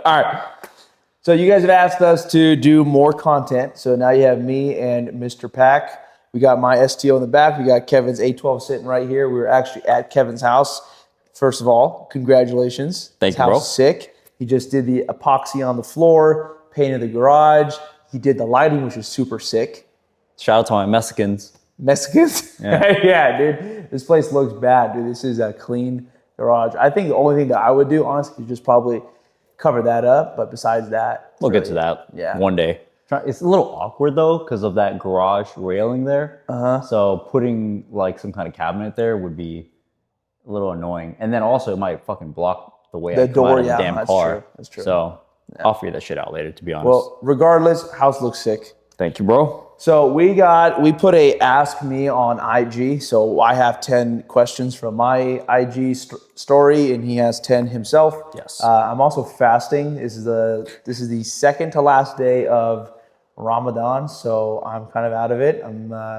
All right. So you guys have asked us to do more content. So now you have me and Mr. Pack. We got my STO in the back. We got Kevin's A12 sitting right here. We're actually at Kevin's house. First of all, congratulations. Thank you, bro. His house is sick. He just did the epoxy on the floor, painted the garage. He did the lighting, which is super sick. Shout out to my Mexicans. Mexicans? Yeah. Yeah, dude. This place looks bad, dude. This is a clean garage. I think the only thing that I would do, honestly, is just probably cover that up. But besides that, We'll get to that one day. It's a little awkward though because of that garage railing there. So putting like some kind of cabinet there would be a little annoying. And then also it might fucking block the way I come out of the damn car. True. That's true. So I'll figure that shit out later, to be honest. Well, regardless, house looks sick. Thank you, bro. So we put a ask me on IG. So I have 10 questions from my IG story, and he has 10 himself. Yes. I'm also fasting. This is the second to last day of Ramadan, so I'm kind of out of it.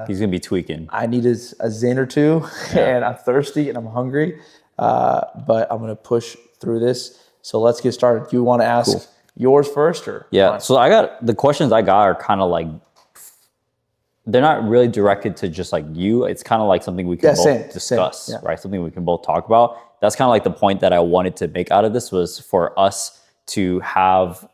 He's gonna be tweaking. I need a Zin or two, and I'm thirsty and I'm hungry, but I'm gonna push through this. So let's get started. Do you want to ask yours first, or So I got the questions I got are kind of like, they're not really directed to just like you. It's kind of like something we can both discuss, right? Something we can both talk about. That's kind of like the point that I wanted to make out of this, was for us to have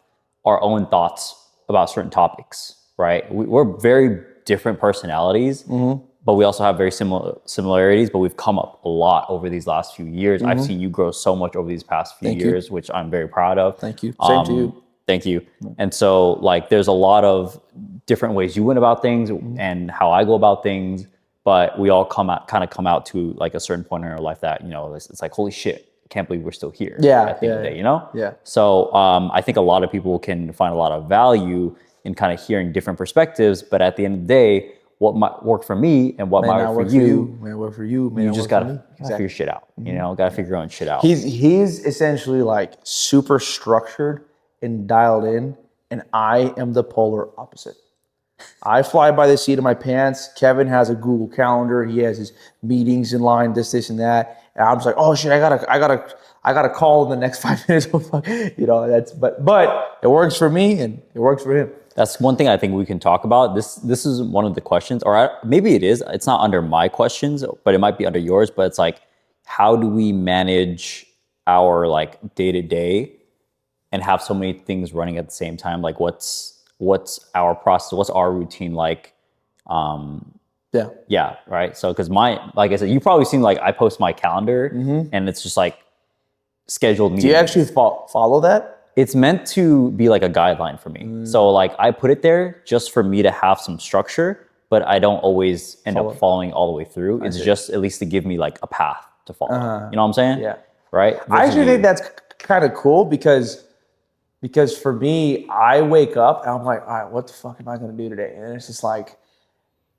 our own thoughts about certain topics, right? We're very different personalities, but we also have very similarities, but we've come up a lot over these last few years. I've seen you grow so much over these past few years, which I'm very proud of. Thank you. Same to you. Thank you. And so like there's a lot of different ways you went about things and how I go about things, but we all come out to like a certain point in our life that, it's like, holy shit, I can't believe we're still here at the end of the day, Yeah. So I think a lot of people can find a lot of value in kind of hearing different perspectives, but at the end of the day, what might work for me and what might work for you, may work for you. You just gotta figure shit out. Gotta figure your own shit out. He's essentially like super structured and dialed in, and I am the polar opposite. I fly by the seat of my pants. Kevin has a Google Calendar. He has his meetings in line, this, and that. And I'm just like, oh shit, I gotta call in the next 5 minutes. But it works for me and it works for him. That's one thing I think we can talk about. This is one of the questions, or maybe it is. It's not under my questions, but it might be under yours. But it's like, how do we manage our like day to day and have so many things running at the same time? Like, what's our process? What's our routine like? Yeah, right. So, because like I said, you've probably seen like I post my calendar, and it's just like scheduled meetings. Do you actually follow that? It's meant to be like a guideline for me. So like I put it there just for me to have some structure, but I don't always end up following all the way through. It's just at least to give me like a path to follow. You know what I'm saying? Yeah. Right? I actually think that's kind of cool because for me, I wake up and I'm like, all right, what the fuck am I going to do today? And it's just like,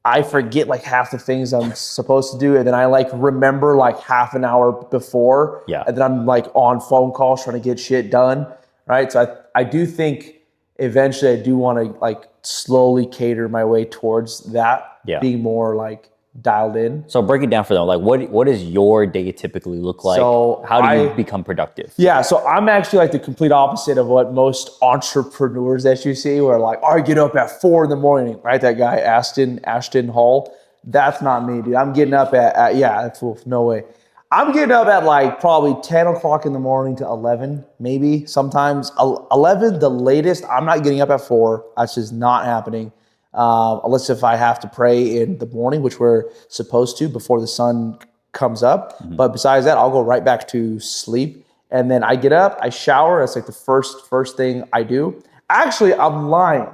I forget like half the things I'm supposed to do. And then I like remember like half an hour before. Yeah. And then I'm like on phone calls trying to get shit done. Right. So I do think eventually I do want to like slowly cater my way towards that being more like dialed in. So break it down for them. Like what does your day typically look like? So how do you become productive? Yeah. So I'm actually like the complete opposite of what most entrepreneurs that you see, where like, I get up at 4 a.m, right? That guy, Ashton Hall. That's not me, dude. I'm getting up at that's no way. I'm getting up at like probably 10 o'clock in the morning to 11, maybe sometimes 11, the latest. I'm not getting up at 4. That's just not happening. Unless if I have to pray in the morning, which we're supposed to before the sun comes up. But besides that, I'll go right back to sleep. And then I get up, I shower. That's like the first thing I do. Actually, I'm lying.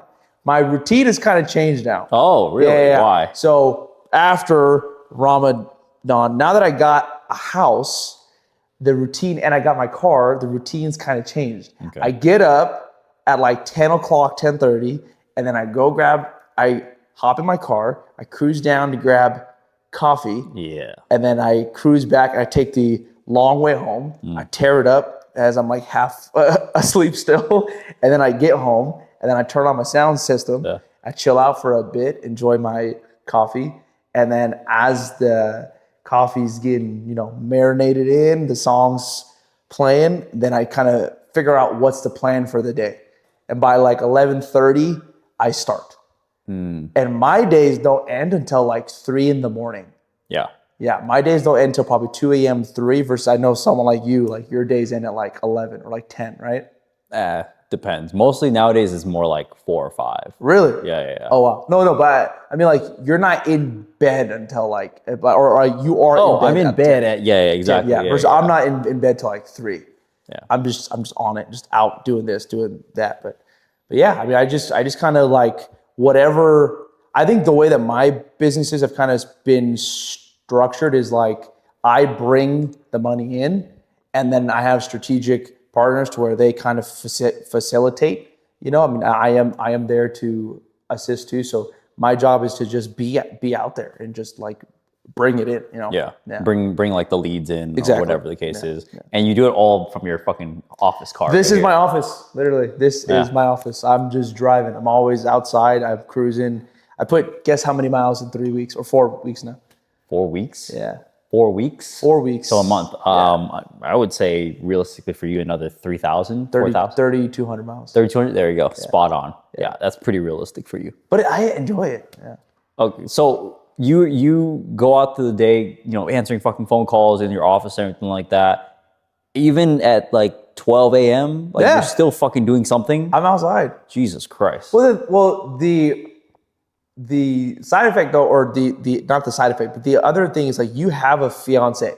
My routine has kind of changed now. Oh, really? Yeah. Why? So after Ramadan, now that I got a house, the routine, and I got my car, the routine's kind of changed. Okay. I get up at like 10 o'clock, 10:30, and then I hop in my car, I cruise down to grab coffee. Yeah. And then I cruise back, I take the long way home. I tear it up as I'm like half asleep still. And then I get home, and then I turn on my sound system. Yeah. I chill out for a bit, enjoy my coffee. And then as the coffee's getting, marinated in, the songs playing, then I kind of figure out what's the plan for the day. And by like 11:30, I start. And my days don't end until like 3 a.m. Yeah. Yeah, my days don't end until probably 2 a.m., 3, versus I know someone like you, like your days end at like 11 or like 10, right? Depends. Mostly nowadays it's more like 4 or 5. Really? Yeah. Oh, wow. No, but I mean, like, you're not in bed until like, or you are in bed. I'm in bed at, exactly. Yeah, versus I'm not in bed till like 3. Yeah. I'm just on it, just out doing this, doing that. But yeah, I mean, I just kind of like whatever. I think the way that my businesses have kind of been structured is like I bring the money in, and then I have strategic partners to where they kind of facilitate. You know, I mean, I am there to assist too. So my job is to just be out there and just like bring it in. You know, yeah. Bring like the leads in, exactly. Or whatever the case is, and you do it all from your fucking office car. This is my office, literally. This is my office. I'm just driving. I'm always outside. I'm cruising. I guess how many miles in 3 weeks or 4 weeks now? 4 weeks. Yeah. 4 weeks? 4 weeks. So a month. I would say realistically for you another 3,000, 4,000? 3,200 miles. 3,200, there you go. Yeah. Spot on. Yeah, that's pretty realistic for you. But I enjoy it. Yeah. Okay, so you go out through the day, answering fucking phone calls in your office and everything like that. Even at like 12 a.m., like you're still fucking doing something? I'm outside. Jesus Christ. Well, the side effect though, or the not the side effect, but the other thing is like you have a fiance.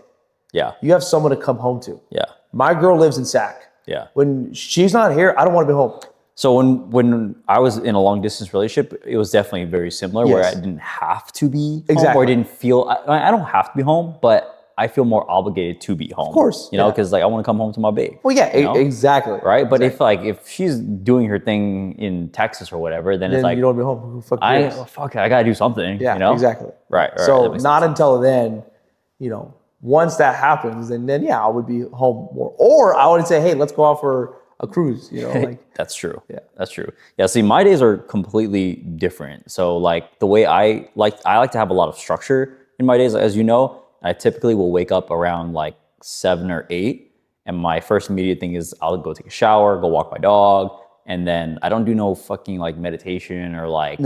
Yeah. You have someone to come home to. Yeah. My girl lives in Sac. Yeah. When she's not here, I don't want to be home. So when I was in a long distance relationship, it was definitely very similar where I didn't have to be home, or I didn't feel, I don't have to be home, but I feel more obligated to be home. Of course. Because like I want to come home to my babe. Well, yeah, exactly. Right? But if she's doing her thing in Texas or whatever, then it's like, you don't be home. Fuck it, I gotta do something. Yeah, exactly. Right. So not until then, once that happens, then I would be home more. Or I would say, hey, let's go out for a cruise, like That's true. Yeah, that's true. Yeah, see, my days are completely different. So like the way I like to have a lot of structure in my days, as you know. I typically will wake up around like 7 or 8, and my first immediate thing is I'll go take a shower, go walk my dog, and then I don't do no fucking like meditation or like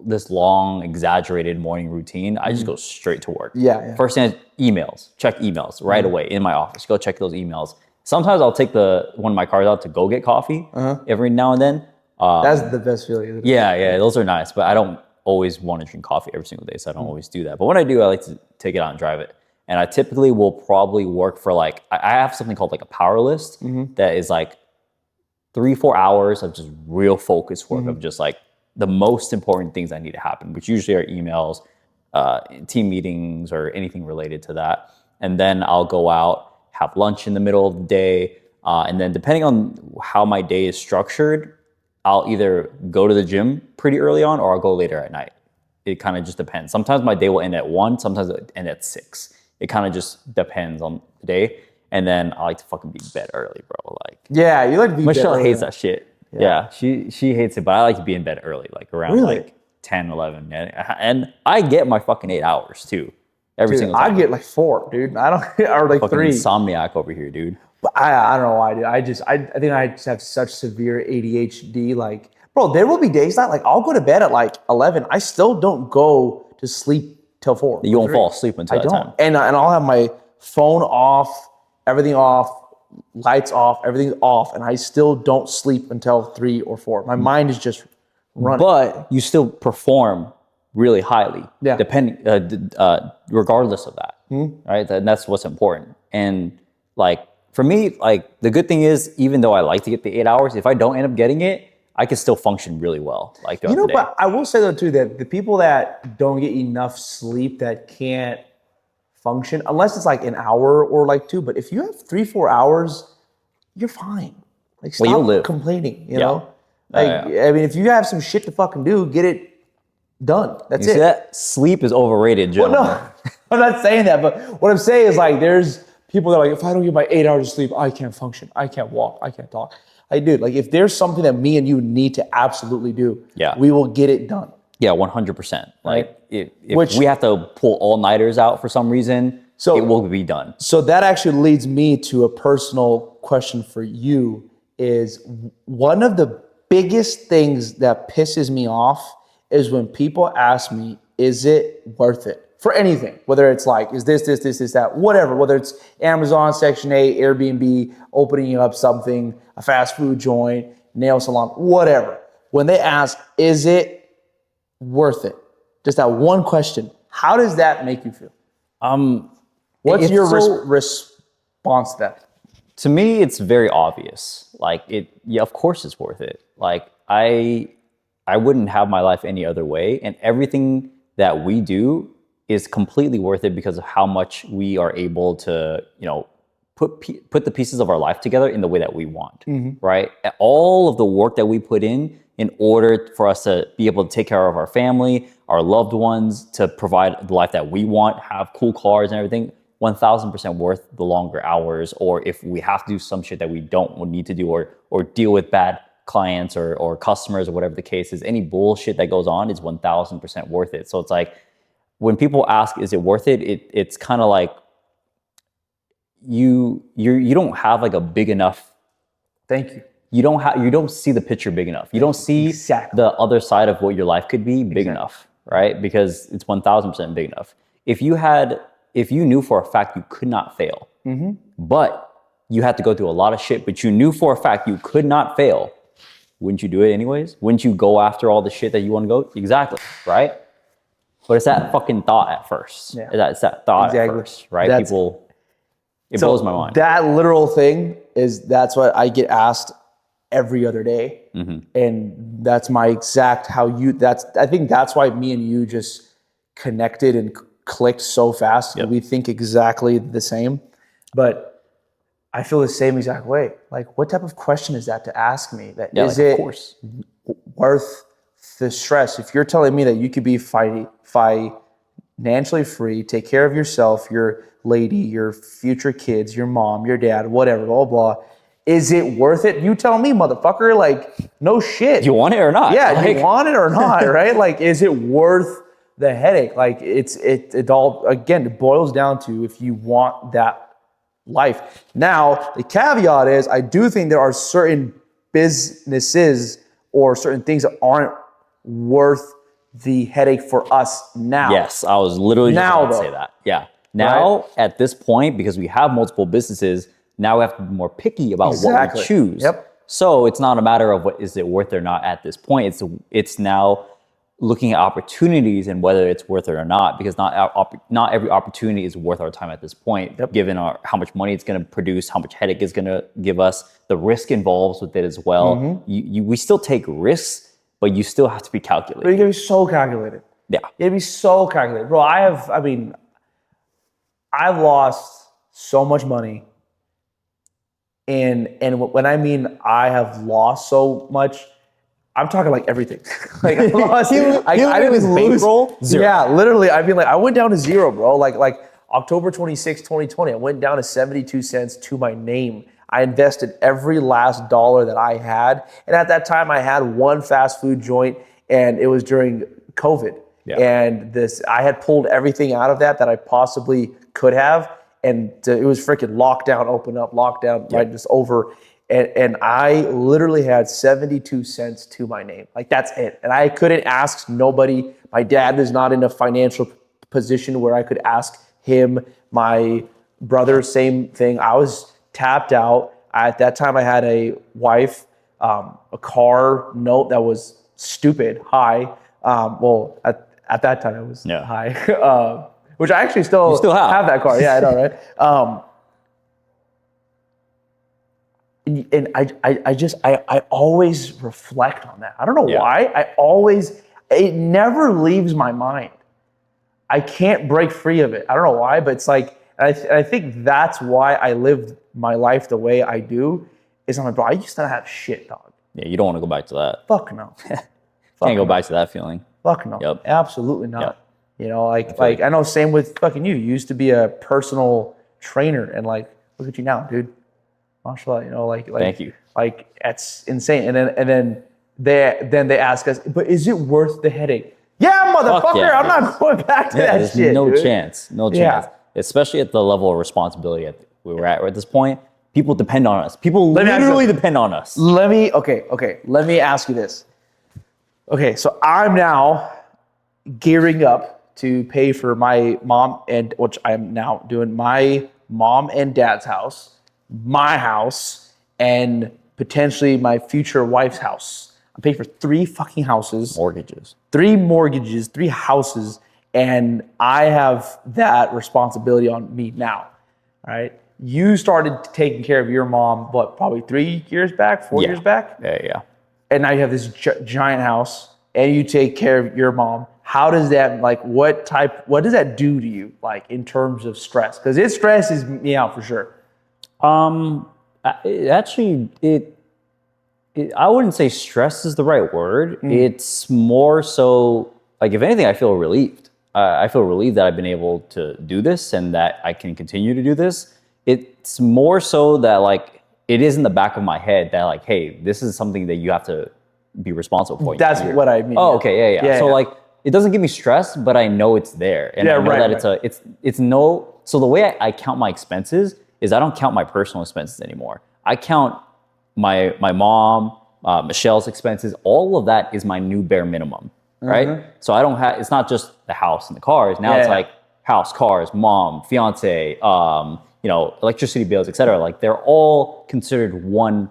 this long exaggerated morning routine. I just go straight to work. Yeah. First thing is emails. Check emails right away in my office. Go check those emails. Sometimes I'll take one of my cars out to go get coffee every now and then. That's the best feeling. Isn't it? Yeah, those are nice, but I don't always want to drink coffee every single day, so I don't always do that. But when I do, I like to take it out and drive it. And I typically will probably work for like, I have something called like a power list that is like 3-4 hours of just real focused work of just like the most important things that need to happen, which usually are emails, team meetings, or anything related to that. And then I'll go out, have lunch in the middle of the day. And then depending on how my day is structured, I'll either go to the gym pretty early on or I'll go later at night. It kind of just depends. Sometimes my day will end at 1, sometimes it will end at 6. It kind of just depends on the day. And then I like to fucking be in bed early, bro. Like, yeah, you like to be in bed Michelle early. hates that shit. Yeah, she hates it, but I like to be in bed early, like around like 10, 11. And I get my fucking 8 hours too. Every single time. I get like 4, dude. I don't, or like fucking 3. Insomniac over here, dude. But I don't know why, dude. I think I just have such severe ADHD. Like, bro, there will be days that like I'll go to bed at like 11. I still don't go to sleep till 4. You won't fall asleep until that time. And I'll have my phone off, everything off, lights off, everything's off, and I still don't sleep until 3 or 4. My mind is just running. But you still perform really highly, depending, regardless of that, right? And that's what's important. And like for me, like the good thing is, even though I like to get the 8 hours, if I don't end up getting it, I can still function really well. Like throughout the day. But I will say though too that the people that don't get enough sleep that can't function, unless it's like an hour or like 2. But if you have 3-4 hours, you're fine. Like stop complaining. You know, like I mean, if you have some shit to fucking do, get it done. That's it. See that? Sleep is overrated, gentlemen. Well, no, I'm not saying that, but what I'm saying is like there's people that are like, if I don't get my 8 hours of sleep, I can't function. I can't walk. I can't talk. Dude, like if there's something that me and you need to absolutely do, we will get it done. Yeah, 100%. Like if we have to pull all-nighters out for some reason So it will be done. So that actually leads me to a personal question for you. Is one of the biggest things that pisses me off is when people ask me, is it worth it? For anything, whether it's like, is this, that, whatever, whether it's Amazon, Section 8, Airbnb, opening up something, a fast food joint, nail salon, whatever. When they ask, is it worth it? Just that one question. How does that make you feel? What's your response to that? To me, it's very obvious. Like yeah, of course it's worth it. Like I wouldn't have my life any other way. And everything that we do is completely worth it because of how much we are able to, put the pieces of our life together in the way that we want, right? All of the work that we put in order for us to be able to take care of our family, our loved ones, to provide the life that we want, have cool cars and everything, 1000% worth the longer hours. Or if we have to do some shit that we don't need to do, or deal with bad clients or customers or whatever the case is, any bullshit that goes on is 1000% worth it. So it's like, when people ask, is it worth it? It's kind of like you don't have like a big enough. Thank you. You don't see the picture big enough. You don't see the other side of what your life could be big enough, right? Because it's 1000% big enough. If you knew for a fact you could not fail, but you had to go through a lot of shit, but you knew for a fact you could not fail, wouldn't you do it anyways? Wouldn't you go after all the shit that you want to go? Exactly, right? But it's that fucking thought at first. Yeah. It's that thought at first, right? It blows my mind. That literal thing that's what I get asked every other day. And that's my exact I think that's why me and you just connected and clicked so fast. Yep. We think exactly the same, but I feel the same exact way. Like, what type of question is that to ask me? That is it worth the stress? If you're telling me that you could be financially free, take care of yourself, your lady, your future kids, your mom, your dad, whatever, blah, blah, blah. Is it worth it? You tell me, motherfucker. Like, no shit. You want it or not? Yeah, you want it or not, right? Like, is it worth the headache? Like, it all, again, it boils down to if you want that life. Now, the caveat is, I do think there are certain businesses or certain things that aren't worth the headache for us now. Yes, I was literally just going to say that. Yeah. Now, at this point, because we have multiple businesses, now we have to be more picky about what we choose. Yep. So it's not a matter of what is it worth it or not at this point. It's now looking at opportunities and whether it's worth it or not, because not every opportunity is worth our time at this point, given how much money it's going to produce, how much headache it's going to give us, the risk involved with it as well. We still take risks, but you still have to be calculated. But you got to be so calculated. Yeah. You got to be so calculated. Bro, I've lost so much money. And when I mean I have lost so much, I'm talking like everything. Like I lost, I didn't lose. Zero. Yeah, literally. I mean, like I went down to zero, bro. Like October 26, 2020, I went down to 72 cents to my name. I invested every last dollar that I had. And at that time I had one fast food joint, and it was during COVID. Yeah. And I had pulled everything out of that I possibly could have. And it was freaking lockdown, open up, lockdown, right, just over. And I literally had 72 cents to my name. Like, that's it. And I couldn't ask nobody. My dad is not in a financial position where I could ask him. My brother, same thing. I was tapped out. At that time, I had a wife, a car note that was stupid high. At that time, it was high. Which I actually still have that car. Yeah, I know, right? And I always reflect on that. I don't know why. It never leaves my mind. I can't break free of it. I don't know why, but it's like, I think that's why I lived my life the way I do. Is I'm like, bro, I used to have shit, dog. Yeah, you don't want to go back to that. Fuck no. Can't go back to that feeling. Fuck no. Yep. Absolutely not. Yep. You know, like I know, same with fucking you. You used to be a personal trainer, and like, look at you now, dude. Mashallah, you know, like thank you. Like, that's insane. And then they ask us, but is it worth the headache? Yeah, motherfucker, I'm not going back to that shit. No dude. chance. No chance. especially at the level of responsibility we were at this point, people depend on us. People literally depend on us. Let me ask you this. Okay, so I'm now gearing up to pay for my mom and, which I'm now doing, my mom and dad's house, my house, and potentially my future wife's house. I'm paying for 3 fucking houses. Mortgages. 3 mortgages, 3 houses, and I have that responsibility on me now, right? You started taking care of your mom, what, probably 3 years back, 4 years back? Yeah. And now you have this giant house, and you take care of your mom. How does that, like, what does that do to you, like, in terms of stress? Because it stresses me out for sure. I wouldn't say stress is the right word. It's more so, like, if anything, I feel relieved. I feel relieved that I've been able to do this and that I can continue to do this. It's more so that, like, it is in the back of my head that, like, hey, this is something that you have to be responsible for. That's what I mean. Oh, okay, yeah. So, like, it doesn't give me stress, but I know it's there. And I know that it's no, so the way I count my expenses is I don't count my personal expenses anymore. I count my mom, Michelle's expenses. All of that is my new bare minimum, right? So I don't have, it's not just the house and the cars. Now it's like house, cars, mom, fiance, electricity bills, etc. Like, they're all considered one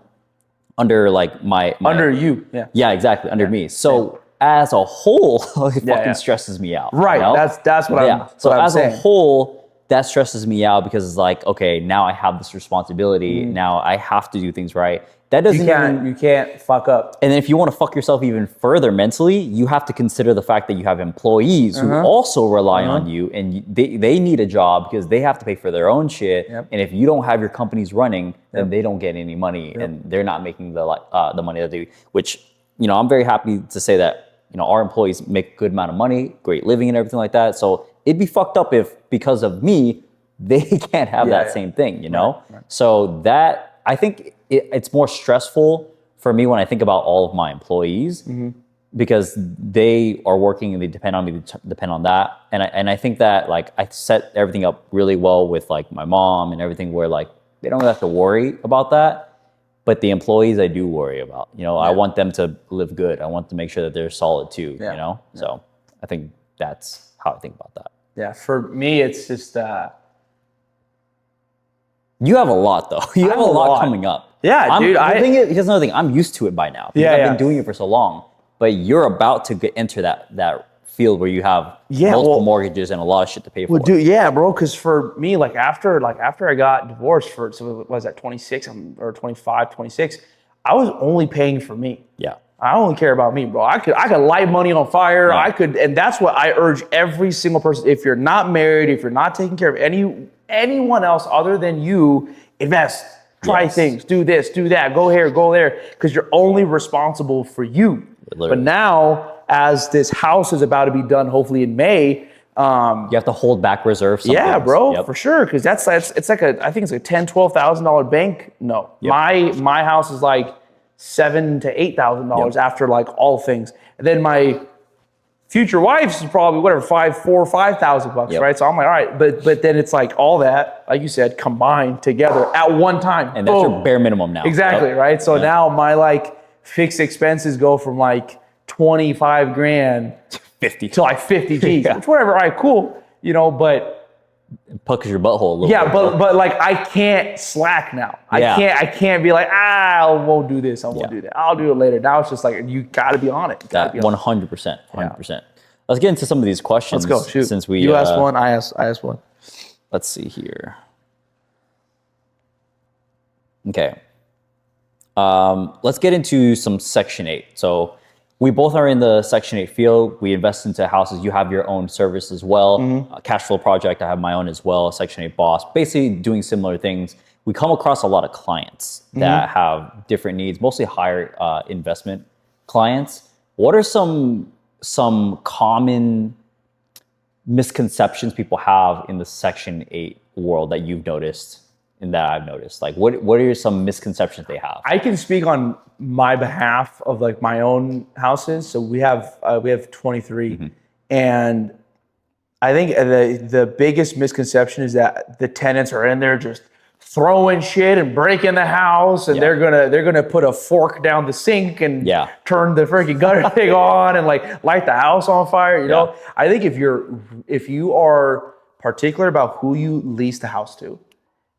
under, like, my under you. Yeah, exactly. Under me. So as a whole, it fucking stresses me out. Right. You know? That's what I'm So I'm as saying. a whole, that stresses me out because it's like, okay, now I have this responsibility. Now I have to do things right. That doesn't you can't fuck up. And then if you want to fuck yourself even further mentally, you have to consider the fact that you have employees who also rely on you, and they need a job because they have to pay for their own shit. And if you don't have your companies running, then they don't get any money, and they're not making the money that they do. Which, I'm very happy to say that our employees make a good amount of money, great living, and everything like that. So it'd be fucked up if, because of me, they can't have that same thing. Right. So that, I think it's more stressful for me when I think about all of my employees because they are working and they depend on me, depend on that. And I think that, like, I set everything up really well with, like, my mom and everything where, like, they don't have to worry about that. But the employees I do worry about. I want them to live good. I want to make sure that they're solid too, So I think that's how I think about that. Yeah, for me, it's just... You have a lot, though. You have a lot coming up. Yeah, dude. Here's another thing. I'm used to it by now. I've been doing it for so long. But you're about to enter that field where you have multiple mortgages and a lot of shit to pay for. Well, dude, bro. Because for me, after I got divorced, what was that, 26 or 25, 26, I was only paying for me. Yeah. I only care about me, bro. I could light money on fire. Yeah. And that's what I urge every single person. If you're not married, if you're not taking care of anyone else other than you, invest, try things, do this, do that, go here, go there, because you're only responsible for you. Literally. But now, as this house is about to be done, hopefully in May, you have to hold back reserves. Yeah, bro, for sure, because it's like I think it's like $10,000-$12,000 bank. No, my house is like $7,000 to $8,000 after, like, all things, and then my future wife's is probably whatever $4,000 or $5,000, right? So I'm like, all right, but then it's like all that, like you said, combined together at one time, and that's your bare minimum now. Exactly, right? So now my, like, fixed expenses go from like 25 grand 50 to like 50 G's, which whatever, all right, cool, but it puckers your butthole a little bit. but like, I can't slack now. I can't be like, I won't do this, I won't do that, I'll do it later. Now it's just like, you got to be on it. That 100%. Let's get into some of these questions. Let's go. Shoot. Since we you asked one, I asked one. Let's see here. Okay. Let's get into some Section 8. So we both are in the Section 8 field. We invest into houses. You have your own service as well. Cash flow project. I have my own as well. Section 8 boss. Basically doing similar things. We come across a lot of clients that have different needs, mostly higher investment clients. What are some common misconceptions people have in the Section 8 world that you've noticed and that I've noticed? Like, what are some misconceptions they have? I can speak on my behalf of, like, my own houses. So we have 23, and I think the biggest misconception is that the tenants are in there just throwing shit and breaking the house, and they're gonna put a fork down the sink and turn the freaking gutter thing on and like light the house on fire. You know, I think if you are particular about who you lease the house to,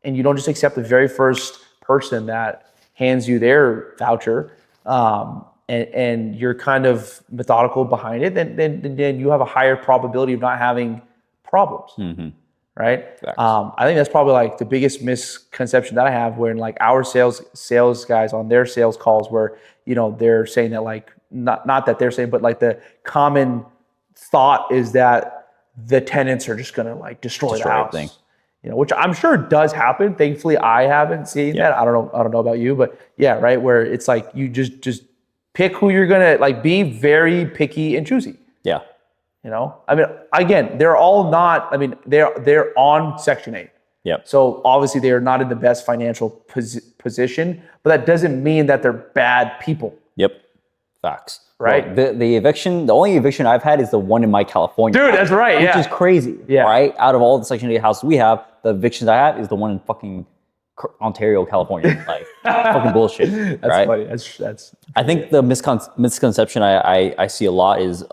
and you don't just accept the very first person that hands you their voucher, and you're kind of methodical behind it, then you have a higher probability of not having problems, right? I think that's probably like the biggest misconception that I have, where in like our sales guys on their sales calls, where they're saying that like not that they're saying, but like the common thought is that the tenants are just gonna like destroy the house. Everything. Which I'm sure does happen. Thankfully, I haven't seen that. I don't know about you, but yeah, right. Where it's like you just pick who you're gonna like. Be very picky and choosy. Yeah. I mean, again, they're all not. I mean, they're on Section 8. Yep. So obviously, they are not in the best financial position, but that doesn't mean that they're bad people. Yep. Facts. Right. Well, the only eviction I've had is the one in my California. Dude, that's right. Which is crazy. Yeah. Right. Out of all the Section 8 houses we have, the evictions I have is the one in fucking Ontario, California. Like fucking bullshit. That's right? Funny. That's. I think the misconception I see a lot is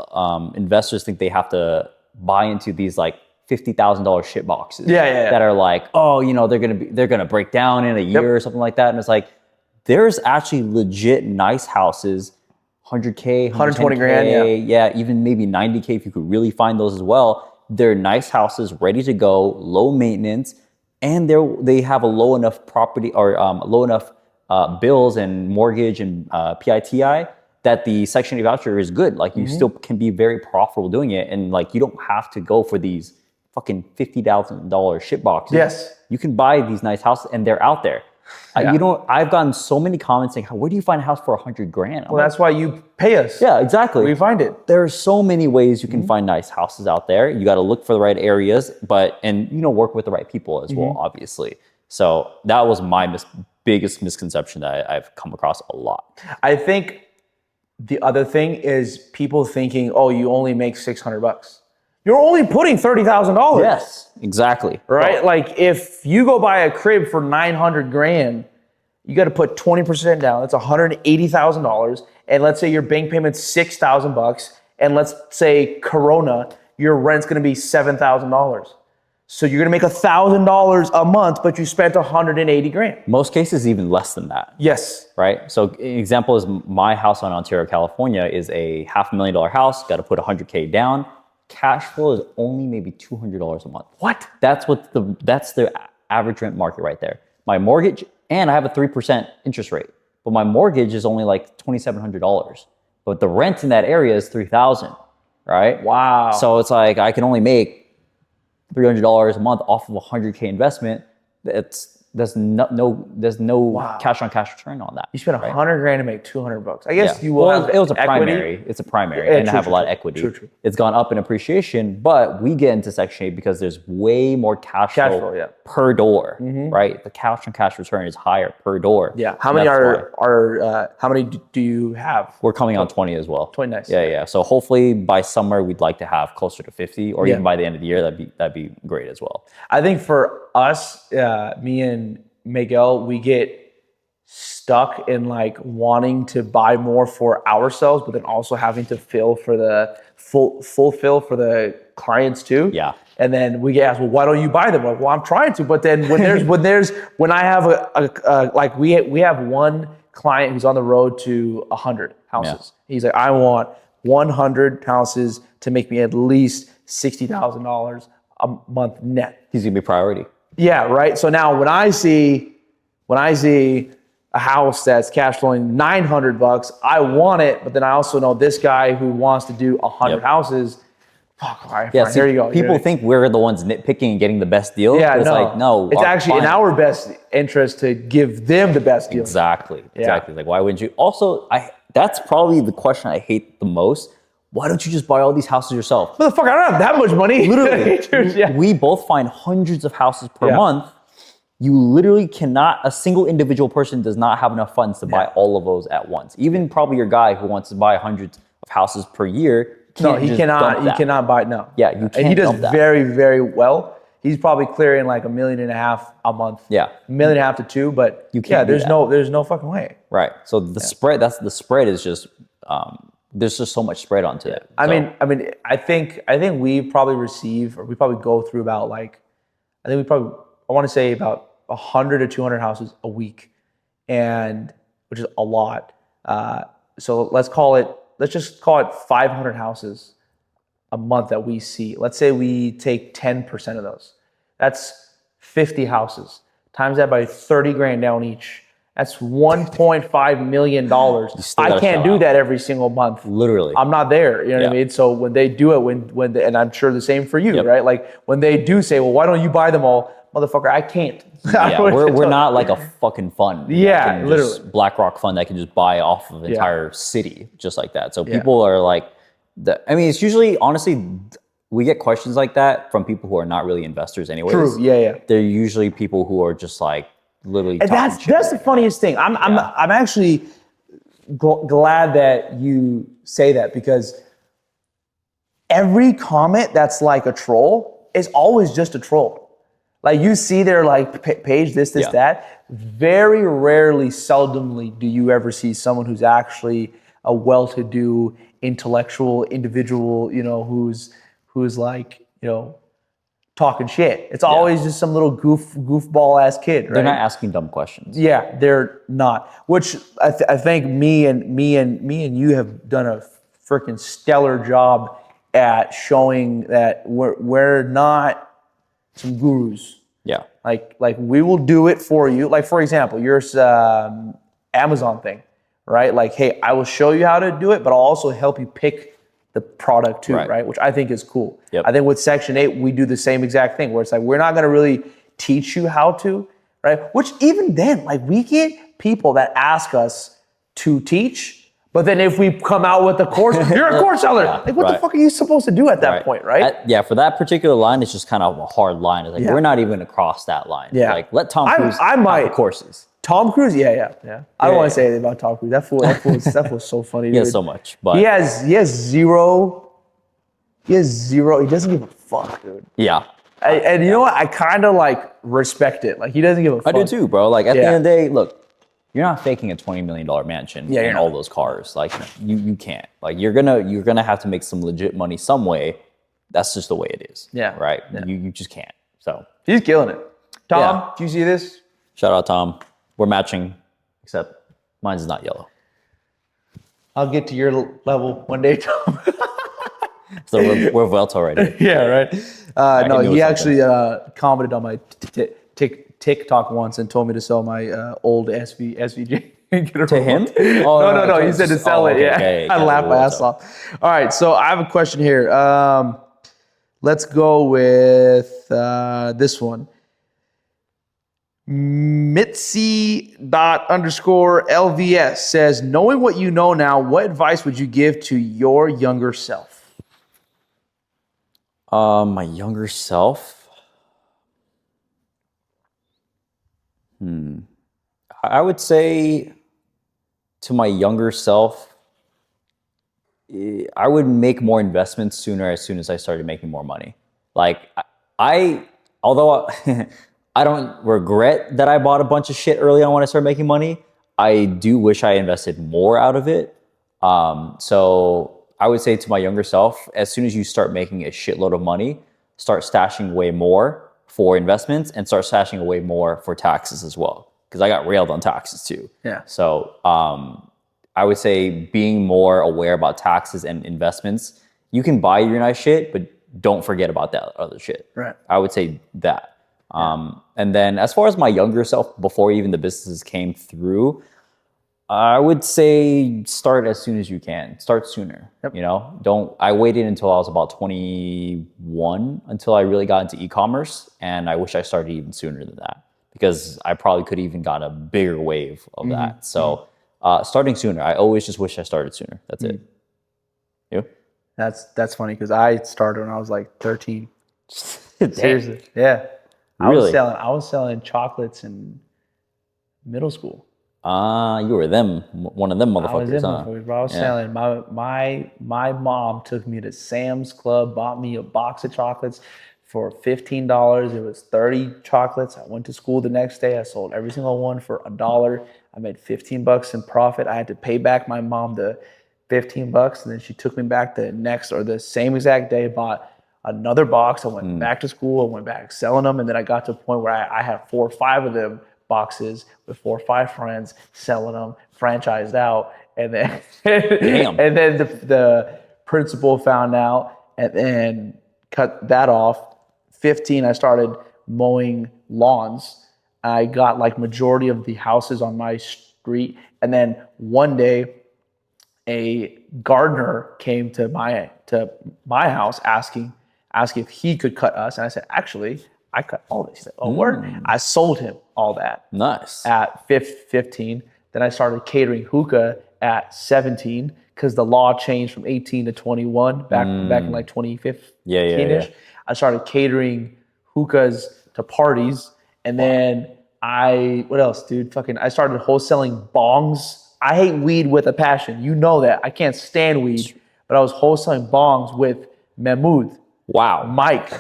investors think they have to buy into these like $50,000 shit boxes. That are like, oh, they're gonna break down in a year or something like that, and it's like there's actually legit nice houses. 100K, 120 grand, yeah, even maybe 90K if you could really find those as well. They're nice houses, ready to go, low maintenance, and they have a low enough property or low enough bills and mortgage and PITI that the Section 8 voucher is good. Like you still can be very profitable doing it, and like you don't have to go for these fucking $50,000 shit boxes. Yes, you can buy these nice houses, and they're out there. I've gotten so many comments saying, where do you find a house for 100 grand? Well, that's why you pay us. Yeah, exactly. We find it. There are so many ways you can find nice houses out there. You got to look for the right areas, and work with the right people as well, obviously. So that was my biggest misconception that I've come across a lot. I think the other thing is people thinking, oh, you only make $600. You're only putting $30,000. Yes, exactly. Right? Well, like if you go buy a crib for 900 grand, you got to put 20% down. That's $180,000. And let's say your bank payment's $6,000. And let's say Corona, your rent's going to be $7,000. So you're going to make $1,000 a month, but you spent 180 grand. Most cases, even less than that. Yes. Right? So an example is my house on Ontario, California is a $500,000 house. Got to put 100K down. Cash flow is only maybe $200 a month. What? That's the average rent market right there. My mortgage, and I have a 3% interest rate, but my mortgage is only like $2,700. But the rent in that area is $3,000, right? Wow. So it's like I can only make $300 a month off of a 100K investment. There's no cash on cash return on that. You spent 100 grand to make $200. I guess you will have it was a equity. primary. It's a primary, and I have a lot of equity. True. It's gone up in appreciation, but we get into Section 8 because there's way more cash flow per door, right? The cash on cash return is higher per door. Yeah. How many how many do you have? We're coming on 20 as well. 20, nice. Yeah. So hopefully by summer we'd like to have closer to 50, or even by the end of the year that'd be great as well. I think for us, me and Miguel, we get stuck in like wanting to buy more for ourselves, but then also having to fulfill for the clients too. Yeah. And then we get asked, well, why don't you buy them? Like, well, I'm trying to, but then when I have we have one client who's on the road to 100 houses. Yeah. He's like, I want 100 houses to make me at least $60,000 a month net. He's gonna be priority. Yeah, right. So now when I see a house that's cash flowing $900, I want it, but then I also know this guy who wants to do 100 houses. Fuck, all right, fine, here you go. People think we're the ones nitpicking and getting the best deal. Yeah, it's like, no. It's actually in our best interest to give them the best deal. Exactly. Like, why wouldn't you? Also, that's probably the question I hate the most. Why don't you just buy all these houses yourself? Motherfucker, I don't have that much money. Literally. Dude, we both find hundreds of houses per month. You literally cannot, a single individual person does not have enough funds to buy all of those at once. Even probably your guy who wants to buy hundreds of houses per year can't he cannot. He cannot buy. No. Yeah, you can't. And he does dump that. very, very well. He's probably clearing like $1.5 million a month. Yeah, $1.5 million to $2 million. But you can't. There's no fucking way. Right. So the spread. That's the spread is just. There's just so much spread onto it. I mean, I think we probably receive, or we probably go through about like, I want to say about 100 to 200 houses a week, and which is a lot. So let's just call it 500 houses a month that we see. Let's say we take 10% of those. That's 50 houses. Times that by 30 grand down each. That's $1.5 million. I can't do that every single month. Literally. I'm not there. You know what I mean? So when they do it, and I'm sure the same for you, right? Like when they do say, well, why don't you buy them all? Motherfucker, I can't. Yeah, we're not like a fucking fund. Yeah, literally. BlackRock fund that can just buy off of an entire city just like that. So people are like, it's usually, honestly, we get questions like that from people who are not really investors anyways. True, yeah. They're usually people who are just like, literally, and that's the funniest thing. I'm actually glad that you say that, because every comment that's like a troll is always just a troll. Like you see their like page, this, that. Very rarely, seldomly do you ever see someone who's actually a well-to-do intellectual individual, who's like, talking shit. It's always just some little goofball ass kid, right? They're not asking dumb questions. Yeah, they're not. Which I think me and you have done a freaking stellar job at showing that we're not some gurus. Yeah. Like we will do it for you. Like for example, your Amazon thing, right? Like, hey, I will show you how to do it, but I'll also help you pick the product too, right? Which I think is cool. Yep. I think with Section 8, we do the same exact thing where it's like, we're not going to really teach you how to, right? Which even then, like we get people that ask us to teach, but then if we come out with a course, you're a course seller. Like what the fuck are you supposed to do at that point, right? For that particular line, it's just kind of a hard line. It's like, we're not even going to cross that line. Yeah. Like let Tom Cruise have the courses. Tom Cruise, yeah. I don't want to say anything about Tom Cruise. That fool's so funny. He dude. has so much, but he has zero. He doesn't give a fuck, dude. Yeah. And you know what? I kind of like respect it. Like he doesn't give a fuck. I do too, bro. Like at the end of the day, look, you're not faking a $20 million mansion and all those cars. Like you can't. Like you're gonna have to make some legit money some way. That's just the way it is. Yeah. Right. Yeah. You just can't. So he's killing it. Tom, do you see this? Shout out Tom. We're matching, except mine's not yellow. I'll get to your level one day, Tom. So we're Vuelta already. Yeah, right. No, he actually commented on my TikTok once and told me to sell my old SVJ. To him? Oh, no. He said to sell it. Okay, I laughed my ass off. All right, so I have a question here. Let's go with this one. Mitzi._LVS says, knowing what you know now, what advice would you give to your younger self? My younger self? I would say to my younger self, I would make more investments sooner as soon as I started making more money. Like although I don't regret that I bought a bunch of shit early on when I started making money, I do wish I invested more out of it. So I would say to my younger self, as soon as you start making a shitload of money, start stashing way more for investments and start stashing away more for taxes as well. Because I got railed on taxes too. Yeah. So I would say being more aware about taxes and investments. You can buy your nice shit, but don't forget about that other shit. Right. I would say that. And then as far as my younger self, before even the businesses came through, I would say start as soon as you can. Start sooner. Yep. I waited until I was about 21 until I really got into e-commerce. And I wish I started even sooner than that because I probably could have even got a bigger wave of that. So starting sooner. I always just wish I started sooner. That's it. You? That's funny because I started when I was like 13. Seriously. Yeah. Really? I was selling chocolates in middle school. You were one of them I was motherfuckers, in huh? motherfuckers, bro. I was selling. My mom took me to Sam's Club, bought me a box of chocolates for $15. It was 30 chocolates. I went to school the next day. I sold every single one for $1. I made $15 in profit. I had to pay back my mom the $15, and then she took me back the same exact day, bought another box. I went back to school. I went back selling them, and then I got to a point where I had 4 or 5 of them boxes with 4 or 5 friends, selling them, franchised out, and then and then the principal found out, and then cut that off. 15, I started mowing lawns. I got like majority of the houses on my street, and then one day a gardener came to my house asking if he could cut us, and I said, actually, I cut all this. He said, oh, word. I sold him all that. Nice. At 15. Then I started catering hookah at 17 because the law changed from 18 to 21 back in like 2015. Yeah. I started catering hookahs to parties, and then what else, dude? I started wholesaling bongs. I hate weed with a passion. You know that. I can't stand weed, but I was wholesaling bongs with Mahmoud. Wow. Mike.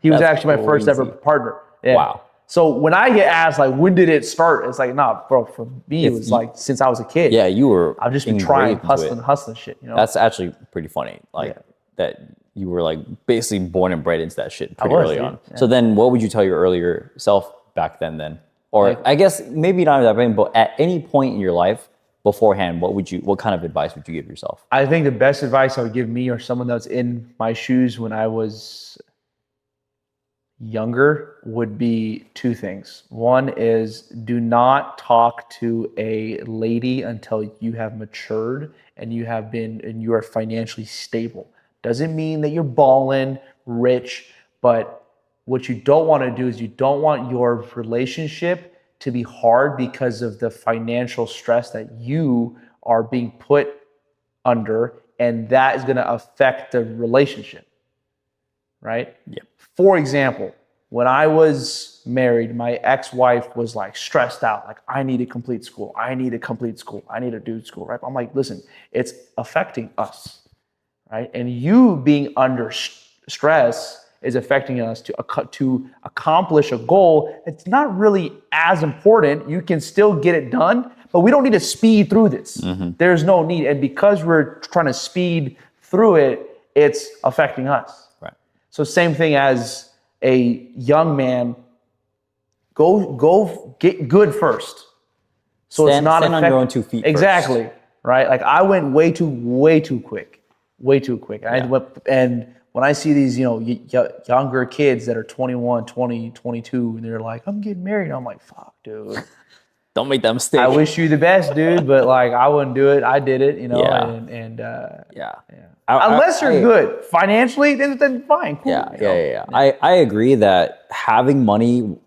He was actually my first ever partner. Yeah. Wow. So when I get asked, like, when did it start? It's like, nah, bro, for me, it was like since I was a kid. Yeah, you were. I've just been trying, hustling shit, you know? That's actually pretty funny. Like, that you were, like, basically born and bred into that shit pretty early on. Yeah. So then what would you tell your earlier self back then? Or like, I guess maybe not at that point, but at any point in your life beforehand, what kind of advice would you give yourself? I think the best advice I would give me or someone that's in my shoes when I was younger would be 2 things. One is, do not talk to a lady until you have matured and you are financially stable. Doesn't mean that you're balling, rich, but what you don't want to do is you don't want your relationship to be hard because of the financial stress that you are being put under, and that is going to affect the relationship, right? Yep. For example, when I was married, my ex-wife was like stressed out. Like, I need to complete school. I need to do school, right? I'm like, listen, it's affecting us, right? And you being under stress is affecting us to accomplish a goal. It's not really as important. You can still get it done, but we don't need to speed through this. There's no need. And because we're trying to speed through it, it's affecting us. Right. So same thing as a young man, go get good first. So it's not stand on your own 2 feet. Exactly. First. Right. Like, I went way too quick. Yeah. And when I see these, younger kids that are 21, 20, 22, and they're like, I'm getting married. I'm like, fuck, dude. Don't make that mistake. I wish you the best, dude, but like, I wouldn't do it. I did it, Yeah. Unless you're good financially, then fine, cool. Yeah. I agree that having money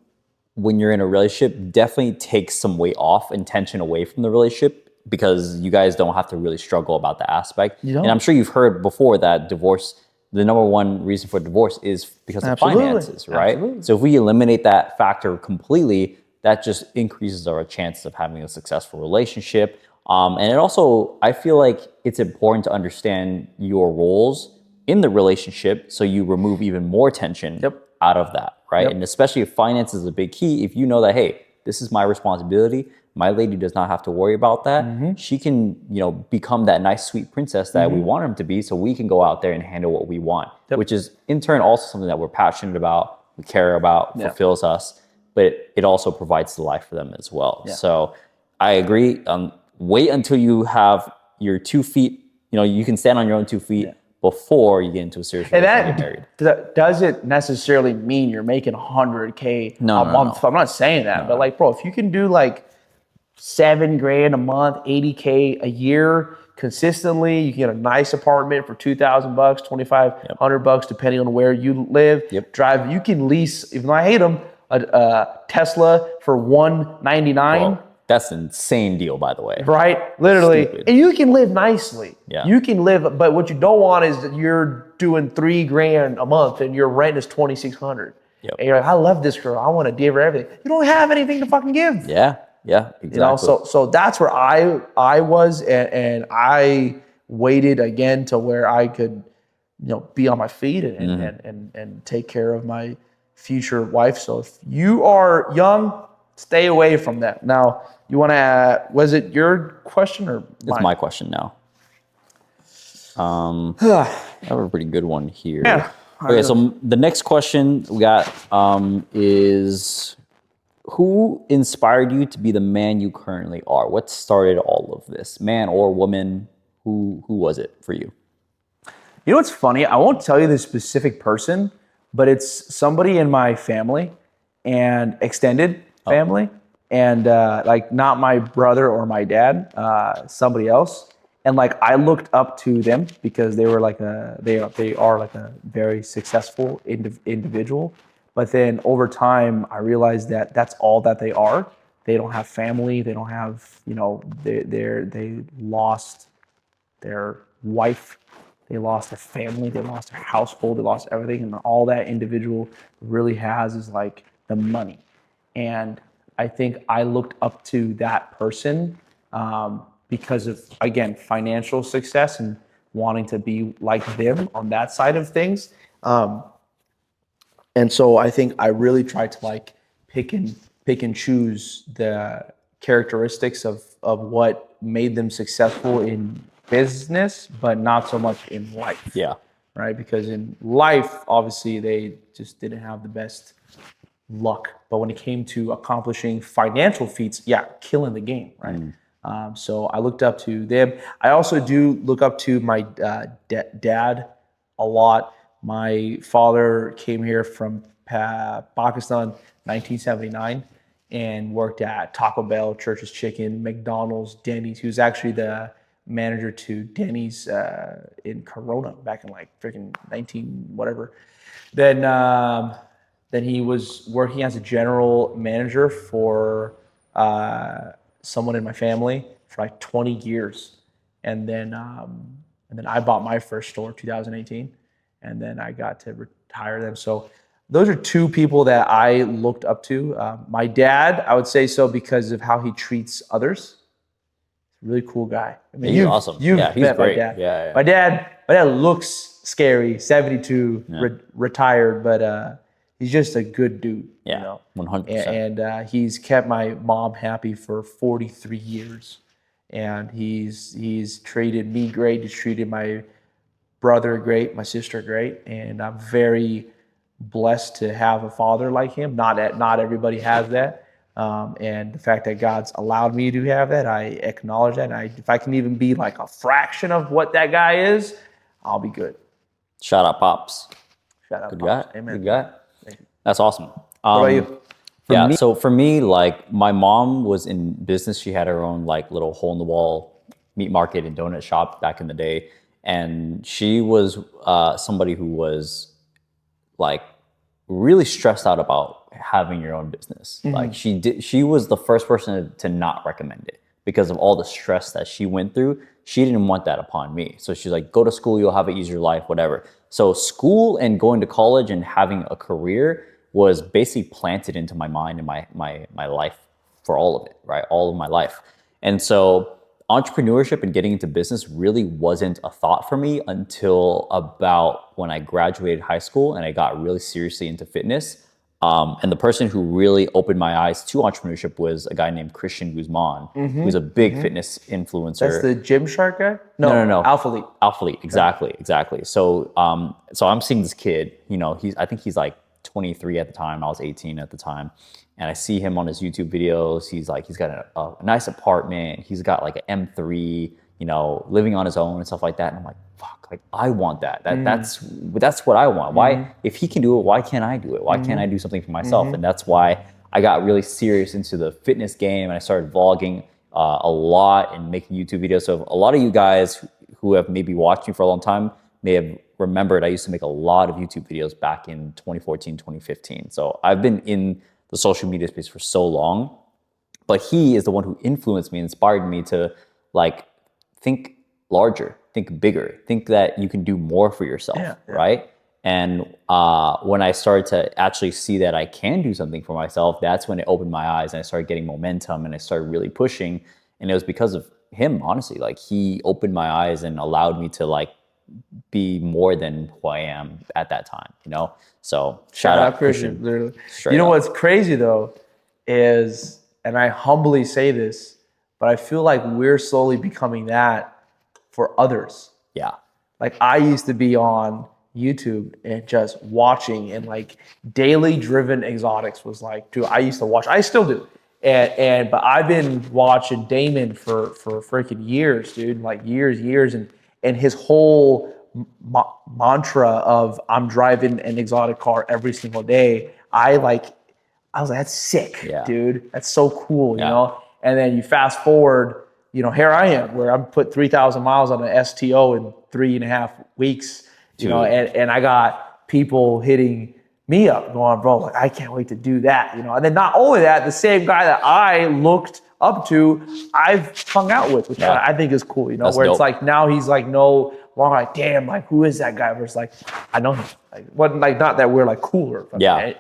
when you're in a relationship definitely takes some weight off and tension away from the relationship, because you guys don't have to really struggle about the aspect. And I'm sure you've heard before that the number one reason for divorce is because of finances, right? Absolutely. So if we eliminate that factor completely, that just increases our chances of having a successful relationship. And it also, I feel like it's important to understand your roles in the relationship so you remove even more tension out of that, right? And especially if finance is a big key, if you know that, hey, this is my responsibility, my lady does not have to worry about that. She can, become that nice, sweet princess that we want her to be, so we can go out there and handle what we want, which is in turn also something that we're passionate about, we care about, fulfills us, but it also provides the life for them as well. So I agree. Wait until you have your 2 feet, you can stand on your own 2 feet before you get into a serious relationship and get married. That doesn't necessarily mean you're making $100K a month. I'm not saying that, but like, bro, if you can do like $7,000 a month, $80K a year consistently, you can get a nice apartment for $2,000, $2,500, depending on where you live. Drive, you can lease, even though I hate them, a Tesla for $199. Well, that's an insane deal, by the way. Right? Literally. Stupid. And you can live nicely. Yeah. You can live, but what you don't want is that you're doing $3,000 a month and your rent is $2,600. And you're like, I love this girl. I want to give her everything. You don't have anything to fucking give. Yeah. Yeah, exactly. You know, so that's where I was, and I waited again to where I could, you know, be on my feet and take care of my future wife. So if you are young, stay away from that. Now, you want to, was it your question or mine? It's my question now. I have a pretty good one here. Yeah. Okay, so the next question we got is, who inspired you to be the man you currently are? What started all of this? Man or woman? Who was it for you? You know what's funny? I won't tell you the specific person, but it's somebody in my family and extended family, and like not my brother or my dad, somebody else. And like I looked up to them because they were like they are like a very successful individual. But then over time, I realized that that's all that they are. They don't have family. They don't have, you know, they lost their wife, they lost their family, they lost their household, they lost everything, and all that individual really has is like the money. And I think I looked up to that person because of, again, financial success and wanting to be like them on that side of things. And so I think I really tried to like pick and choose the characteristics of what made them successful in business, but not so much in life. Yeah. Right? Because in life, obviously, they just didn't have the best luck. But when it came to accomplishing financial feats, yeah, killing the game, right? So I looked up to them. I also do look up to my dad a lot. My father came here from Pakistan, 1979, and worked at Taco Bell, Church's Chicken, McDonald's, Denny's. He was actually the manager to Denny's in Corona back in like freaking 19 whatever. Then he was working as a general manager for someone in my family for like 20 years, and then I bought my first store 2018, and then I got to retire them. So those are two people that I looked up to. My dad, I would say so because of how he treats others. Really cool guy. I mean, he's awesome. You've yeah, he's met great. my dad. Yeah. My dad looks scary, 72, retired, but he's just a good dude. Yeah, you know? 100%. And he's kept my mom happy for 43 years. And he's treated me great. He's treated my brother great, my sister great. And I'm very blessed to have a father like him. Not everybody has that. And the fact that God's allowed me to have that, I acknowledge that. And if I can even be like a fraction of what that guy is, I'll be good. Shout out, Pops. Shout out, Good Pops. guy. Amen. Good guy. That's awesome. What about you? So for me, like my mom was in business. She had her own like little hole in the wall meat market and donut shop back in the day. And she was somebody who was like really stressed out about having your own business. Like she was the first person to not recommend it because of all the stress that she went through. She didn't want that upon me. So she's like, go to school, you'll have an easier life, whatever. So school and going to college and having a career was basically planted into my mind and my life for all of it, right? All of my life. And so entrepreneurship and getting into business really wasn't a thought for me until about when I graduated high school and I got really seriously into fitness. And the person who really opened my eyes to entrepreneurship was a guy named Christian Guzman, who's a big fitness influencer. That's the Gymshark guy? No. Alphalete. Alphalete, exactly. So I'm seeing this kid, you know, I think he's like 23 at the time. I was 18 at the time. And I see him on his YouTube videos. He's got a nice apartment. He's got like an M3, you know, living on his own and stuff like that. And I'm like, fuck, like I want that. That's what I want. Why, if he can do it, why can't I do it? Why can't I do something for myself? And that's why I got really serious into the fitness game and I started vlogging a lot and making YouTube videos. So a lot of you guys who have maybe watched me for a long time may have remembered I used to make a lot of YouTube videos back in 2014, 2015. So I've been in the social media space for so long, but he is the one who influenced me, inspired me to like think larger, think bigger, think that you can do more for yourself, right? And when I started to actually see that I can do something for myself, that's when it opened my eyes and I started getting momentum and I started really pushing. And it was because of him, honestly. Like, he opened my eyes and allowed me to like be more than who I am at that time, you know? So shout out Christian. Literally. You know what's crazy though is, and I humbly say this, but I feel like we're slowly becoming that for others. Yeah. Like, I used to be on YouTube and just watching, and like daily driven exotics was like, dude, I used to watch, I still do. But I've been watching Damon for freaking years, dude, like years. And his whole mantra of I'm driving an exotic car every single day. I was like, that's sick, dude. That's so cool, you know? And then you fast forward, you know, here I am where I'm put 3,000 miles on an STO in 3.5 weeks, you know, and I got people hitting me up going, bro, like, I can't wait to do that, you know? And then not only that, the same guy that I looked up to, I've hung out with, which I think is cool, you know, that's where dope. It's like, now he's like, no longer like, damn, like, who is that guy? Versus like, I know him. Like, wasn't like, not that we're like cooler,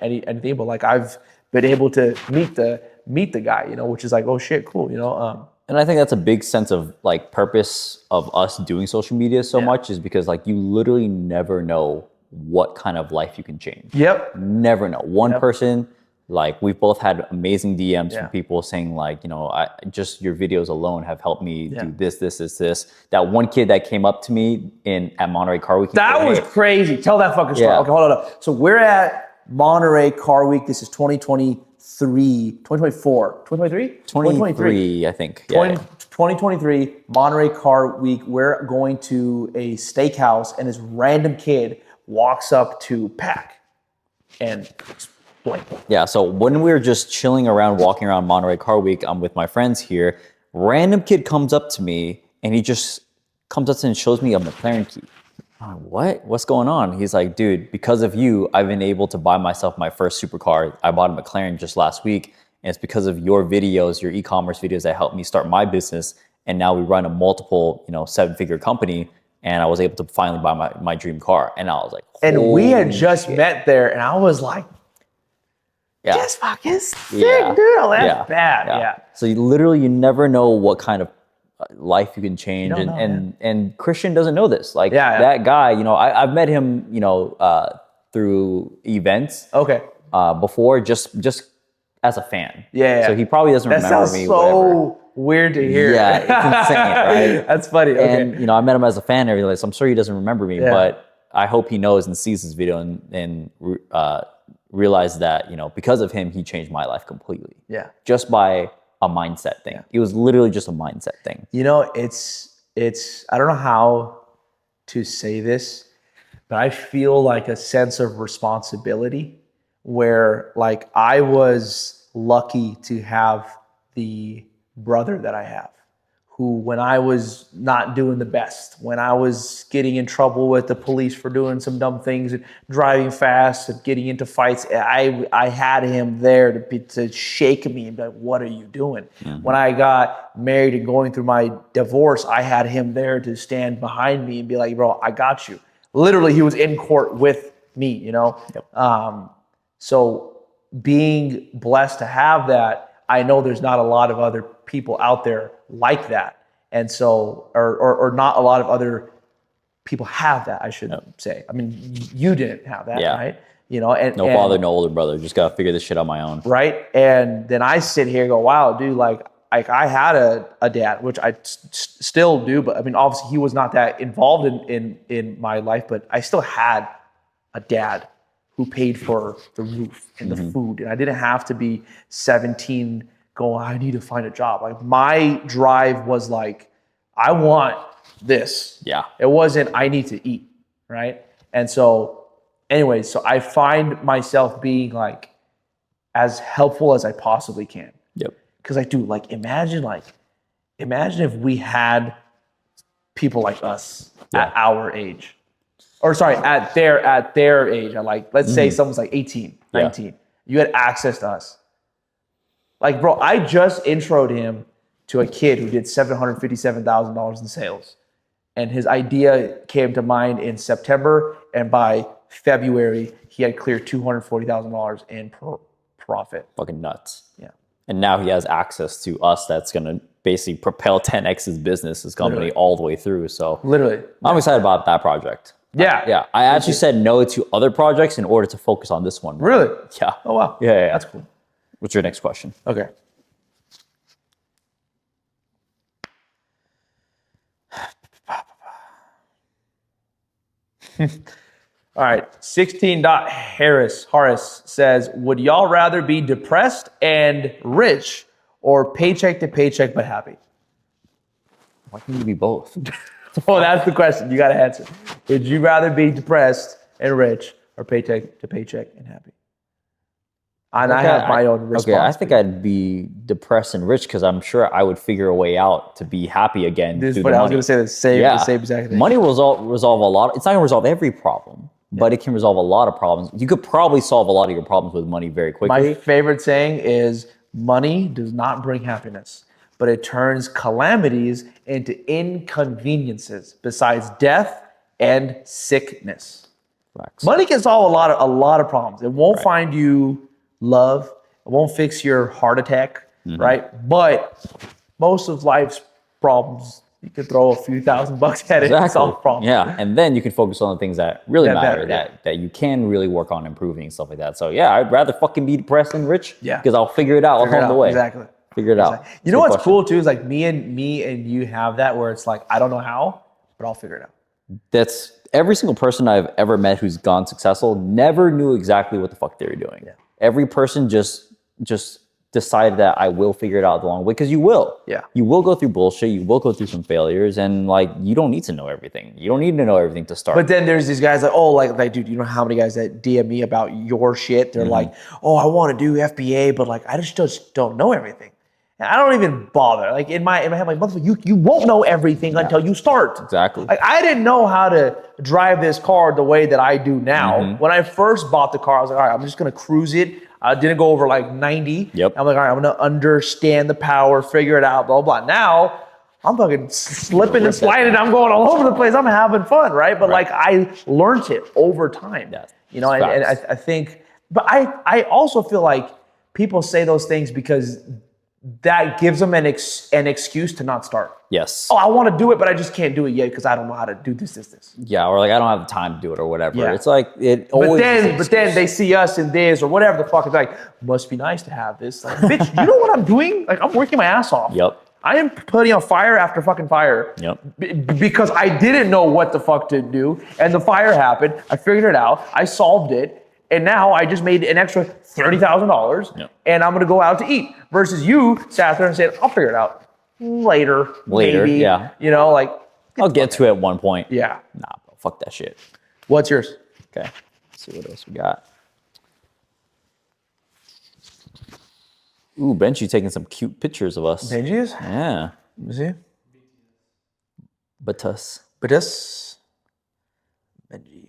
anything, but like, I've been able to meet the guy, you know, which is like, oh shit, cool, you know? And I think that's a big sense of like purpose of us doing social media so much, is because like you literally never know what kind of life you can change. Yep. Never know. One person, like, we've both had amazing DMs from people saying like, you know, just your videos alone have helped me do this. That one kid that came up to me at Monterey Car Week. That was crazy. Tell that fucking story. Okay, hold on. So we're at Monterey Car Week. This is 2023, I think. 2023, Monterey Car Week. We're going to a steakhouse, and this random kid walks up to Pac and blank. Yeah, so when we were just chilling around, walking around Monterey Car Week, I'm with my friends here. Random kid comes up to me, and he just comes up and shows me a McLaren key. I'm like, what? What's going on? He's like, dude, because of you, I've been able to buy myself my first supercar. I bought a McLaren just last week, and it's because of your videos, your e-commerce videos that helped me start my business. And now we run a multiple, 7-figure company. And I was able to finally buy my dream car. And I was like, and we had just met there, and I was like, this fucking sick, dude. Oh, that's bad. So you never know what kind of life you can change. And Christian doesn't know this. Like, that guy, I've met him, through events. Okay. Before, just as a fan. So he probably doesn't remember me. That sounds so weird to hear. Yeah, it's insane, right? That's funny. Okay. And I met him as a fan and everything, so I'm sure he doesn't remember me, but I hope he knows and sees this video and realize that, because of him, he changed my life completely. Yeah. Just by a mindset thing. It was literally just a mindset thing. It's I don't know how to say this, but I feel like a sense of responsibility where, like, I was lucky to have the brother that I have, who, when I was not doing the best, when I was getting in trouble with the police for doing some dumb things and driving fast and getting into fights, I had him there to shake me and be like, what are you doing? Mm-hmm. When I got married and going through my divorce, I had him there to stand behind me and be like, bro, I got you. Literally, he was in court with me, Yep. So being blessed to have that, I know there's not a lot of other people out there like that. And so, or not a lot of other people have that, I should say. I mean, you didn't have that, right? And no father, no older brother. Just got to figure this shit out on my own. Right. And then I sit here and go, wow, dude, like I had a dad, which I still do. But I mean, obviously he was not that involved in my life, but I still had a dad who paid for the roof and the food. And I didn't have to be 17 going, I need to find a job. Like, my drive was like, I want this. Yeah. It wasn't, I need to eat, right? And so anyway, so I find myself being like as helpful as I possibly can. Yep. Because I do, like, imagine if we had people like us at our age. Or sorry, at their age, let's say someone's like 18, 19. You had access to us. Like, bro, I just introed him to a kid who did $757,000 in sales. And his idea came to mind in September. And by February, he had cleared $240,000 in profit. Fucking nuts. Yeah. And now he has access to us that's going to basically propel 10X's business, his company, all the way through. So literally, I'm excited about that project. Yeah. Yeah. I actually said no to other projects in order to focus on this one. Really? Yeah. Oh, wow. Yeah. That's cool. What's your next question? Okay. All right. 16. Harris says, would y'all rather be depressed and rich or paycheck to paycheck but happy? Why can't you be both? Oh, that's the question. You got to answer. Would you rather be depressed and rich or paycheck to paycheck and happy? And I have my own response. Okay, I think I'd be depressed and rich because I'm sure I would figure a way out to be happy again. I was going to say the same exact thing. Money will resolve a lot. It's not going to resolve every problem, but it can resolve a lot of problems. You could probably solve a lot of your problems with money very quickly. My favorite saying is, money does not bring happiness, but it turns calamities into inconveniences besides death and sickness. Facts. Money can solve a lot of problems. It won't find you love. It won't fix your heart attack, right? But most of life's problems, you could throw a few $1,000 at it and solve problems. Yeah, and then you can focus on the things that really matter, that you can really work on improving and stuff like that. So yeah, I'd rather fucking be depressed than rich because I'll figure it out along the way. Exactly. Figure it out. You know what's cool too is like me and you have that where it's like, I don't know how, but I'll figure it out. That's every single person I've ever met who's gone successful never knew exactly what the fuck they were doing. Yeah. Every person just decided that I will figure it out the long way, because you will. Yeah. You will go through bullshit. You will go through some failures, and like you don't need to know everything. You don't need to know everything to start. But then there's these guys like dude, you know how many guys that DM me about your shit? They're like, oh, I want to do FBA, but like I just don't know everything. And I don't even bother. Like in my head, like, motherfucker, you won't know everything until you start. Exactly. Like I didn't know how to drive this car the way that I do now. When I first bought the car, I was like, all right, I'm just gonna cruise it. I didn't go over like 90. Yep. I'm like, all right, I'm gonna understand the power, figure it out, blah, blah. Now I'm fucking slipping and sliding. I'm going all over the place. I'm having fun, right? But like I learned it over time. Yes. You know, and I think, but I also feel like people say those things because that gives them an excuse to not start. Yes. Oh, I want to do it, but I just can't do it yet because I don't know how to do this. Yeah, or like I don't have the time to do it or whatever. Yeah. It's like it always. But then they see us in this or whatever the fuck. It's like, must be nice to have this. Like, bitch, you know what I'm doing? Like, I'm working my ass off. Yep. I am putting on fire after fucking fire. Yep. Because I didn't know what the fuck to do, and the fire happened. I figured it out. I solved it. And now I just made an extra $30,000, and I'm gonna go out to eat. Versus you sat there and said, "I'll figure it out later, maybe." Yeah. You know, like I'll get to it at one point. Yeah. Nah, bro, fuck that shit. What's yours? Okay. Let's see what else we got. Ooh, Benji taking some cute pictures of us. Benji is? Yeah. Let me see. Batus. Benji.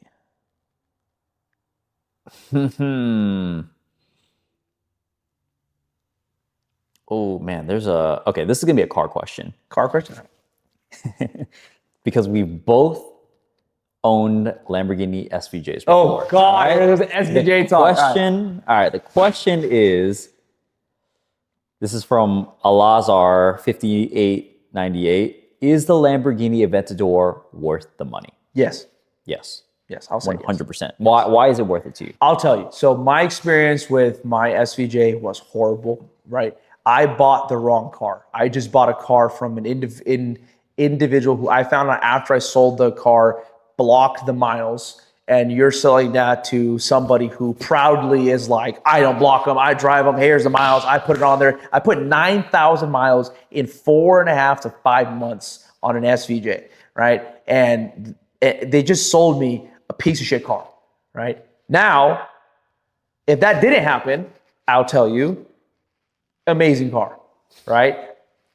Oh man, this is gonna be a car question. Car question? Because we've both owned Lamborghini SVJs before. Oh God, there's an SVJ talk. All right, the question is, this is from Alazar 5898. Is the Lamborghini Aventador worth the money? Yes. Yes. Yes, I'll say 100%. Yes. Why is it worth it to you? I'll tell you. So my experience with my SVJ was horrible, right? I bought the wrong car. I just bought a car from an individual who I found out after I sold the car, blocked the miles, and you're selling that to somebody who proudly is like, I don't block them, I drive them, here's the miles, I put it on there. I put 9,000 miles in 4.5 to 5 months on an SVJ, right? And they just sold me a piece of shit car, right? Now, if that didn't happen, I'll tell you, amazing car, right?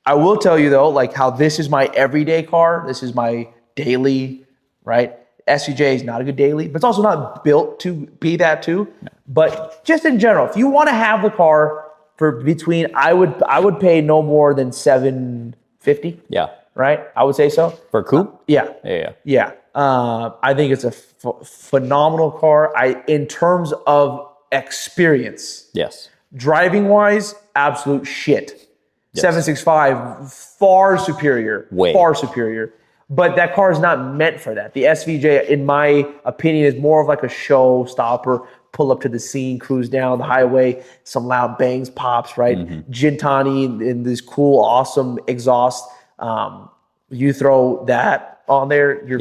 I will tell you though, like how this is my everyday car, this is my daily, right? SVJ is not a good daily, but it's also not built to be that too. No. But just in general, if you want to have the car for between, I would pay no more than $750. Yeah. right? I would say so. For a coupe? Yeah. I think it's a phenomenal car. In terms of experience, Yes. driving wise, absolute shit. Yes. 765, far superior. Way. Far superior. But that car is not meant for that. The SVJ, in my opinion, is more of like a show stopper. Pull up to the scene, cruise down the highway, some loud bangs, pops, right? Gintani in this cool, awesome exhaust. You throw that on there, you're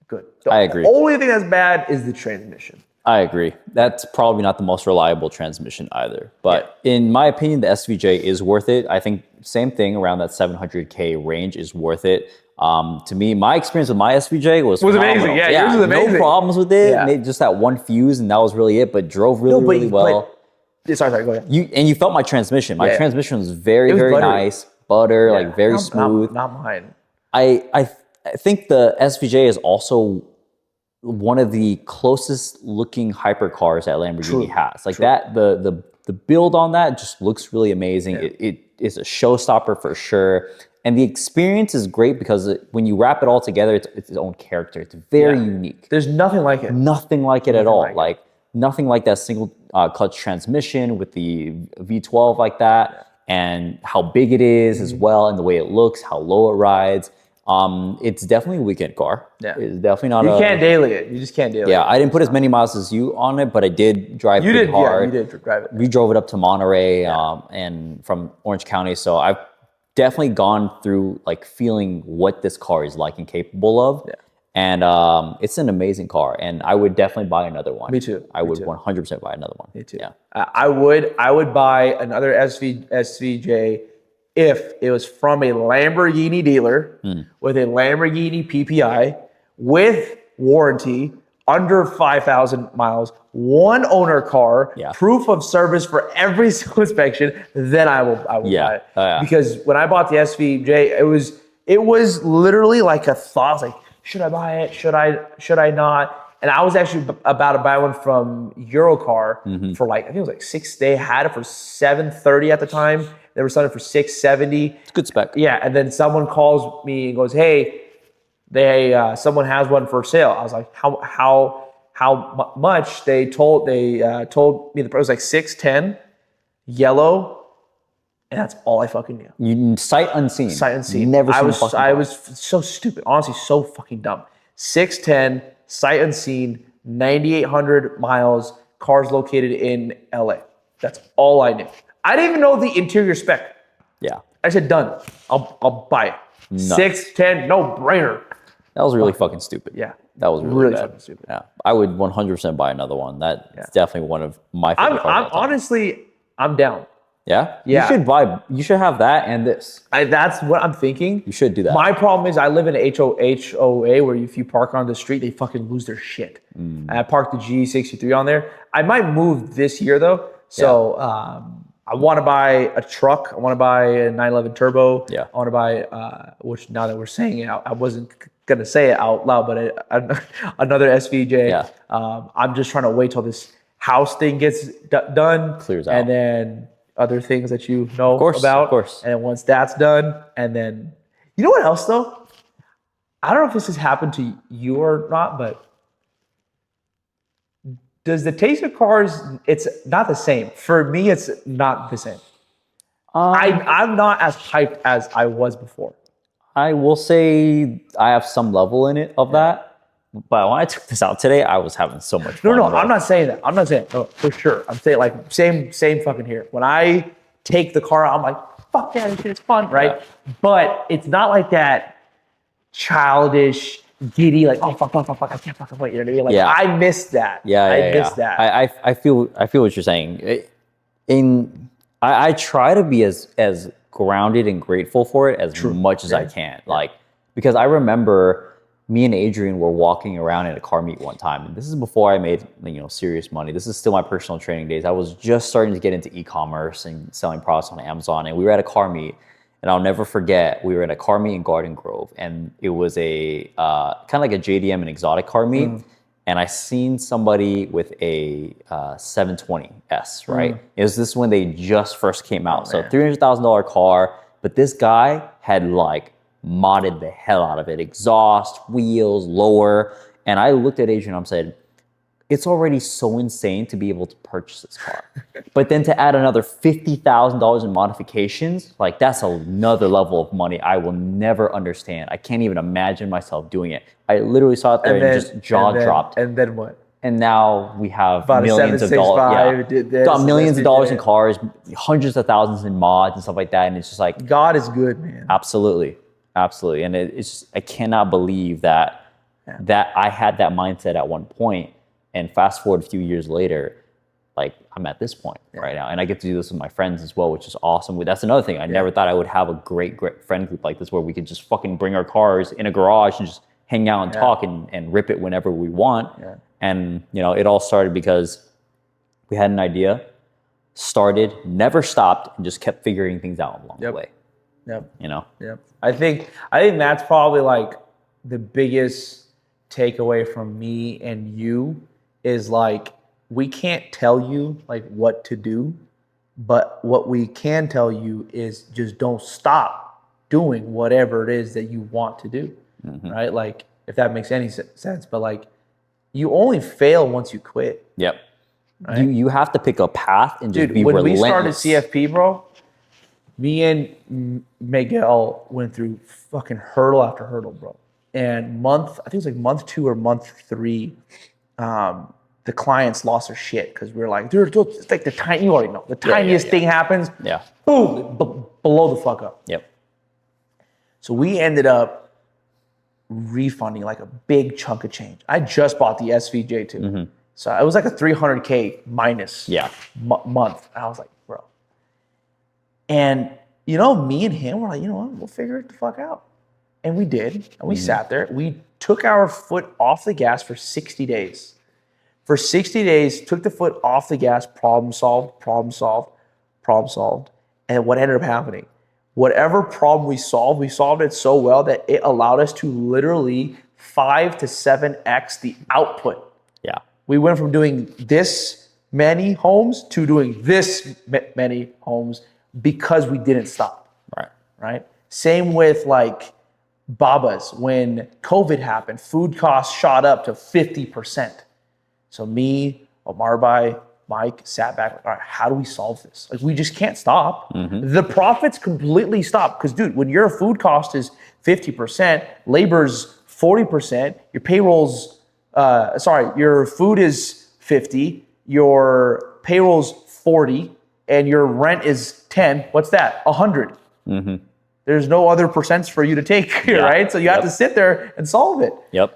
good. I agree. The only thing that's bad is the transmission. I agree. That's probably not the most reliable transmission either. But in my opinion, the SVJ is worth it. I think same thing around that 700K range is worth it. To me, my experience with my SVJ was amazing. Yeah, yours was amazing. No problems with it. Made just that one fuse, and that was really it. But drove really well. Sorry, go ahead. You felt my transmission. My transmission was very nice, like very smooth. Not mine. I think the SVJ is also one of the closest looking hypercars that Lamborghini has. Like that, the build on that just looks really amazing. It is a showstopper for sure. And the experience is great because when you wrap it all together, it's its own character. It's very unique. There's nothing like it. Nothing like it at all. Like nothing like that single clutch transmission with the V12 like that, and how big it is as well, and the way it looks, how low it rides. It's definitely a weekend car. Yeah. It's definitely not You can't daily it. You just can't daily it. Yeah, I didn't put as many miles as you on it, but I did drive it hard. Yeah, you did drive it. We drove it up to Monterey and from Orange County, so I've definitely gone through like feeling what this car is like and capable of. Yeah. And it's an amazing car, and I would definitely buy another one. Me too. I would 100% buy another one. Me too. Yeah. I would buy another SVJ if it was from a Lamborghini dealer with a Lamborghini PPI with warranty, under 5,000 miles, one owner car, proof of service for every single inspection, then I will buy it. Because when I bought the SVJ, it was literally like a thought. I was like, should I buy it? Should I not? And I was actually about to buy one from Eurocar for like, I think it was like they had it for $730 at the time. They were selling it for $670. It's a good spec. Yeah, and then someone calls me and goes, "Hey, someone has one for sale." I was like, "How much?" They told me the price was like $610, yellow, and that's all I fucking knew. You sight unseen. Sight unseen. Never seen I was so stupid. Honestly, so fucking dumb. $610, sight unseen, 9,800 miles. Cars located in LA. That's all I knew. I didn't even know the interior spec. Yeah. I said, done. I'll buy it. Nuts. 610, no brainer. That was really fucking stupid. Yeah. That was really fucking stupid. Yeah. I would 100% buy another one. That's definitely one of my favorite cars. Honestly, I'm down. Yeah? Yeah. You should have that and this. That's what I'm thinking. You should do that. My problem is I live in a HOA where if you park on the street, they fucking lose their shit. And I parked the G63 on there. I might move this year though. So I want to buy a truck. I want to buy a 911 Turbo. Yeah. I want to buy, which now that we're saying it, I wasn't going to say it out loud, but another SVJ. Yeah. I'm just trying to wait till this house thing gets done. Clears out. And then other things that you know about. Of course. And once that's done, and then, you know what else though? I don't know if this has happened to you or not, but does the taste of cars, it's not the same. For me, it's not the same. I'm not as hyped as I was before. I will say I have some level in it of that. But when I took this out today, I was having so much fun. No, I'm not saying that. I'm not saying that. For sure. I'm saying like same fucking here. When I take the car out, I'm like, fuck yeah, this shit is fun, right? Yeah. But it's not like that childish, giddy, like, oh fuck, I can't fucking wait. You know what I mean? Like I missed that. I missed that. I feel what you're saying. I try to be as grounded and grateful for it as much as I can. Like, because I remember me and Adrian were walking around in a car meet one time, and this is before I made serious money. This is still my personal training days. I was just starting to get into e-commerce and selling products on Amazon, and we were at a car meet. And I'll never forget, we were at a car meet in Garden Grove, and it was a kind of like a JDM and exotic car meet. And I seen somebody with a 720S, right? This when they just first came out. So $300,000 car, but this guy had like modded the hell out of it. Exhaust, wheels, lower. And I looked at Adrian and I said, it's already so insane to be able to purchase this car. But then to add another $50,000 in modifications, like that's another level of money I will never understand. I can't even imagine myself doing it. I literally saw it there and just jaw dropped. And then what? And now we have About millions of dollars. Got millions of dollars in cars, hundreds of thousands in mods and stuff like that. And it's just like, God is good, man. Absolutely. Absolutely. And it's just, I cannot believe that I had that mindset at one point. And fast forward a few years later, like I'm at this point right now. And I get to do this with my friends as well, which is awesome. That's another thing. I never thought I would have a great friend group like this where we could just fucking bring our cars in a garage and just hang out and talk and rip it whenever we want. Yeah. And, you know, it all started because we had an idea, started, never stopped, and just kept figuring things out along the way. Yep. You know? Yep. I think that's probably like the biggest takeaway from me and you is like, we can't tell you like what to do, but what we can tell you is just don't stop doing whatever it is that you want to do. Right? Like, if that makes any sense, but like, you only fail once you quit. Yep. Right? You have to pick a path and just be when relentless. We started CFP, bro, me and Miguel went through fucking hurdle after hurdle, bro. And I think it was like month 2 or month 3, the clients lost their shit because we were like, dude, it's like you already know, the tiniest thing happens, boom, blow the fuck up. Yep. So we ended up refunding like a big chunk of change. I just bought the SVJ too. So it was like a $300K minus month. And I was like, bro. And you know, me and him were like, you know what, we'll figure it the fuck out. And we did. And we sat there. We took our foot off the gas for 60 days. For 60 days, took the foot off the gas, problem solved. And what ended up happening? Whatever problem we solved it so well that it allowed us to literally 5 to 7x the output. Yeah. We went from doing this many homes to doing this many homes because we didn't stop. Right? Same with like Baba's. When COVID happened, food costs shot up to 50%. So me, Omarbai, Mike sat back, like, all right, how do we solve this? Like, we just can't stop. The profits completely stop. Because, dude, when your food cost is 50%, labor's 40%, your payroll's, your food is 50, your payroll's 40, and your rent is 10, what's that? 100. There's no other percents for you to take here, right? So you have to sit there and solve it.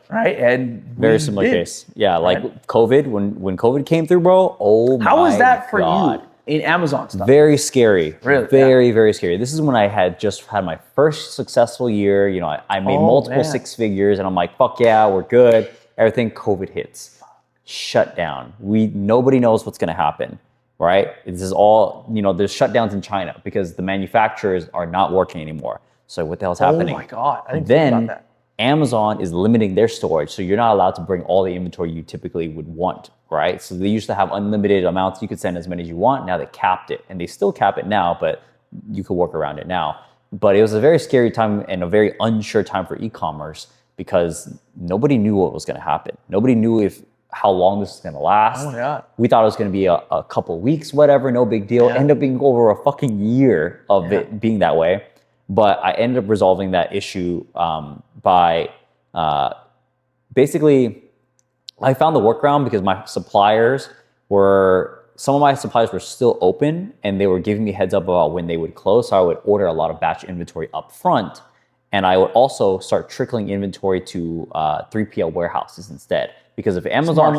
Right? And very similar case. Yeah, like COVID, when COVID came through, bro, how was that for you in Amazon stuff? Very scary. Really? Very scary. This is when I had just had my first successful year. You know, I made multiple 6 figures and I'm like, fuck yeah, we're good. Everything, COVID hits. Shut down. Nobody knows what's gonna happen. Right? This is all, you know, there's shutdowns in China because the manufacturers are not working anymore. So what the hell's happening? Oh my God, I didn't think about that. Amazon is limiting their storage. So you're not allowed to bring all the inventory you typically would want, right? So they used to have unlimited amounts. You could send as many as you want. Now they capped it. And they still cap it now, but you could work around it now. But it was a very scary time and a very unsure time for e-commerce because nobody knew what was going to happen. Nobody knew how long this is going to last. Oh my God. We thought it was going to be a couple weeks, whatever, no big deal. Ended up being over a fucking year of it being that way. But I ended up resolving that issue by basically, I found the workaround because some of my suppliers were still open and they were giving me heads up about when they would close. So I would order a lot of batch inventory up front. And I would also start trickling inventory to 3PL warehouses instead. Because if Amazon,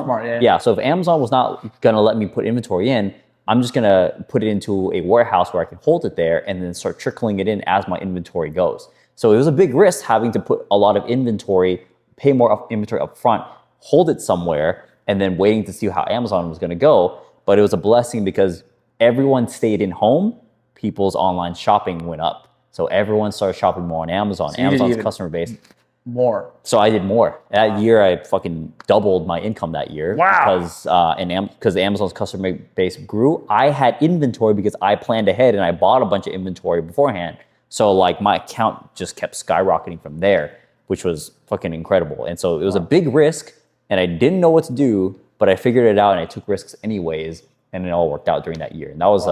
so if Amazon was not gonna let me put inventory in, I'm just gonna put it into a warehouse where I can hold it there and then start trickling it in as my inventory goes. So it was a big risk having to put a lot of inventory, pay more inventory up front, hold it somewhere, and then waiting to see how Amazon was gonna go. But it was a blessing because everyone stayed in home, people's online shopping went up. So everyone started shopping more on Amazon. So Amazon's customer base. More. So I did more. That year, I fucking doubled my income that year. Wow. Because Amazon's customer base grew. I had inventory because I planned ahead and I bought a bunch of inventory beforehand. So like my account just kept skyrocketing from there, which was fucking incredible. And so it was a big risk and I didn't know what to do, but I figured it out and I took risks anyways. And it all worked out during that year. And that was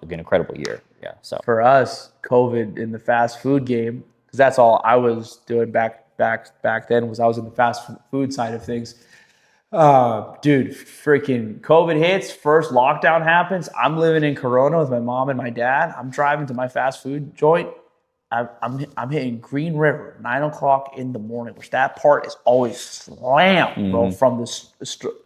an incredible year. Yeah. So for us, COVID in the fast food game, because that's all I was doing back then was I was in the fast food side of things. Dude, freaking COVID hits, first lockdown happens. I'm living in Corona with my mom and my dad. I'm driving to my fast food joint. I'm hitting Green River, 9 o'clock in the morning, which that part is always slammed, bro. From the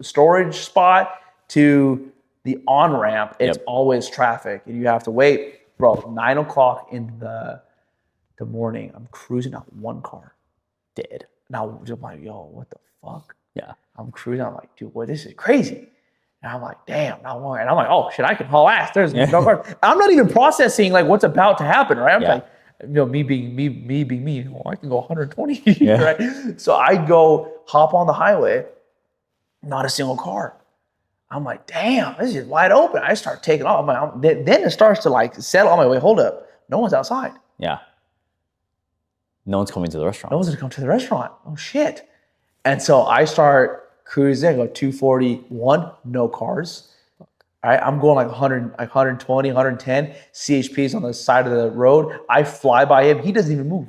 storage spot to the on-ramp, it's always traffic, and you have to wait, bro. 9 o'clock in the morning, I'm cruising out one car, dead. Now I'm like, yo, what the fuck? Yeah. I'm cruising. I'm like, dude, boy, this is crazy. And I'm like, damn, not one. And I'm like, oh shit, I can haul ass. There's no cars. I'm not even processing like what's about to happen, right? I'm like, me being me, I can go 120, right? So I go hop on the highway, not a single car. I'm like, damn, this is wide open. I start taking off. Then it starts to like settle. I'm like, wait, hold up. No one's outside. Yeah. No one's coming to the restaurant. No one's gonna come to the restaurant. Oh shit. And so I start cruising, I go 241, no cars. All right, I'm going like 100, like 120, 110. CHP's on the side of the road. I fly by him. He doesn't even move.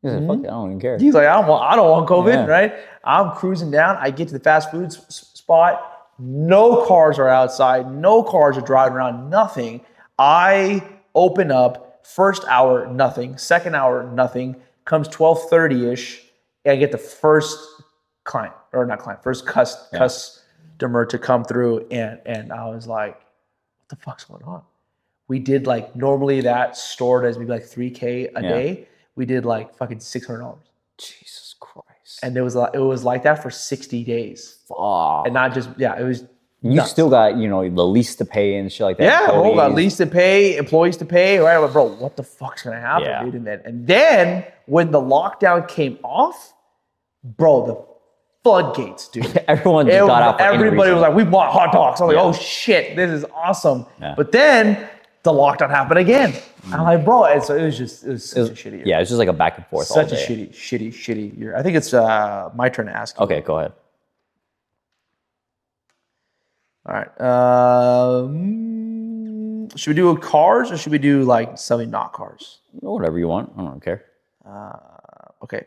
He's like, fuck it, I don't even care. He's like, I don't want COVID, right? I'm cruising down. I get to the fast food spot. No cars are outside. No cars are driving around. Nothing. I open up. First hour, nothing. Second hour, nothing. Comes 12:30-ish. I get the first first customer to come through, and I was like, what the fuck's going on? We did like, normally that stored as maybe like $3K a day. We did like fucking $600. Jesus Christ. And it was like that for 60 days. Fuck. And not just, it was You nuts. still got, the lease to pay and shit like that. Yeah, bro, got lease to pay, employees to pay, right? Like, bro, what the fuck's gonna happen, dude? And then when the lockdown came off, bro, the floodgates, dude. Everyone just got out. Everybody was like, we want hot dogs. I'm like, oh shit, this is awesome. Yeah. But then the lockdown happened again. I'm like, bro, it was such a shitty year. Yeah, it's just like a back and forth. Such a shitty year. I think it's my turn to ask you. Okay, go ahead. All right. Should we do cars or should we do like something not cars? Whatever you want. I don't care. Okay.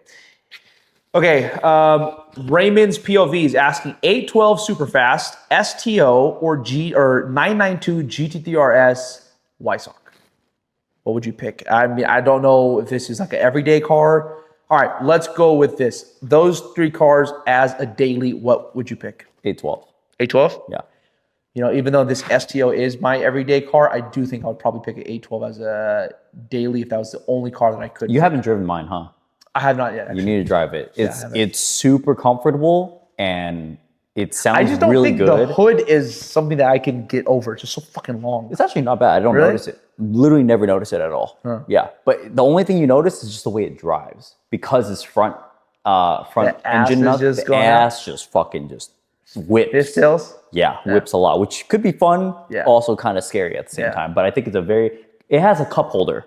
Raymond's POV is asking 812 Superfast, STO, or 992 GT3RS YSOC. What would you pick? I mean, I don't know if this is like an everyday car. All right, let's go with this. Those three cars as a daily, what would you pick? 812. 812? Yeah. Even though this STO is my everyday car, I do think I would probably pick an 812 as a daily if that was the only car that I could. You haven't driven mine, huh? I have not yet. Actually. You need to drive it. It's super comfortable and it sounds really good. I just don't think the hood is something that I can get over. It's just so fucking long. It's actually not bad. I don't notice it. Literally never notice it at all. Huh. Yeah, but the only thing you notice is just the way it drives because it's front engine nut. The ass just fucking whips. This stills? Yeah, whips a lot, which could be fun. Yeah. Also kind of scary at the same time. But I think it has a cup holder.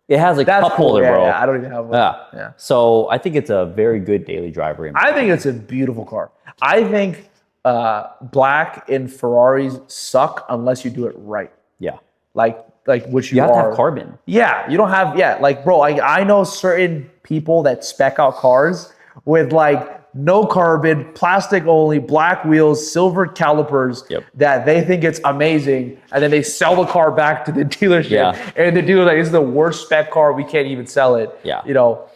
It has a cup holder, bro. Yeah, I don't even have one. Yeah. So I think it's a very good daily driver. I think it's a beautiful car. I think black in Ferraris suck unless you do it right. Yeah. Like which you have to have carbon. Yeah, you don't have. Yeah, like bro, I know certain people that spec out cars with like no carbon, plastic only, black wheels, silver calipers, that they think it's amazing, and then they sell the car back to the dealership, and the dealer's like, "This is the worst spec car. We can't even sell it." Yeah.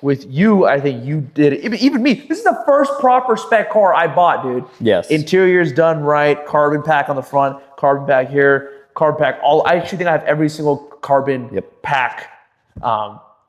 With you, I think you did it. Even me, this is the first proper spec car I bought, dude. Yes. Interior's done right, carbon pack on the front, carbon pack here, carbon pack. I actually think I have every single carbon pack.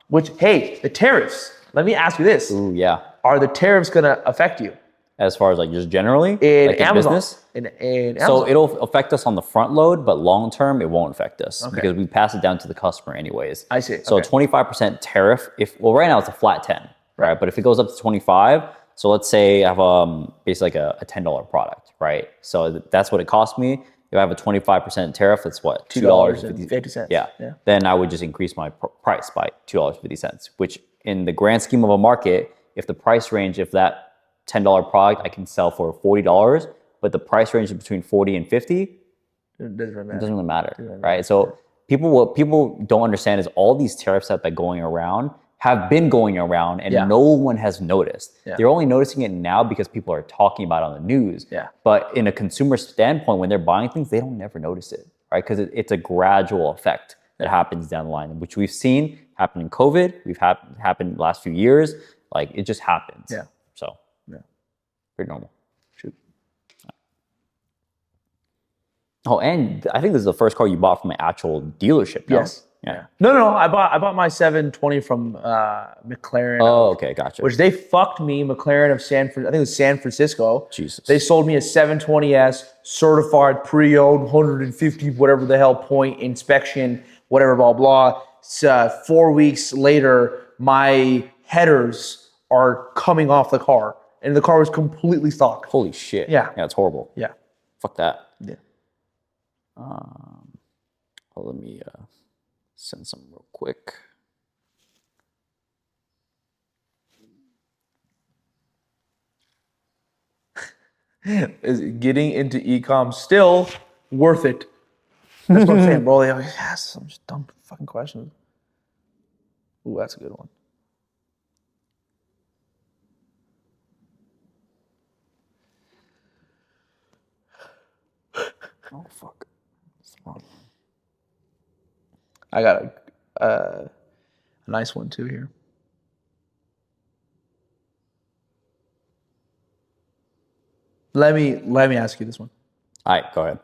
Which, hey, the tariffs. Let me ask you this. Ooh, yeah. Are the tariffs going to affect you? As far as like just generally? In like Amazon. Business? In Amazon. So it'll affect us on the front load, but long term, it won't affect us because we pass it down to the customer anyways. I see. So 25% tariff, right now it's a flat 10, right? But if it goes up to 25, so let's say I have basically like a $10 product, right? So that's what it cost me. If I have a 25% tariff, that's what? $2.50. Yeah. Then I would just increase my price by $2.50, which in the grand scheme of a market, if the price range, if that $10 product I can sell for $40, but the price range is between 40 and 50, it doesn't really matter, right? So what people don't understand is all these tariffs that are going around have been going around and no one has noticed. They're only noticing it now because people are talking about it on the news. But in a consumer standpoint, when they're buying things, they don't never notice it, right? Because it's a gradual effect that happens down the line, which we've seen happen in COVID. We've happened the last few years. Like it just happens. So pretty normal. Shoot. Oh, and I think this is the first car you bought from an actual dealership. No? Yes. Yeah. No. I bought my 720 from McLaren. Oh, okay, gotcha. Which they fucked me. McLaren of I think it was San Francisco. Jesus. They sold me a 720S certified pre-owned 150 whatever the hell point inspection whatever blah blah. 4 weeks later, my headers are coming off the car, and the car was completely stock. Holy shit. Yeah. Yeah, it's horrible. Yeah. Fuck that. Yeah. Let me send some real quick. Is getting into e-com still worth it? That's what I'm saying, bro. They always ask some just dumb fucking questions. Ooh, that's a good one. Oh, fuck. I got a nice one too here. Let me ask you this one. All right, go ahead.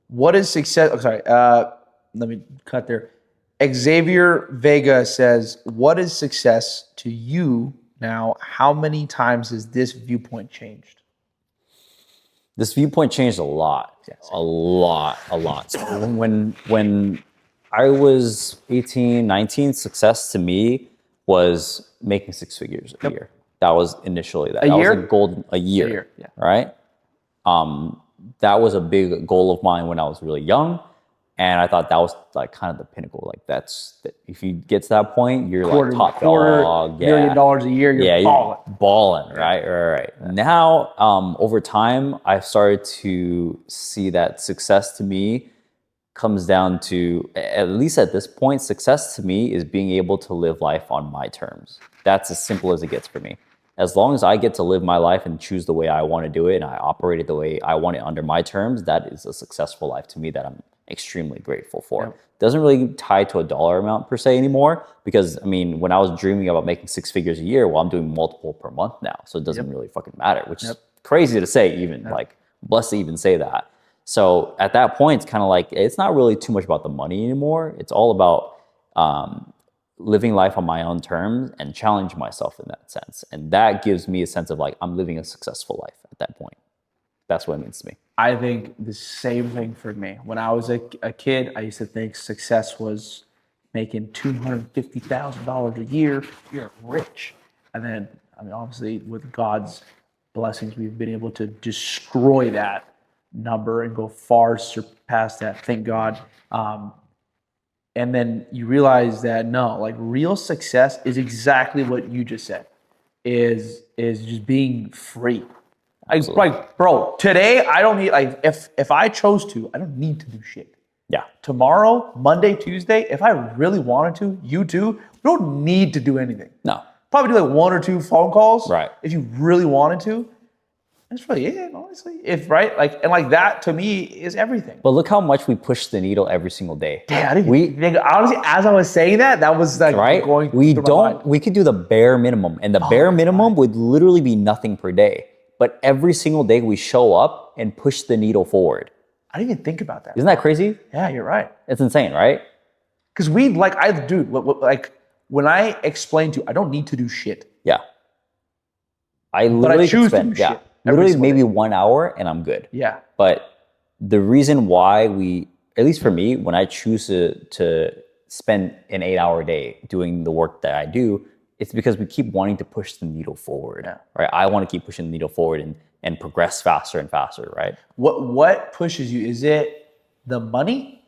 What is success? Oh, sorry. Let me cut there. Xavier Vega says, "What is success to you now? How many times has this viewpoint changed?" This viewpoint changed a lot. A lot. So when I was 18, 19, success to me was making 6 figures a year. That was initially that. A year? Was a year. Yeah. Right? That was a big goal of mine when I was really young. And I thought that was like kind of the pinnacle. Like if you get to that point, you're like top dog. $250 million a year, you're balling, right? Now, over time, I've started to see that success to me comes down to, at least at this point, success to me is being able to live life on my terms. That's as simple as it gets for me. As long as I get to live my life and choose the way I want to do it and I operate it the way I want it under my terms, that is a successful life to me that I'm extremely grateful for. Yep. Doesn't really tie to a dollar amount per se anymore, because I mean, when I was dreaming about making 6 figures a year, well, I'm doing multiple per month now. So it doesn't really fucking matter, which is crazy to say even, like blessed to even say that. So at that point, it's kind of like, it's not really too much about the money anymore. It's all about living life on my own terms and challenging myself in that sense. And that gives me a sense of like, I'm living a successful life at that point. That's what it means to me. I think the same thing for me. When I was a kid, I used to think success was making $250,000 a year. You're rich. And then, I mean, obviously with God's blessings, we've been able to destroy that number and go far surpass that. Thank God. And then you realize that no, like real success is exactly what you just said, is just being free. Like, bro, today I don't need, like, if I chose to, I don't need to do shit. Yeah. Tomorrow, Monday, Tuesday, if I really wanted to, you too, we don't need to do anything. No. Probably do like 1 or 2 phone calls. Right. If you really wanted to. That's really it, honestly. And that to me is everything. But look how much we push the needle every single day. Yeah, I didn't think, honestly, as I was saying that was like going through my mind. We could do the bare minimum, and the bare minimum would literally be nothing per day. But every single day we show up and push the needle forward. I didn't even think about that. Isn't that crazy? Yeah, you're right. It's insane, right? Because when I explain to you, I don't need to do shit. Yeah. I literally choose to do shit. Literally maybe 1 hour and I'm good. Yeah. But the reason why at least for me, when I choose to spend an 8-hour day doing the work that I do, it's because we keep wanting to push the needle forward, right? I want to keep pushing the needle forward and progress faster and faster, right? What pushes you? Is it the money,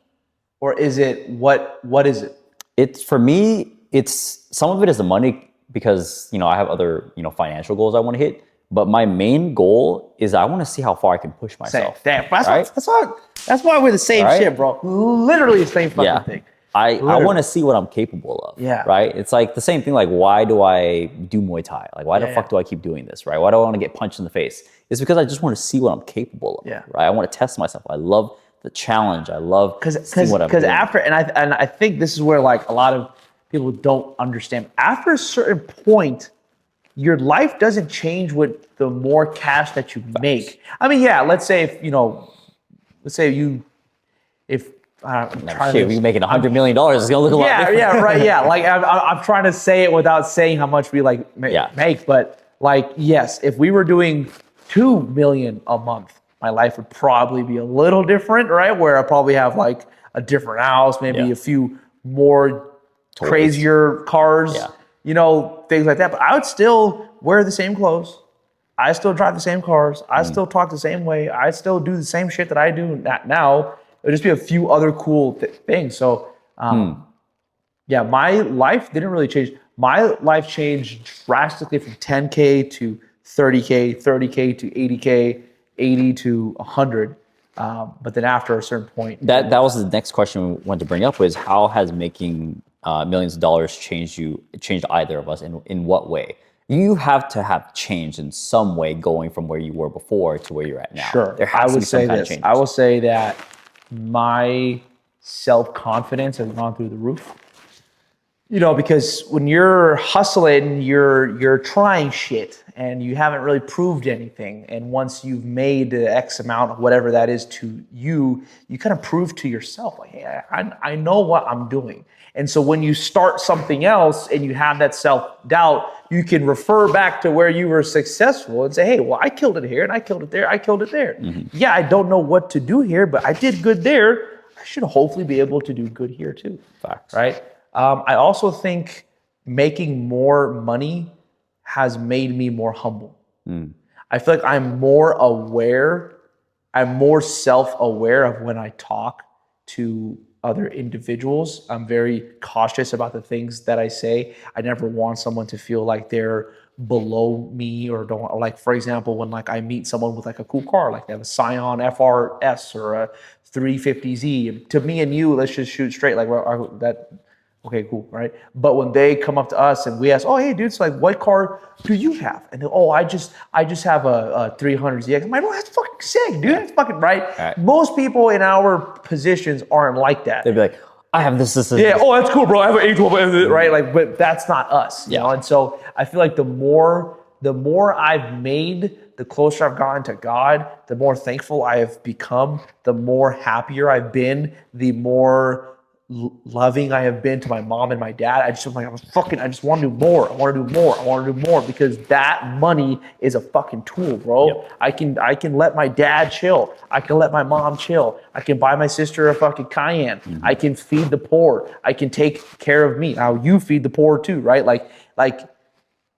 or is it what is it? It's for me, it's some of it is the money because, you know, I have other, you know, financial goals I want to hit. But my main goal is I want to see how far I can push myself. Damn, that's why we're the same shit, bro. Literally the same fucking thing. I want to see what I'm capable of. Yeah. Right? It's like the same thing. Like, why do I do Muay Thai? Like, why the fuck do I keep doing this? Right? Why do I want to get punched in the face? It's because I just want to see what I'm capable of. Yeah. Right? I want to test myself. I love the challenge. I love seeing what I'm doing. Because after, and I think this is where like a lot of people don't understand. After a certain point, your life doesn't change with the more cash that you make. I mean, yeah, let's say if, you know, if you're making $100 million, it's gonna look a lot different. Yeah, right, yeah. Like I'm trying to say it without saying how much we like make, but like, yes, if we were doing 2 million a month, my life would probably be a little different, right? Where I probably have like a different house, maybe a few more crazier cars. You know, things like that. But I would still wear the same clothes. I still drive the same cars. I still talk the same way. I still do the same shit that I do now. It would just be a few other cool things. So, yeah, my life didn't really change. My life changed drastically from 10K to 30K, 30K to 80K, 80 to 100. But then after a certain point. That was the next question we wanted to bring up was how has making millions of dollars changed either of us in what way? You have to have changed in some way going from where you were before to where you're at now. Sure. There has to be some kind of change. I will say that my self-confidence has gone through the roof. You know, because when you're hustling, you're trying shit and you haven't really proved anything. And once you've made the X amount of whatever that is to you, you kind of prove to yourself, like, hey, I know what I'm doing. And so when you start something else and you have that self-doubt, you can refer back to where you were successful and say, hey, well, I killed it here and I killed it there. I killed it there. Yeah, I don't know what to do here, but I did good there. I should hopefully be able to do good here too. Facts. Right? I also think making more money has made me more humble. I feel like I'm more aware. I'm more self-aware of when I talk to other individuals. I'm very cautious about the things that I say. I never want someone to feel like they're below me or don't, like, for example, when like I meet someone with like a cool car, like they have a Scion FRS or a 350Z. To me and you, let's just shoot straight. Like okay, cool, right? But when they come up to us and we ask, oh, hey, dude, so like, what car do you have? And they're, oh, I just have a 300ZX. I'm like, oh, that's fucking sick, dude. That's fucking right. Most people in our positions aren't like that. They'd be like, I have this. Yeah, oh, that's cool, bro. I have an A12, right? Like, but that's not us. You know? And so I feel like the more I've made, the closer I've gotten to God, the more thankful I have become, the more happier I've been, the more loving I have been to my mom and my dad. I just want to do more. I want to do more because that money is a fucking tool, bro. I can let my dad chill. I can let my mom chill. I can buy my sister a fucking Cayenne. I can feed the poor. I can take care of me. Now you feed the poor too, right? Like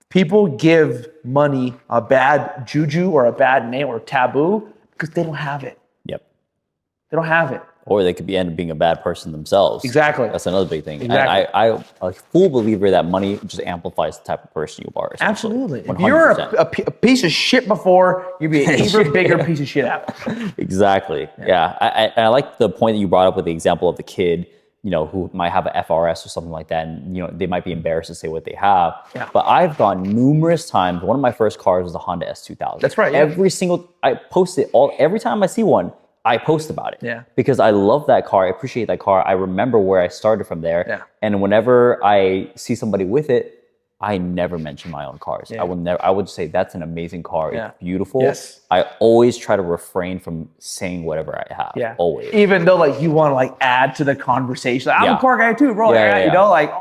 people give money a bad juju or a bad name or taboo because they don't have it. They don't have it. Or they could end up being a bad person themselves. Exactly. That's another big thing. Exactly. I'm a full believer that money just amplifies the type of person you are. Absolutely. 100%. If you're a piece of shit before, you'd be an even bigger piece of shit after. Exactly. Yeah. I like the point that you brought up with the example of the kid, you know, who might have an FRS or something like that, and you know they might be embarrassed to say what they have. But I've gone numerous times. One of my first cars was a Honda S2000. That's right. I post it every time I see one. I post about it because I love that car. I appreciate that car. I remember where I started from there. And whenever I see somebody with it, I never mention my own cars. I would say that's an amazing car. It's beautiful. I always try to refrain from saying whatever I have. Always. Even though like you want to like add to the conversation. Like, I'm a car guy too, bro. You know, like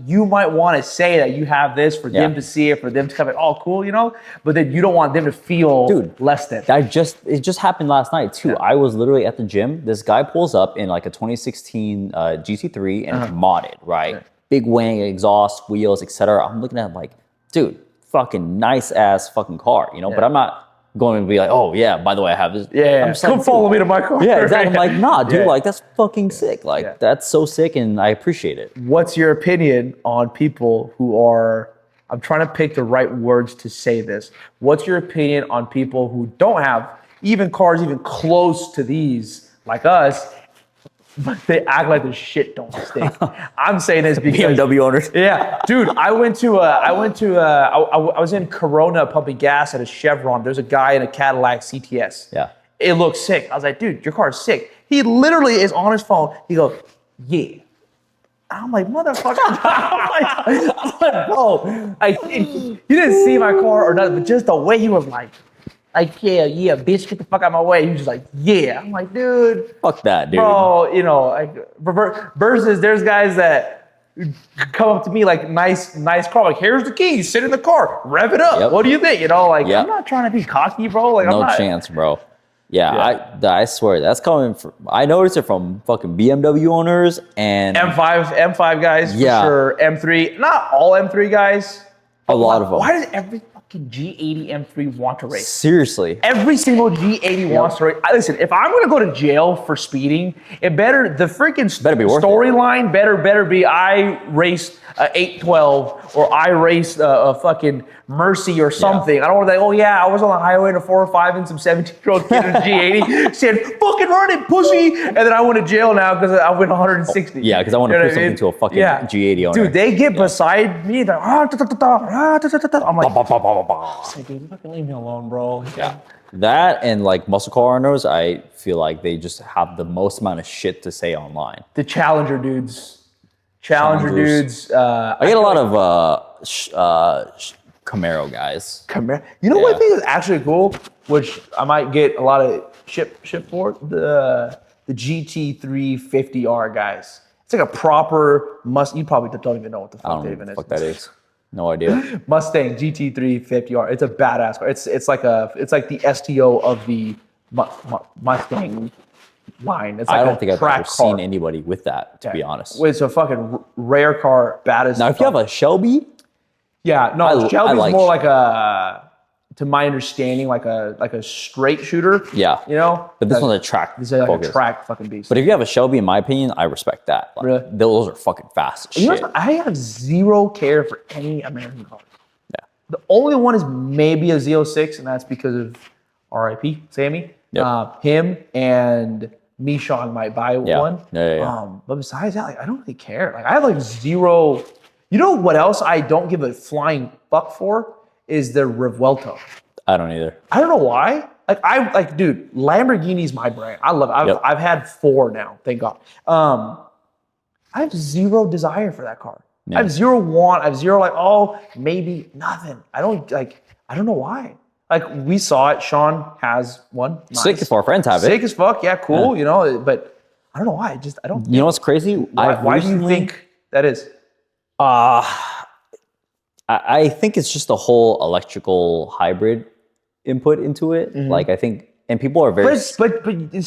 you might want to say that you have this for them to see it, for them to come in, oh cool, you know, but then you don't want them to feel less than. It just happened last night too. I was literally at the gym. This guy pulls up in like a 2016 GT3 and it's modded, right? big wing, exhaust, wheels, etc. I'm looking at it like, dude, fucking nice ass fucking car, you know. But I'm not going to be like, oh yeah, by the way, I have this. Yeah, I'm just come follow me to my car. Yeah, exactly. I'm like, nah, dude, like that's fucking sick. Like that's so sick, and I appreciate it. What's your opinion on people who are? I'm trying to pick the right words to say this. What's your opinion on people who don't have even cars even close to these like us, but they act like the shit don't stink? I'm saying this because BMW owners. Yeah, dude, I was in Corona pumping gas at a Chevron. There's a guy in a Cadillac CTS. Yeah. It looks sick. I was like, dude, your car is sick. He literally is on his phone. He goes, yeah. I'm like, motherfucker. I'm like, bro. He didn't see my car or nothing, but just the way he was like, yeah, bitch, get the fuck out of my way. He was just like, yeah. I'm like, dude. Fuck that, dude. Bro, you know, like, versus there's guys that come up to me like, nice car. Like, here's the key. Sit in the car. Rev it up. Yep. What do you think? You know, like, I'm not trying to be cocky, bro. Like, no I'm not. chance, bro. Yeah. I swear, that's coming from, I noticed it from fucking BMW owners and M5 guys, for sure. M3, not all M3 guys. A lot of them. Why does every fucking G80 M3 want to race? Seriously. Every single G80 wants to race. Listen, if I'm gonna go to jail for speeding, the freaking better be worth storyline better be I raced a 812 or I raced a fucking Mercy or something. I don't want to like, oh yeah, I was on the highway in a 405 and some 17-year-old kid in a G80 said, fucking run it, pussy. And then I went to jail now because I went 160. Yeah, because I want to prove something to a fucking G80 owner. Dude, they get beside me. They're I'm like, dude, fucking leave me alone, bro. Yeah. That and like muscle car owners, I feel like they just have the most amount of shit to say online. The Challenger dudes. Dudes. I get a lot of Camaro guys. Camaro. You know what I think is actually cool, which I might get a lot of shit for? The GT350R guys. It's like a proper You probably don't even know what the fuck that even is. Fuck that is. No idea. Mustang GT350R. It's a badass car. It's like the STO of the Mustang line. It's like I don't think I've ever seen anybody with that, to be honest. It's a fucking rare car, badass. Now, if you have a Shelby, Shelby's more like to my understanding, like a straight shooter. Yeah. You know? But this one's a track. This is like a track fucking beast. But if you have a Shelby, in my opinion, I respect that. Like, really? Those are fucking fast as shit. I have zero care for any American cars. Yeah. The only one is maybe a Z06, and that's because of RIP, Sammy. Yep. Him and Mishon might buy one. Yeah. But besides that, like, I don't really care. Like, I have like zero. You know what else I don't give a flying fuck for is the Revuelto. I don't either. I don't know why. Dude, Lamborghini's my brand. I love it. I've had 4 now, thank God. I have zero desire for that car. Yeah. I have zero want. I have zero like, oh, maybe nothing. I don't know why. Like, we saw it. Sean has one. Nice. Sick if our friends have it. Sick as fuck. Yeah, cool. You know, but I don't know why. I don't. You know what's crazy? Why do you think that is? I think it's just a whole electrical hybrid input into it. Mm-hmm. Like, I think, and people are very... But it's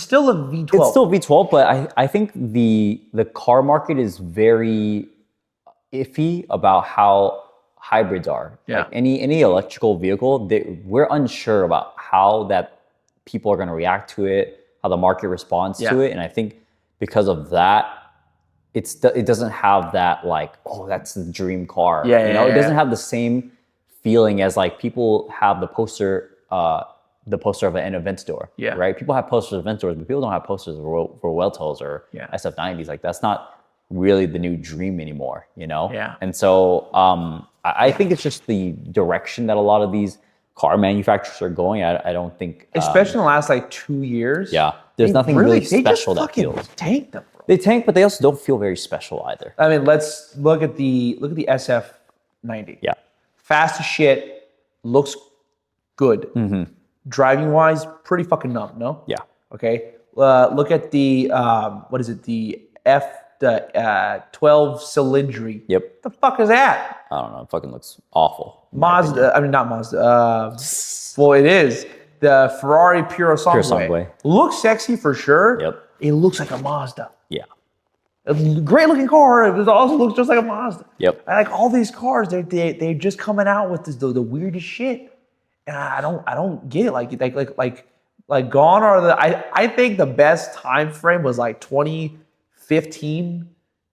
still a V12. It's still V12, but I think the car market is very iffy about how hybrids are. Yeah. Like any electrical vehicle, we're unsure about how that people are going to react to it, how the market responds to it. And I think because of that, it doesn't have that like, oh, that's the dream car. It doesn't have the same feeling as like people have the poster of an Aventador. Yeah. Right? People have posters of Aventadors, but people don't have posters of Revueltos or SF90s. Like, that's not really the new dream anymore, you know? Yeah. And so I think it's just the direction that a lot of these car manufacturers are going. I don't think... Especially in the last like 2 years. Yeah. There's nothing really special that feels... They just tank them. They tank, but they also don't feel very special either. I mean, let's look at the SF90. Yeah. Fast as shit, looks good. Mm-hmm. Driving wise, pretty fucking numb, no? Yeah. Okay. Look at the the 12 cylindry. Yep. What the fuck is that? I don't know. It fucking looks awful. Not Mazda. Well, it is. The Ferrari Puro Sangue. Looks sexy for sure. Yep. It looks like a Mazda. Yeah. A great looking car. It also looks just like a Mazda. Yep. And like all these cars, they're just coming out with the weirdest shit, and I don't get it. Like gone are the. I think the best time frame was like 2015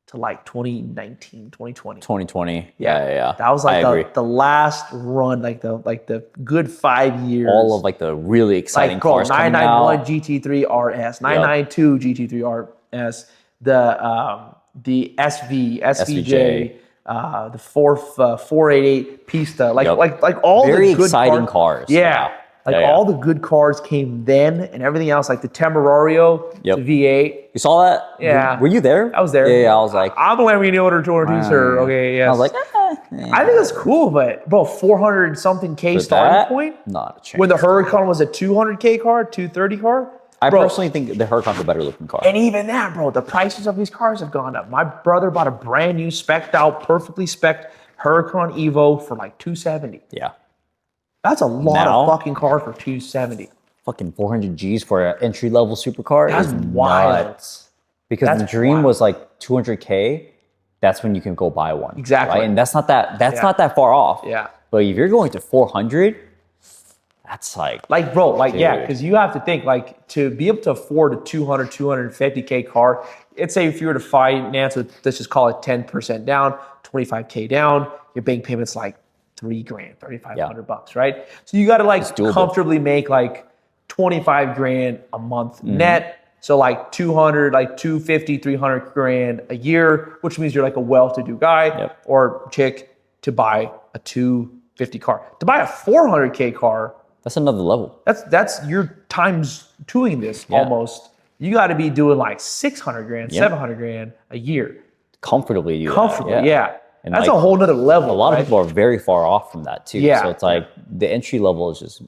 to like 2019, 2020. 2020. Yeah. That was like the last run, like the good 5 years. All of like the really exciting cars coming out. 991 GT3 RS, 992 GT3 RS, the SVJ, the 488 Pista, like all very the good exciting cars. Yeah. All the good cars came then, and everything else, like the Temerario, the V8. You saw that? Yeah. Were you there? I was there. Yeah, I was like, I'm the Lamborghini 200, sir. Okay, yes. I was like, I think it's cool, but bro, 400 something K starting point. Not a chance. When the Huracan was a 200K car, 230 car. I personally think the Huracan's a better looking car. And even that, bro, the prices of these cars have gone up. My brother bought a brand new spec'd out, perfectly spec'd Huracan Evo for like 270. Yeah. That's a lot of fucking car for 270. Fucking 400 G's for an entry level supercar. That's wild. Nuts. Because the dream was like 200K. That's when you can go buy one. Exactly. Right? And that's not that far off. Yeah. But if you're going to 400, that's like bro, because you have to think, like, to be able to afford a 200, 250K car, let's say if you were to finance with, let's just call it 10% down, 25K down, your bank payment's like $3,000, $3,500, right? So you got to like comfortably make like 25 grand a month net. So like 200, like 250, 300 grand a year, which means you're like a well-to-do guy or chick to buy a 250 car. To buy a 400K car, that's another level. That's your times twoing this almost. You got to be doing like 600 grand, 700 grand a year. Comfortably, yeah. And that's like, a whole nother level. A lot of people are very far off from that too. Yeah. So it's like the entry level is just,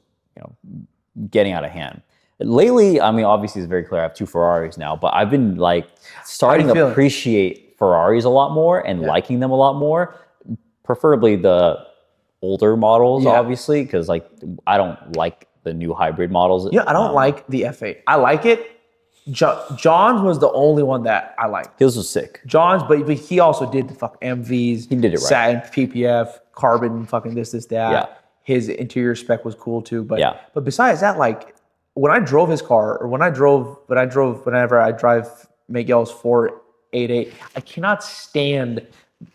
getting out of hand. Lately, I mean, obviously it's very clear I have 2 Ferraris now, but I've been like starting to appreciate Ferraris a lot more and liking them a lot more, preferably the older models, obviously, because like I don't like the new hybrid models. Yeah, I don't like the F8. I like it. John's was the only one that I liked. His was sick. John's, but he also did the fucking MVs. He did it right. Satin, PPF, carbon, fucking this, that. Yeah. His interior spec was cool too. But besides that, like when I drove his car, or whenever I drive Miguel's 488, I cannot stand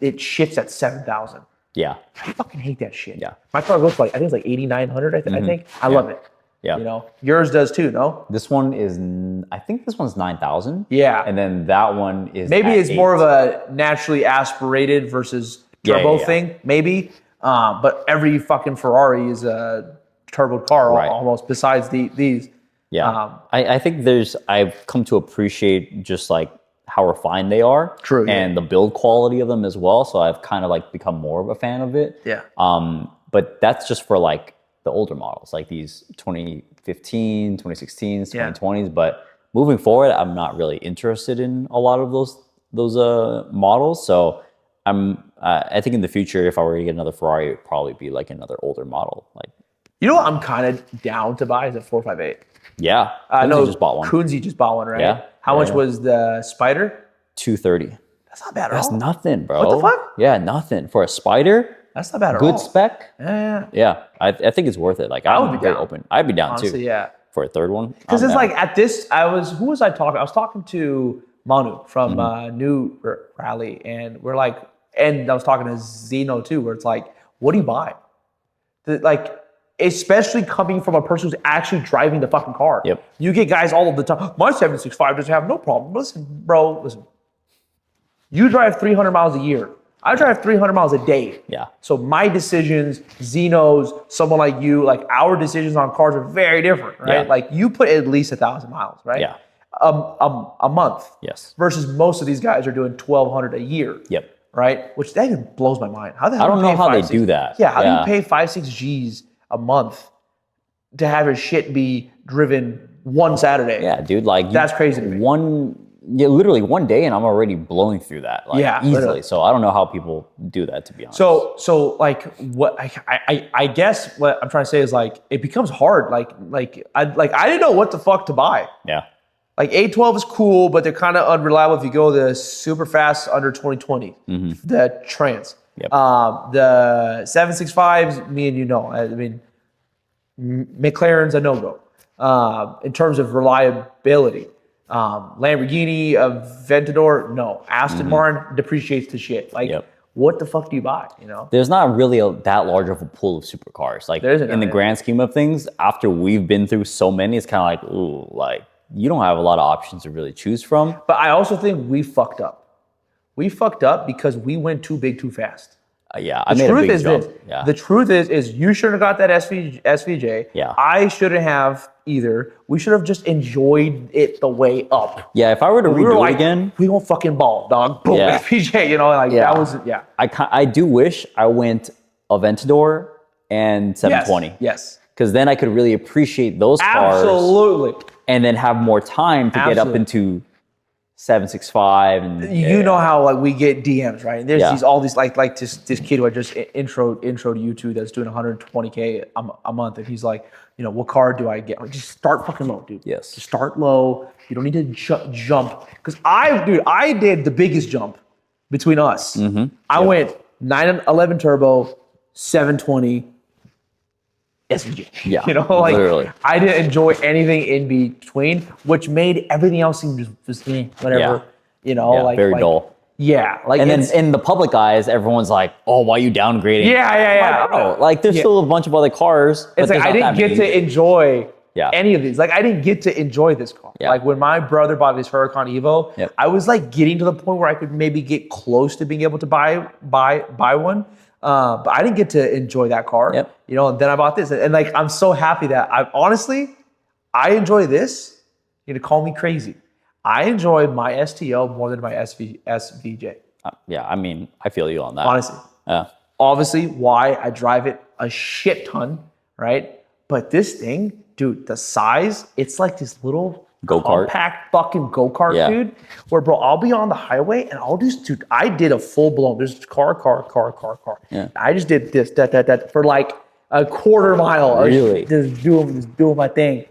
it shifts at 7,000. Yeah. I fucking hate that shit. Yeah. My car goes like, I think it's like 8,900, I think. I love it. Yeah. Yours does too, no? This one is, I think this one's 9,000. Yeah. And then that one is maybe it's more of a naturally aspirated versus turbo thing, maybe. But every fucking Ferrari is a turbo car almost, besides these. Yeah. I think I've come to appreciate just like how refined they are. True. And the build quality of them as well. So I've kind of like become more of a fan of it. Yeah. But that's just for like the older models, like these 2015, 2016s, 2020s. But moving forward, I'm not really interested in a lot of those models. So I think in the future, if I were to get another Ferrari, it would probably be like another older model. Like, what I'm kind of down to buy is a 458. Yeah, Kunze just bought one. Kunze just bought one, right? Yeah. How much was the Spider? 230. That's not bad at all. That's nothing, bro. What the fuck? Yeah, nothing for a Spider. That's not bad at all. Good spec. Yeah. I think it's worth it. Like I would be very open. I'd be down honestly, too. Yeah. For a third one. Because it's like at this, who was I talking? I was talking to Manu from New Rally, and we're like, and I was talking to Zeno too, where it's like, what do you buy? Like, especially coming from a person who's actually driving the fucking car. Yep. You get guys all of the time, my 765 doesn't have no problem. Listen, bro, you drive 300 miles a year. I drive 300 miles a day. Yeah. So my decisions, Zeno's, someone like you, like our decisions on cars are very different, right? Yeah. Like you put at least 1,000 miles, right? Yeah. A month. Yes. Versus most of these guys are doing 1,200 a year. Yep. Right? Which that even blows my mind. How the hell I don't know how they do that. Yeah. How do you pay 5-6 G's a month to have your shit be driven one Saturday? Yeah, dude. Like that's crazy to me. Literally one day, and I'm already blowing through that. Like, easily. Literally. So I don't know how people do that, to be honest. So like what I guess what I'm trying to say is like it becomes hard. Like I didn't know what the fuck to buy. Yeah. Like 812 is cool, but they're kind of unreliable if you go the super fast under 2020, the Trans. Yep. The 765s, me and you know. I mean, McLaren's a no-go in terms of reliability. Lamborghini, Aventador, no. Aston Martin depreciates to shit. Like, what the fuck do you buy? You know, there's not really that large of a pool of supercars. Like in the grand scheme of things, after we've been through so many, it's kind of like, ooh, like you don't have a lot of options to really choose from. But I also think we fucked up. We fucked up because we went too big too fast. Yeah, I made a big jump. Yeah. The truth is you should have got that SVJ. Yeah. I shouldn't have either. We should have just enjoyed it the way up. Yeah, if I were to redo it again, we gonna fucking ball, dog. Boom, SVJ. You know, like that was I do wish I went Aventador and 720. Yes. Because then I could really appreciate those cars. Absolutely. And then have more time to get up into 765 and you know how like we get DMs, right? And there's all these like this kid who I just intro to you to that's doing 120K a month, and he's like, you know, what car do I get? Like, just start fucking low, dude. Yes. Just start low. You don't need to jump. Because I did the biggest jump between us. I went 911 turbo, 720 SVJ. Yeah, you know, like literally. I didn't enjoy anything in between, which made everything else seem just whatever. Yeah. You know, like very dull. Yeah, like and then in the public eyes, everyone's like, "Oh, why are you downgrading?" Yeah. Like, oh, like there's still a bunch of other cars. It's like I didn't get to enjoy any of these. Like I didn't get to enjoy this car. Yeah. Like when my brother bought his Huracan Evo, I was like getting to the point where I could maybe get close to being able to buy one. But I didn't get to enjoy that car. You know, and then I bought this. And like I'm so happy that I enjoy this. You know, call me crazy. I enjoy my STO more than my SVJ. Yeah, I mean, I feel you on that. Honestly. Yeah. Obviously, why I drive it a shit ton, right? But this thing, dude, the size, it's like this little go-kart, compact fucking go-kart, dude. Where, bro, I'll be on the highway and I'll just, dude, I did a full-blown, there's car. Yeah. I just did this, that for like a quarter mile. Really? Just doing my thing.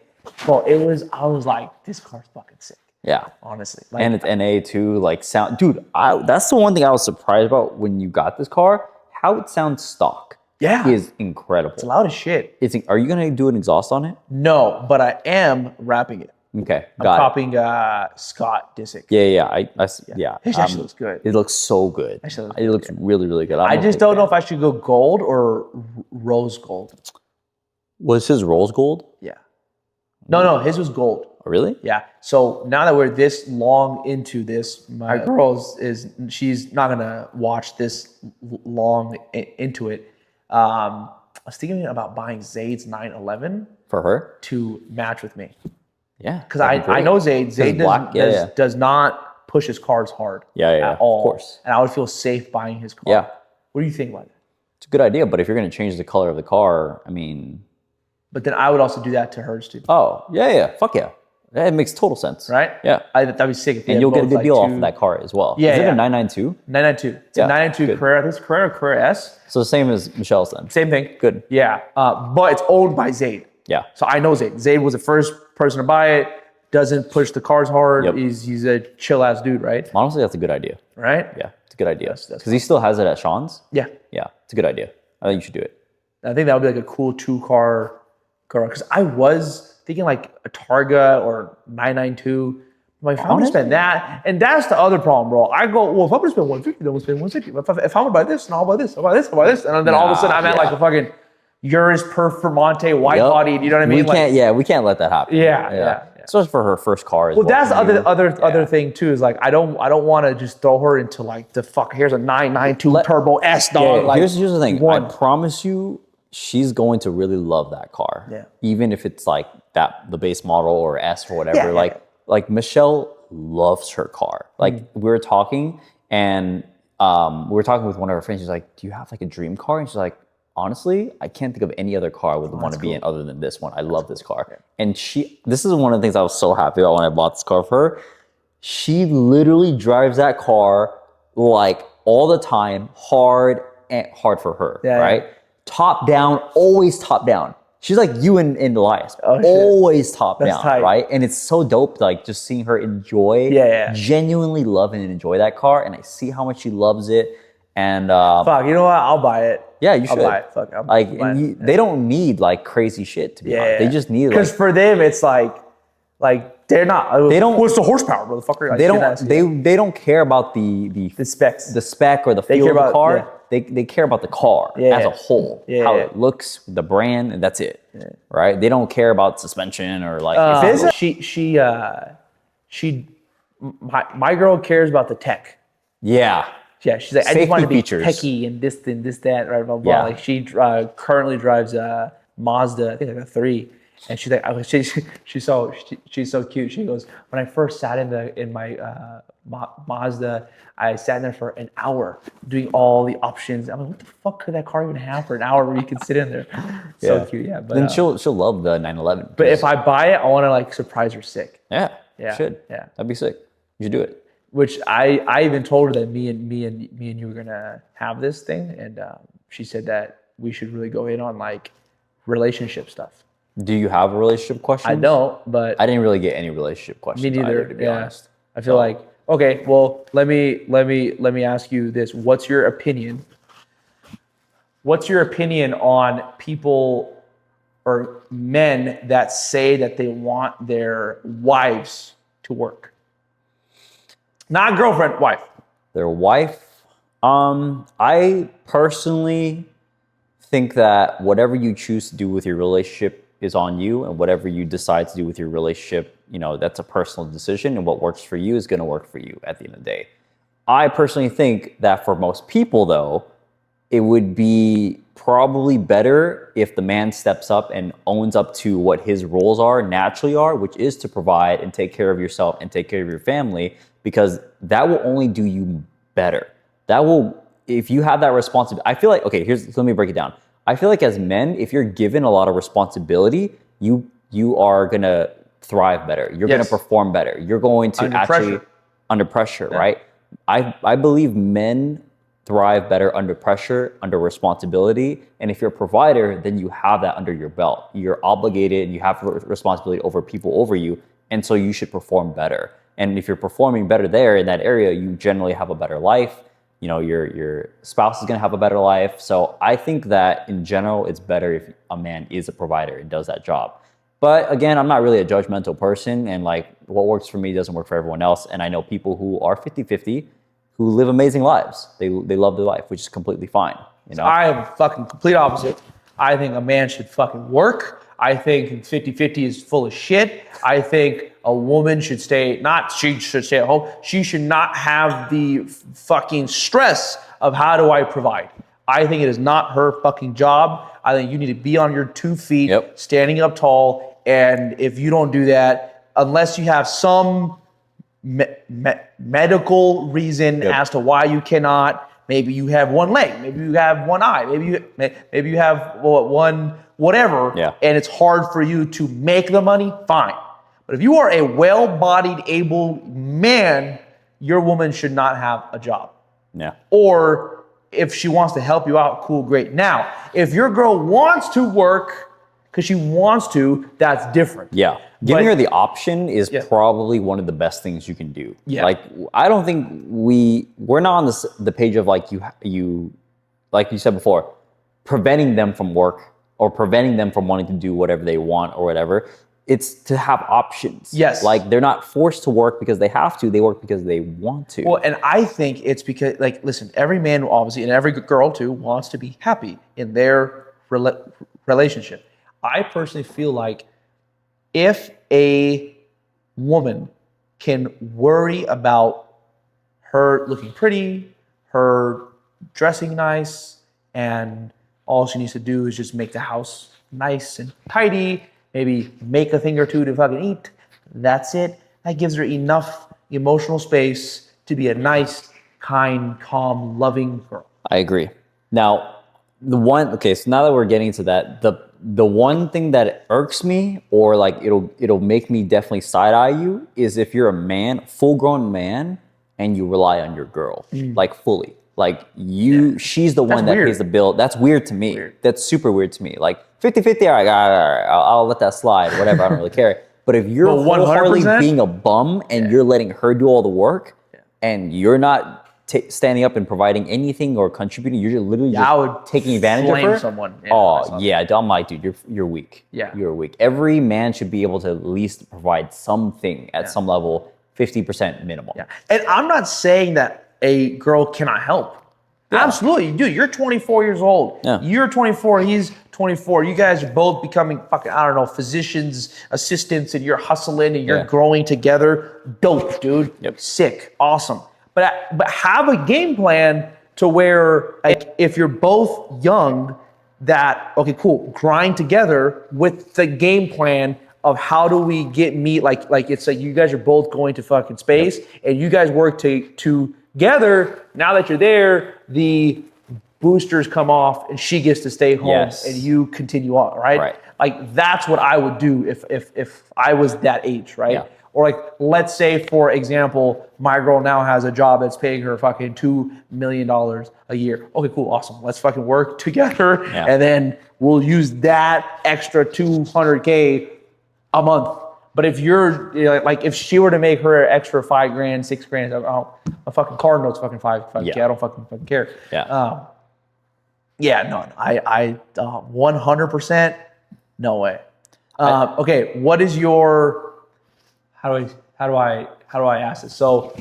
Bro, I was like, this car's fucking sick. Yeah, honestly, like, and it's NA too. Like sound, dude. That's the one thing I was surprised about when you got this car. How it sounds stock. Yeah, is incredible. It's loud as shit. Are you gonna do an exhaust on it? No, but I am wrapping it. Okay, I'm copying Scott Disick. Yeah. It actually looks good. It looks so good. It looks really, really good. I just don't know if I should go gold or rose gold. Was his rose gold? Yeah. No, his was gold. Oh, really? Yeah. So now that we're this long into this, my girl she's not gonna watch this long into it. I was thinking about buying Zayd's 911 for her to match with me. Yeah, because I know Zayd does not push his cars hard. At all. Of course. And I would feel safe buying his car. Yeah. What do you think about it? It's a good idea, but if you're gonna change the color of the car, I mean. But then I would also do that to hers too. Oh yeah, fuck yeah. It makes total sense. Right? Yeah. That'd be sick. And you'll get a good deal off of that car as well. Yeah. Is it a 992? 992. It's a 992 Carrera. This Carrera or Carrera S. So the same as Michelle's then. Same thing. Good. Yeah. But it's owned by Zayd. Yeah. So I know Zayd. Zayd was the first person to buy it. Doesn't push the cars hard. Yep. He's a chill ass dude, right? Honestly, that's a good idea. Right? Yeah, it's a good idea. Because he still has it at Sean's. Yeah. Yeah, it's a good idea. I think you should do it. I think that would be like a cool 2-car. Because I was thinking like a Targa or 992. I'm like, if I'm gonna spend that, and that's the other problem, bro. I go, well, if I'm gonna spend 150, then we'll spend 150. If I'm gonna buy this, and I'll buy this, I'll buy this, and then all of a sudden I'm at like a fucking Urus Performante white body. You know what I mean? We can't let that happen. Yeah. Especially for her first car as well. That's the other thing too. Is like I don't want to just throw her into like the fuck. Here's a 992 Turbo S dog. Yeah, like, here's the thing. I promise you, she's going to really love that car. Yeah. Even if it's like the base model or S or whatever. Like Michelle loves her car. Like we were talking and we were talking with one of her friends. She's like, "Do you have like a dream car?" And she's like, "Honestly, I can't think of any other car I would want to be in other than this one. I love this car." Yeah. And this is one of the things I was so happy about when I bought this car for her. She literally drives that car like all the time, hard for her, right? Yeah. Top down, always top down. She's like you and Elias, Oh, shit. always top That's down, tight. right? And it's so dope, like just seeing her enjoy, genuinely love and enjoy that car, and I see how much she loves it. And fuck, you know what? I'll buy it. Yeah, you should. I'll buy it. Fuck, like, and they don't need like crazy shit to be honest. They just need because for them it's like they're not. They don't. What's the horsepower, motherfucker? Like, they don't care about the specs, the spec or the feel of the car. Yeah. They care about the car as a whole, how it looks, the brand, and that's it, right? They don't care about suspension or like. My girl cares about the tech. Yeah. Yeah, she's like, Safety I just want to be features. techie and this, that, right, blah, blah. Yeah. Like she currently drives a Mazda, I think like a 3. And she's like, she's so cute. She goes, when I first sat in my Mazda, I sat in there for an hour doing all the options. I'm like, what the fuck could that car even have for an hour where you can sit in there? So cute, yeah. But then she'll love the 911. But if I buy it, I want to like surprise her sick. Yeah, you should. Yeah, that'd be sick. You should do it. Which I even told her that me and you were gonna have this thing, and she said that we should really go in on like relationship stuff. Do you have a relationship question? I don't, but I didn't really get any relationship questions. Me neither. Either, to be honest. I feel like okay. Well, let me ask you this: what's your opinion? What's your opinion on people or men that say that they want their wives to work? Not girlfriend, wife. Their wife. I personally think that whatever you choose to do with your relationship is on you, and whatever you decide to do with your relationship, that's a personal decision, and what works for you is going to work for you at the end of the day. I personally think that for most people, though, it would be probably better if the man steps up and owns up to what his roles naturally are, which is to provide and take care of yourself and take care of your family, because that will only do you better. That will, if you have that responsibility, I feel like, okay, let me break it down. I feel like as men, if you're given a lot of responsibility, you are gonna thrive better. You're gonna perform better. You're going to under pressure, right? I believe men thrive better under pressure, under responsibility. And if you're a provider, then you have that under your belt. You're obligated and you have responsibility over people over you. And so you should perform better. And if you're performing better there in that area, you generally have a better life. Your spouse is going to have a better life. So I think that in general, it's better if a man is a provider and does that job. But again, I'm not really a judgmental person, and like what works for me doesn't work for everyone else. And I know people who are 50-50 who live amazing lives. They love their life, which is completely fine. So I am fucking complete opposite. I think a man should fucking work. I think 50-50 is full of shit. I think a woman should she should stay at home. She should not have the fucking stress of how do I provide. I think it is not her fucking job. I think you need to be on your 2 feet, standing up tall. And if you don't do that, unless you have some medical reason as to why you cannot, maybe you have one leg, maybe you have one eye, maybe you have one whatever, and it's hard for you to make the money, fine. But if you are a well-bodied, able man, your woman should not have a job. Yeah. Or if she wants to help you out, cool, great. Now, if your girl wants to work because she wants to, that's different. Yeah. Giving her the option is probably one of the best things you can do. Yeah. Like, I don't think we're not on the page of like you like you said before, preventing them from work or preventing them from wanting to do whatever they want or whatever. It's to have options. Yes. Like, they're not forced to work because they have to. They work because they want to. Well, and I think it's because, like, listen, every man obviously, and every girl too, wants to be happy in their relationship. I personally feel like if a woman can worry about her looking pretty, her dressing nice, and all she needs to do is just make the house nice and tidy, maybe make a thing or two to fucking eat, that's it. That gives her enough emotional space to be a nice, kind, calm, loving girl. I agree. Now, so now that we're getting to that, the one thing that irks me, or like it'll make me definitely side-eye you, is if you're a man, full-grown man, and you rely on your girl, like fully. Like she's the one that pays the bill. That's weird to me. That's super weird to me. Like 50-50, all right, I'll let that slide, whatever, I don't really care. But if you're wholeheartedly being a bum and you're letting her do all the work and you're not standing up and providing anything or contributing, you're literally just taking advantage of her. Someone. I'm like, dude, you're weak. Yeah. You're weak. Every man should be able to at least provide something at some level, 50% minimum. Yeah. And I'm not saying that a girl cannot help. Yeah. Absolutely, dude. You're 24 years old. Yeah. You're 24. He's 24. You guys are both becoming fucking, I don't know, physicians, assistants, and you're hustling and you're growing together. Dope, dude. Yep. Sick. Awesome. But have a game plan to where, like, if you're both young, that, okay, cool, grind together with the game plan of how do we get meat, like it's like you guys are both going to fucking space and you guys work together. Now that you're there, the boosters come off and she gets to stay home and you continue on, right? Like that's what I would do if I was that age, right? Yeah. Or like, let's say, for example, my girl now has a job that's paying her fucking $2 million a year. Okay, cool, awesome. Let's fucking work together, and then we'll use that extra $200K a month. But if you're like, if she were to make her extra $5,000, $6,000, a fucking car note's fucking $5K. I don't fucking care. I 100%, no way. Okay, what is your? How do I ask this? So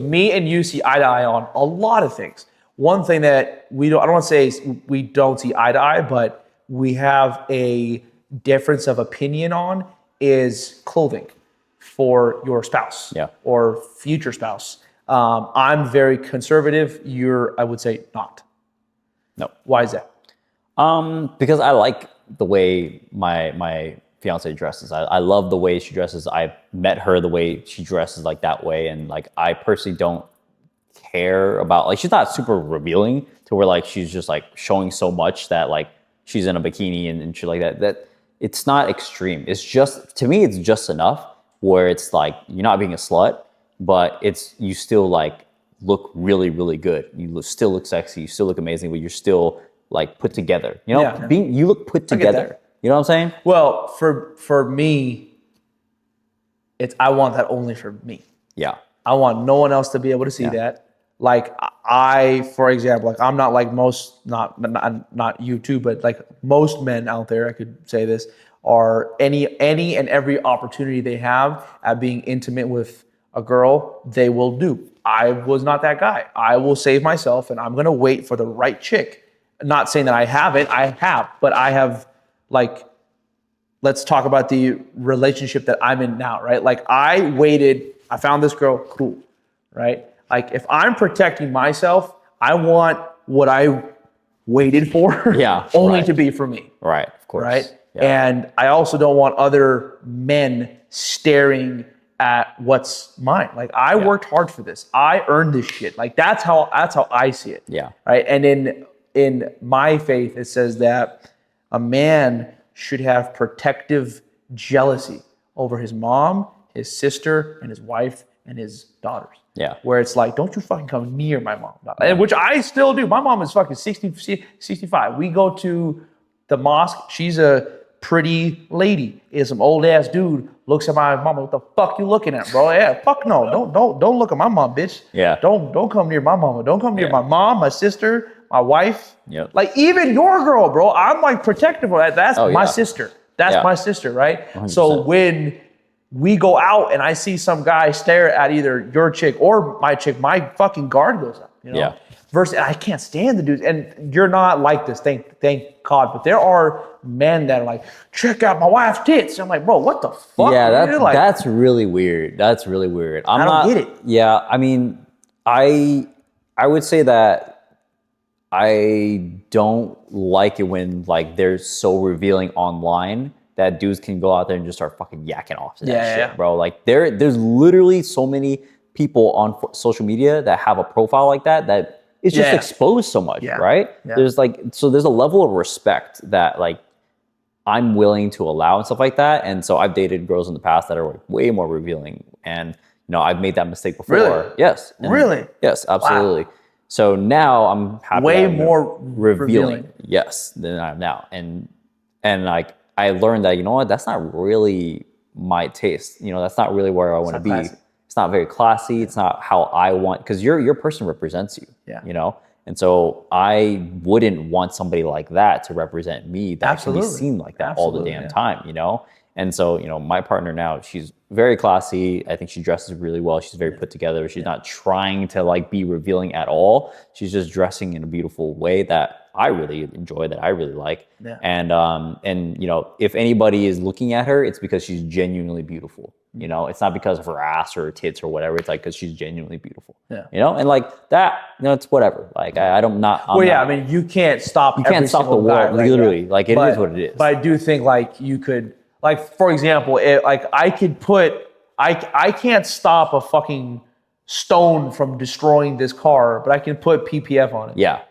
me and you see eye to eye on a lot of things. One thing that I don't want to say we don't see eye to eye, but we have a difference of opinion on is clothing for your spouse or future spouse. I'm very conservative. You're, I would say, not. No. Why is that? Because I like the way my fiance dresses. I love the way she dresses. I met her the way she dresses, like that way, and like I personally don't care about, like, she's not super revealing to where like she's just like showing so much that like she's in a bikini and shit like that. That it's not extreme. It's just, to me, it's just enough where it's like you're not being a slut, but it's, you still like look really, really good. You still look sexy. You still look amazing, but you're still like put together. You know, you look put together. You know what I'm saying? Well, for me, I want that only for me. Yeah. I want no one else to be able to see that. Like for example, like I'm not like most, not you too, but like most men out there, I could say this, are any and every opportunity they have at being intimate with a girl, they will do. I was not that guy. I will save myself and I'm going to wait for the right chick. Not saying that I haven't, I have, but I have, like, let's talk about the relationship that I'm in now, right? Like I waited, I found this girl, cool, right? Like if I'm protecting myself, I want what I waited for only to be for me. Right, of course. Right? Yeah. And I also don't want other men staring at what's mine. Like I worked hard for this. I earned this shit. Like that's how I see it. Yeah. Right? And in my faith, it says that a man should have protective jealousy over his mom, his sister, and his wife, and his daughters. Yeah. Where it's like, don't you fucking come near my mom. And which I still do. My mom is fucking 65. We go to the mosque. She's a pretty lady. Is some old ass dude looks at my mama. What the fuck you looking at, bro? Yeah, fuck no. Don't look at my mom, bitch. Yeah. Don't come near my mama. Don't come near my mom, my sister, my wife. Yep. Like even your girl, bro. I'm like protective of that. That's my sister. That's my sister, right? 100%. So when we go out and I see some guy stare at either your chick or my chick, my fucking guard goes up. You know? Yeah. Versus, I can't stand the dudes. And you're not like this, thank God. But there are men that are like, check out my wife's tits. I'm like, bro, what the fuck? Yeah, that's really weird. That's really weird. I don't get it. Yeah, I mean, I would say that I don't like it when like they're so revealing online that dudes can go out there and just start fucking yakking off to that shit, bro. Like there's literally so many people on social media that have a profile like that it's just exposed so much, right? Yeah. There's a level of respect that like I'm willing to allow and stuff like that. And so I've dated girls in the past that are like way more revealing, and you know I've made that mistake before. Really? Yes. Really? Yes, absolutely. Wow. So now I'm happy. Way more revealing. Yes, than I am now. And like I learned that, you know what, that's not really my taste. You know, that's not really where I want to be. Classy. It's not very classy. It's not how I want, because your person represents you. Yeah. You know? And so I wouldn't want somebody like that to represent me that can be seen like that all the damn time, you know? And so, you know, my partner now, she's very classy. I think she dresses really well. She's very put together. She's not trying to like be revealing at all. She's just dressing in a beautiful way that I really enjoy, that I really like. Yeah. And you know, if anybody is looking at her, it's because she's genuinely beautiful. You know, it's not because of her ass or her tits or whatever. It's like because she's genuinely beautiful. Yeah. You know, and like that, you know, it's whatever. Like I don't not. I'm I mean, you can't stop. You can't stop the world, literally. Like it is what it is. But I do think like you could, like for example, like I could put, I can't stop a fucking stone from destroying this car, but I can put PPF on it. Yeah.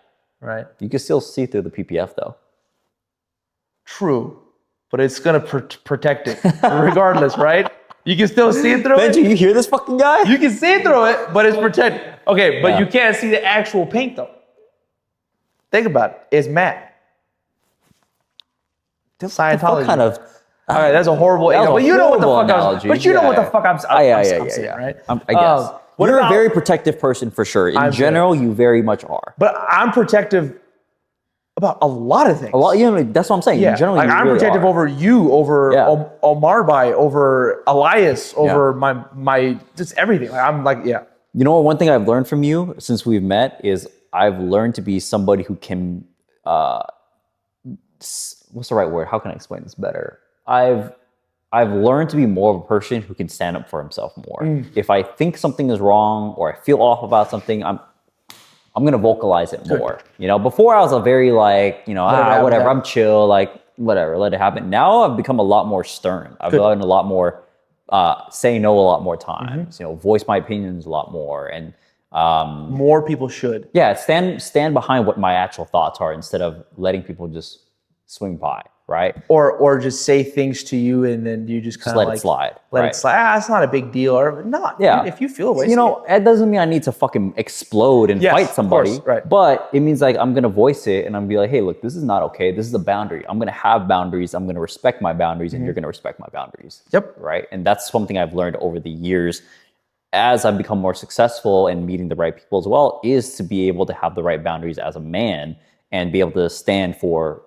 Right. You can still see through the PPF though. True, but it's gonna protect it regardless, right? You can still see it through Benji, you hear this fucking guy? You can see through it, but it's protected. Okay, but you can't see the actual paint though. Think about it. It's matte. Scientology. Kind of. All right, that's a horrible example. But you know what the fuck analogy. But you know what the fuck I'm saying, right? I guess. You're a very protective person for sure. In general, you very much are. But I'm protective about a lot of things. Well, yeah, that's what I'm saying. Yeah. In general, like I'm really protective over you, over Omar Bai, over Elias, over my just everything. Like, I'm like, yeah. You know what? One thing I've learned from you since we've met is I've learned to be somebody who can. What's the right word? How can I explain this better? I've learned to be more of a person who can stand up for himself more. If I think something is wrong or I feel off about something, I'm gonna vocalize it more. You know, before I was a very like, you know, whatever, I'm chill, like whatever, let it happen. Now I've become a lot more stern. I've learned a lot more, say no a lot more times. You know, voice my opinions a lot more, and more people should. Yeah, stand behind what my actual thoughts are instead of letting people just swing by. Right. Or just say things to you and then you just kind of let it slide. Let it slide. It's not a big deal. Or not. Yeah. If you feel it. You know, it doesn't mean I need to fucking explode and fight somebody. Of course, right. But it means like I'm gonna voice it and I'm gonna be like, hey, look, this is not okay. This is a boundary. I'm gonna have boundaries. I'm gonna respect my boundaries, and you're gonna respect my boundaries. Yep. Right. And that's something I've learned over the years as I've become more successful and meeting the right people as well, is to be able to have the right boundaries as a man and be able to stand for.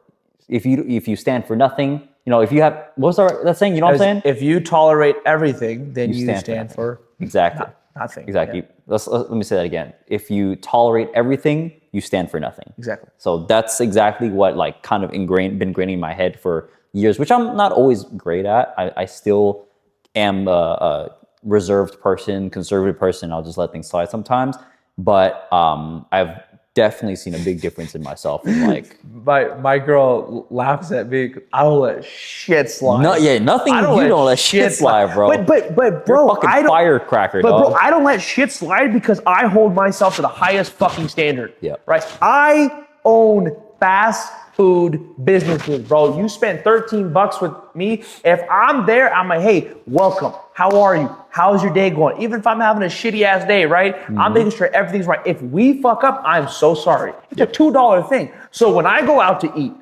If you stand for nothing, you know, if you have, what's that saying? You know what I'm saying? If you tolerate everything, then you stand for exactly nothing. Exactly. Yeah. Let me say that again. If you tolerate everything, you stand for nothing. Exactly. So that's exactly what like kind of been ingrained in my head for years, which I'm not always great at. I still am a reserved person, conservative person. I'll just let things slide sometimes. But I've definitely seen a big difference in myself. And like my girl laughs at me. I don't let shit slide. Nothing. You don't let shit slide, bro. But bro, you're fucking firecracker. But bro, I don't let shit slide because I hold myself to the highest fucking standard. Yeah. Right. I own fast food businesses, bro. You spent $13 with me. If I'm there, I'm like, hey, welcome. How are you? How's your day going? Even if I'm having a shitty ass day, right? I'm making sure everything's right. If we fuck up, I'm so sorry. It's a $2 thing. So when I go out to eat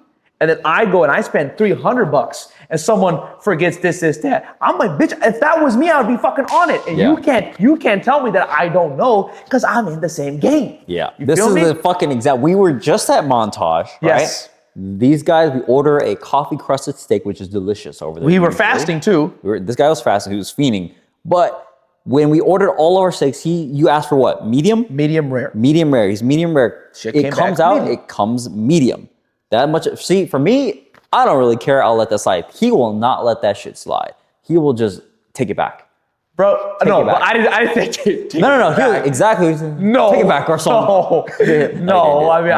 and then I go and I spend $300 and someone forgets this, that, I'm like, bitch, if that was me, I would be fucking on it. And you can't tell me that I don't know because I'm in the same game. Yeah. This is the fucking exact. We were just at Montage, right? Yes. These guys, we order a coffee crusted steak, which is delicious over there. We were fasting too. This guy was fasting. He was fiending. But when we ordered all of our steaks, you asked for what? Medium? Medium rare. Medium rare. He's medium rare. It comes out, it comes medium. That much. See, for me, I don't really care. I'll let that slide. He will not let that shit slide. He will just take it back. Bro, no, but I didn't think No. Exactly. No. Take it back or something. No. I mean,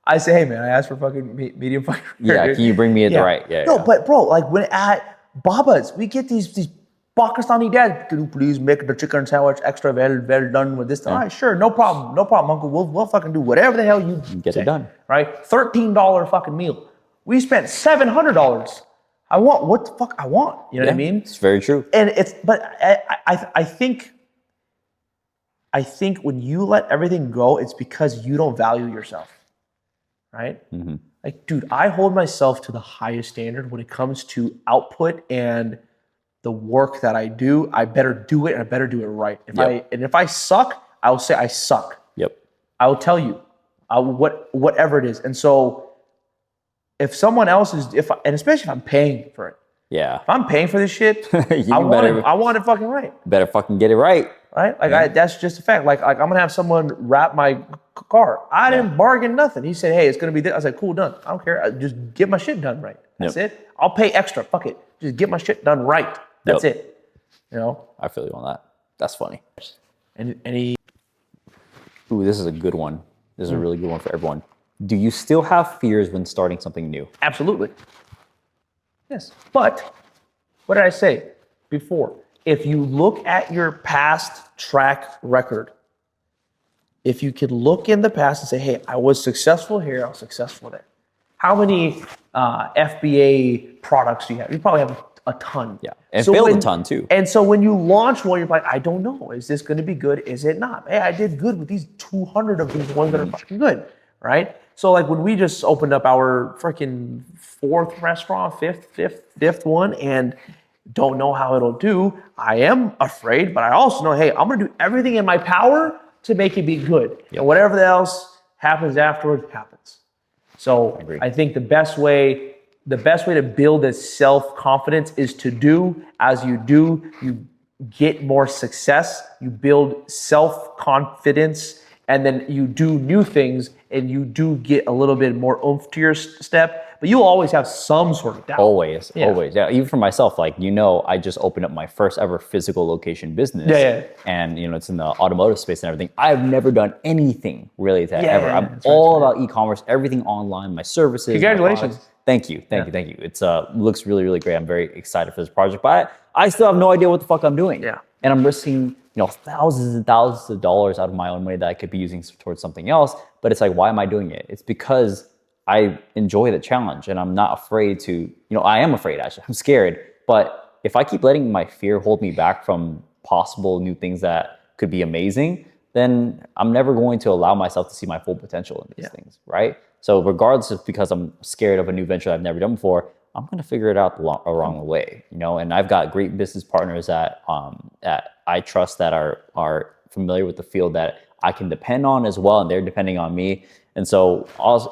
I say, hey man, I asked for fucking medium fucking rare. Yeah, can you bring me it right? Yeah. No, but bro, like when at Baba's, we get these Pakistani dads. Can you please make the chicken sandwich extra well done with this? All right, sure, no problem, uncle. We'll fucking do whatever the hell you get it done. Right? $13 fucking meal. We spent $700. I want what the fuck I want. You know what I mean? It's very true. And but I think I think when you let everything go, it's because you don't value yourself, right? Mm-hmm. Like, dude, I hold myself to the highest standard when it comes to output and the work that I do. I better do it, and I better do it right. If I suck, I'll say I suck. Yep. I will tell you, whatever it is. And so, if someone else is, and especially if I'm paying for it, if I'm paying for this shit, I want it fucking right. Better fucking get it right. Right? Like that's just a fact. Like I'm gonna have someone wrap my car. I didn't bargain nothing. He said, "Hey, it's gonna be this." I said, "Cool, done. I don't care. Just get my shit done right. That's it. I'll pay extra. Fuck it. Just get my shit done right. That's it." You know? I feel you on that. That's funny. Any? Ooh, this is a good one. This is a really good one for everyone. Do you still have fears when starting something new? Absolutely. Yes. But what did I say before? If you look at your past track record, if you could look in the past and say, hey, I was successful here, I was successful there. How many FBA products do you have? You probably have a ton. Yeah, and failed a ton too. And so when you launch one, you're like, I don't know. Is this going to be good? Is it not? Hey, I did good with these 200 of these ones that are fucking good, right? So like when we just opened up our freaking fifth one, and don't know how it'll do. I am afraid, but I also know, hey, I'm gonna do everything in my power to make it be good. And whatever else happens afterwards happens. So I think the best way to build a self-confidence is to do. As you do, you get more success, you build self-confidence, and then you do new things and you do get a little bit more oomph to your step. But you'll always have some sort of doubt. Always. Yeah, even for myself, like, I just opened up my first ever physical location business. And, it's in the automotive space and everything. I've never done anything really ever. I'm all about e-commerce, everything online, my services. Congratulations. Thank you. It's looks really, really great. I'm very excited for this project, but I still have no idea what the fuck I'm doing. Yeah. And I'm risking, thousands and thousands of dollars out of my own money that I could be using towards something else. But it's like, why am I doing it? It's because I enjoy the challenge and I'm not afraid to, I am afraid actually, I'm scared. But if I keep letting my fear hold me back from possible new things that could be amazing, then I'm never going to allow myself to see my full potential in these things, right? So regardless of because I'm scared of a new venture I've never done before, I'm going to figure it out along the way, and I've got great business partners that I trust that are familiar with the field that I can depend on as well, and they're depending on me. And so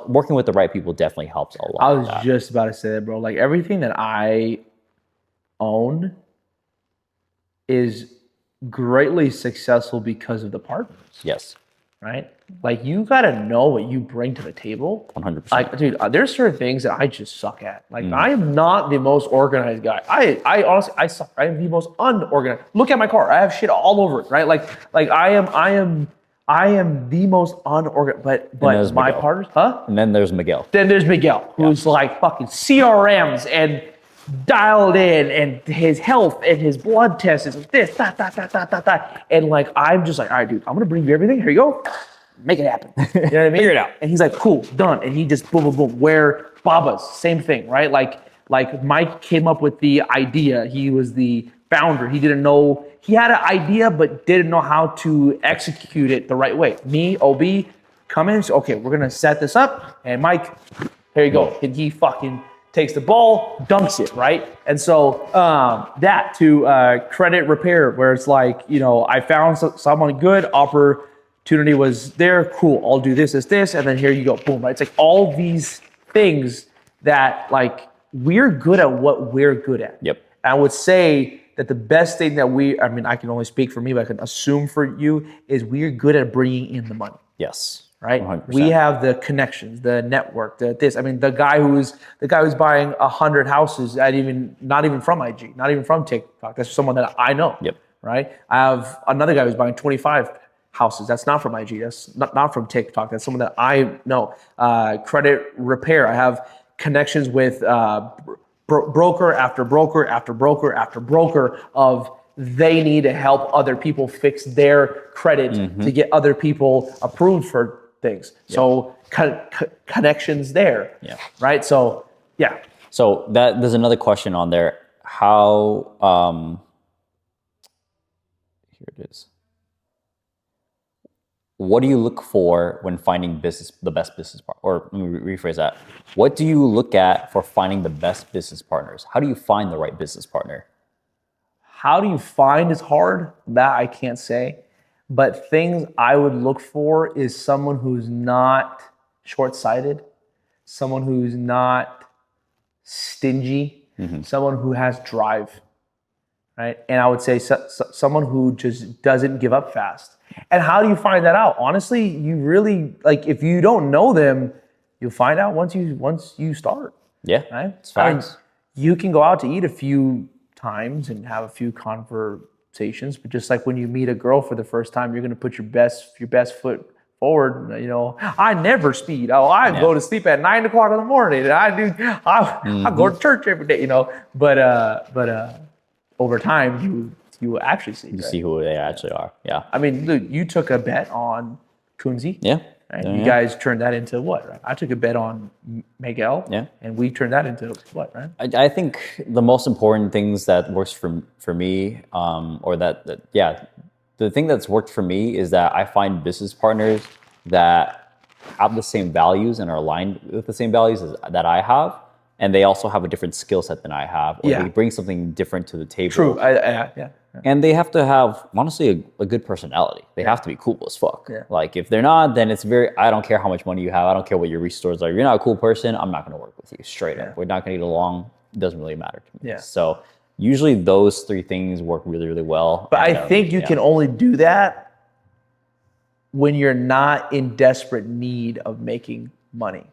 working with the right people definitely helps a lot. I was just about to say that, bro. Like everything that I own is greatly successful because of the partners. Yes. Right? Like you got to know what you bring to the table. 100%. Like, dude, there's certain things that I just suck at. Like I am not the most organized guy. I honestly, I suck. I am the most unorganized. Look at my car. I have shit all over it, right? Like I am the most unorganized, but my partners, And then there's Miguel. Then there's Miguel, who's like fucking CRMs and dialed in, and his health and his blood tests is this, that. And like, I'm just like, all right, dude, I'm gonna bring you everything. Here you go. Make it happen. You know what I mean? Figure it out. And he's like, cool, done. And he just boom, boom, boom. Where Baba's, same thing, right? Like Mike came up with the idea. He was the founder. He didn't know, he had an idea, but didn't know how to execute it the right way. Me, OB, come in and say, okay, we're gonna set this up. And Mike, here you go. And he fucking takes the ball, dunks it, right? And so that to credit repair, where it's like, I found someone good, opportunity was there, cool, I'll do this, and then here you go, boom, right? It's like all these things that like we're good at what we're good at. Yep. I would say that the best thing that I can only speak for me, but I can assume for you, is we're good at bringing in the money. Yes. Right? 100%. We have the connections, the network, the guy who's buying 100 houses not even from IG, not even from TikTok. That's someone that I know. Yep. Right? I have another guy who's buying 25 houses. That's not from IG. That's not from TikTok. That's someone that I know. Credit repair. I have connections with broker after broker after broker after broker of they need to help other people fix their credit to get other people approved for things. Yep. So connections there. Yeah. Right. So yeah. So there's another question on there. How here it is. what do you look for when finding the best business partner? Or let me rephrase that. What do you look at for finding the best business partners? How do you find the right business partner? How do you find is hard. That I can't say. But things I would look for is someone who's not short-sighted, someone who's not stingy, someone who has drive, right? And I would say someone who just doesn't give up fast. And how do you find that out? Honestly, you really, like, if you don't know them, you'll find out once you start. Yeah, right? It's facts. You can go out to eat a few times and have a few conversations, but just like when you meet a girl for the first time, you're going to put your best foot forward. You know, I never speed. I go to sleep at 9 o'clock in the morning, and I go to church every day. You know, but over time, you will actually see. You see who they actually are. Yeah. I mean, look, you took a bet on Kunzi. Yeah. Right? You guys turned that into what? Right? I took a bet on Miguel. Yeah. And we turned that into what? Right. I think the most important things that works for me, the thing that's worked for me is that I find business partners that have the same values and are aligned with the same values that I have. And they also have a different skill set than I have, or they bring something different to the table. True. Yeah. And they have to have, honestly, a good personality. They have to be cool as fuck. Yeah. Like, if they're not, then it's I don't care how much money you have. I don't care what your resources are. If you're not a cool person, I'm not going to work with you, straight up. We're not going to get along. It doesn't really matter to me. Yeah. So usually those three things work really, really well. But I think you can only do that when you're not in desperate need of making money.